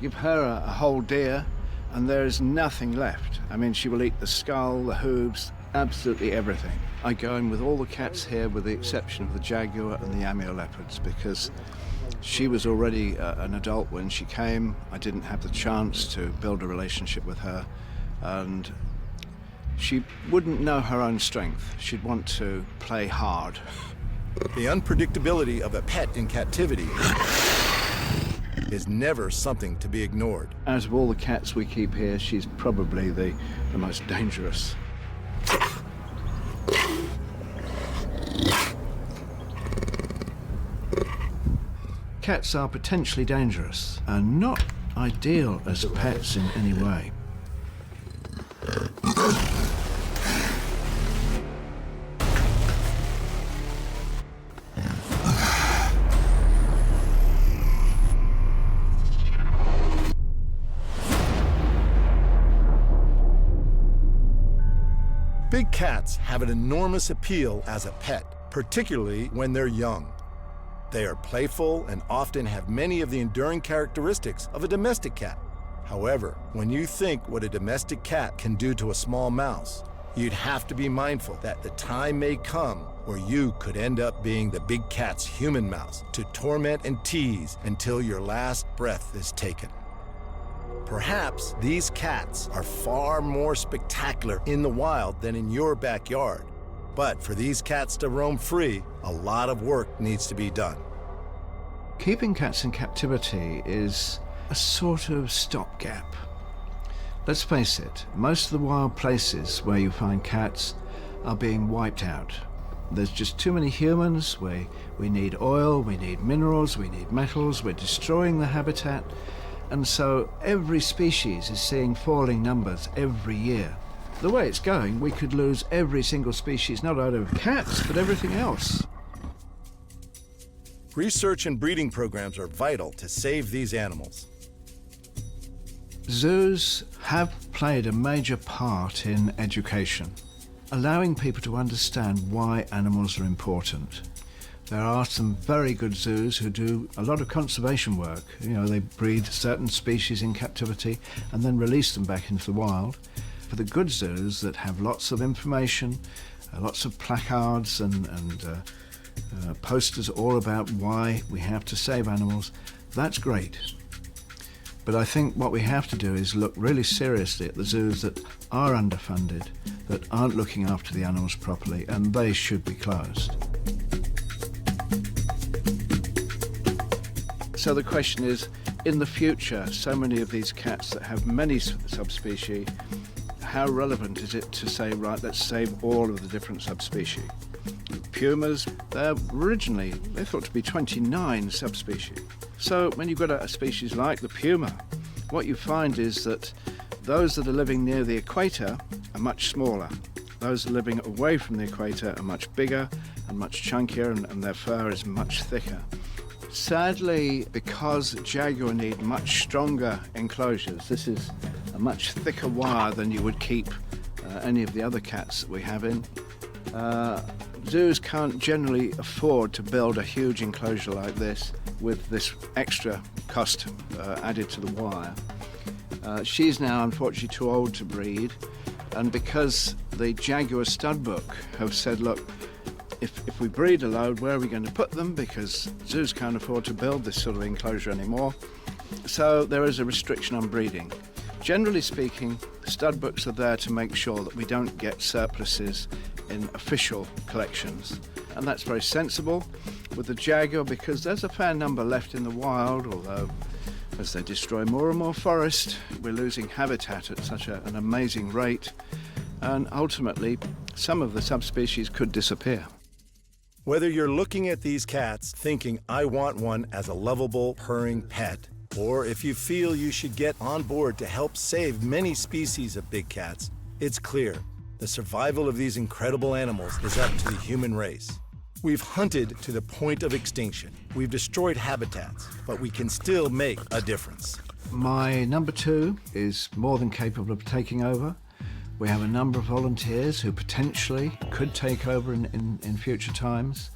Give her a whole deer and there is nothing left. I mean, she will eat the skull, the hooves, absolutely everything. I go in with all the cats here with the exception of the jaguar and the Amur leopards because she was already an adult when she came. I didn't have the chance to build a relationship with her, and she wouldn't know her own strength. She'd want to play hard. The unpredictability of a pet in captivity is never something to be ignored. Out of all the cats we keep here, she's probably the most dangerous. Cats are potentially dangerous and not ideal as pets in any way. Big cats have an enormous appeal as a pet, particularly when they're young. They are playful and often have many of the enduring characteristics of a domestic cat. However, when you think what a domestic cat can do to a small mouse, you'd have to be mindful that the time may come where you could end up being the big cat's human mouse to torment and tease until your last breath is taken. Perhaps these cats are far more spectacular in the wild than in your backyard. But for these cats to roam free, a lot of work needs to be done. Keeping cats in captivity is a sort of stopgap. Let's face it, most of the wild places where you find cats are being wiped out. There's just too many humans. We need oil, we need minerals, we need metals, we're destroying the habitat. And so every species is seeing falling numbers every year. The way it's going, we could lose every single species, not only of cats, but everything else. Research and breeding programs are vital to save these animals. Zoos have played a major part in education, allowing people to understand why animals are important. There are some very good zoos who do a lot of conservation work. You know, they breed certain species in captivity and then release them back into the wild. For the good zoos that have lots of information, lots of placards and posters all about why we have to save animals, that's great. But I think what we have to do is look really seriously at the zoos that are underfunded, that aren't looking after the animals properly, and they should be closed. So the question is, in the future, so many of these cats that have many subspecies, how relevant is it to say, right, let's save all of the different subspecies? Pumas, they're originally, they're thought to be 29 subspecies. So when you've got a species like the puma, what you find is that those that are living near the equator are much smaller. Those living away from the equator are much bigger and much chunkier, and their fur is much thicker. Sadly, because jaguar need much stronger enclosures, this is a much thicker wire than you would keep any of the other cats that we have in. Zoos can't generally afford to build a huge enclosure like this with this extra cost added to the wire. She's now unfortunately too old to breed, and because the jaguar stud book have said, look, if we breed a load, where are we going to put them? Because zoos can't afford to build this sort of enclosure anymore. So there is a restriction on breeding. Generally speaking, stud books are there to make sure that we don't get surpluses in official collections. And that's very sensible with the jaguar because there's a fair number left in the wild, although as they destroy more and more forest, we're losing habitat at such an amazing rate. And ultimately, some of the subspecies could disappear. Whether you're looking at these cats thinking, I want one as a lovable, purring pet, or if you feel you should get on board to help save many species of big cats, it's clear the survival of these incredible animals is up to the human race. We've hunted to the point of extinction. We've destroyed habitats, but we can still make a difference. My number 2 is more than capable of taking over. We have a number of volunteers who potentially could take over in future times.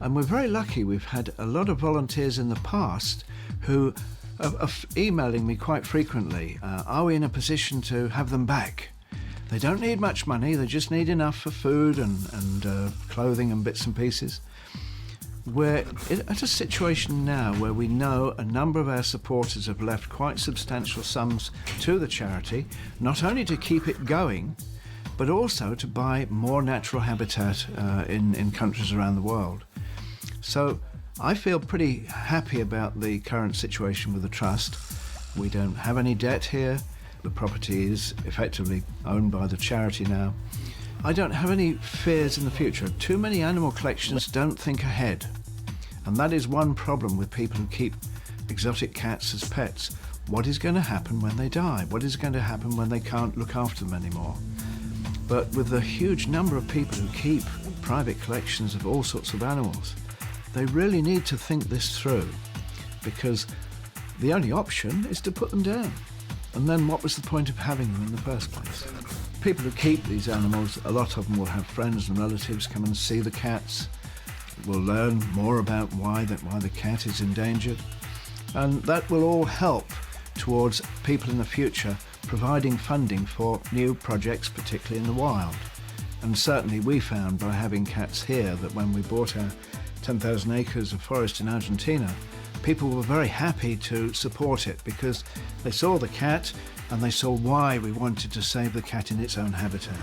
And we're very lucky. We've had a lot of volunteers in the past who are emailing me quite frequently. Are we in a position to have them back? They don't need much money, they just need enough for food and clothing and bits and pieces. We're at a situation now where we know a number of our supporters have left quite substantial sums to the charity, not only to keep it going, but also to buy more natural habitat in countries around the world. So I feel pretty happy about the current situation with the trust. We don't have any debt here. The property is effectively owned by the charity now. I don't have any fears in the future. Too many animal collectionists don't think ahead. And that is one problem with people who keep exotic cats as pets. What is going to happen when they die? What is going to happen when they can't look after them anymore? But with the huge number of people who keep private collections of all sorts of animals, they really need to think this through, because the only option is to put them down. And then what was the point of having them in the first place? People who keep these animals, a lot of them will have friends and relatives come and see the cats. We'll learn more about why the cat is endangered. And that will all help towards people in the future providing funding for new projects, particularly in the wild. And certainly we found by having cats here that when we bought our 10,000 acres of forest in Argentina, people were very happy to support it because they saw the cat and they saw why we wanted to save the cat in its own habitat.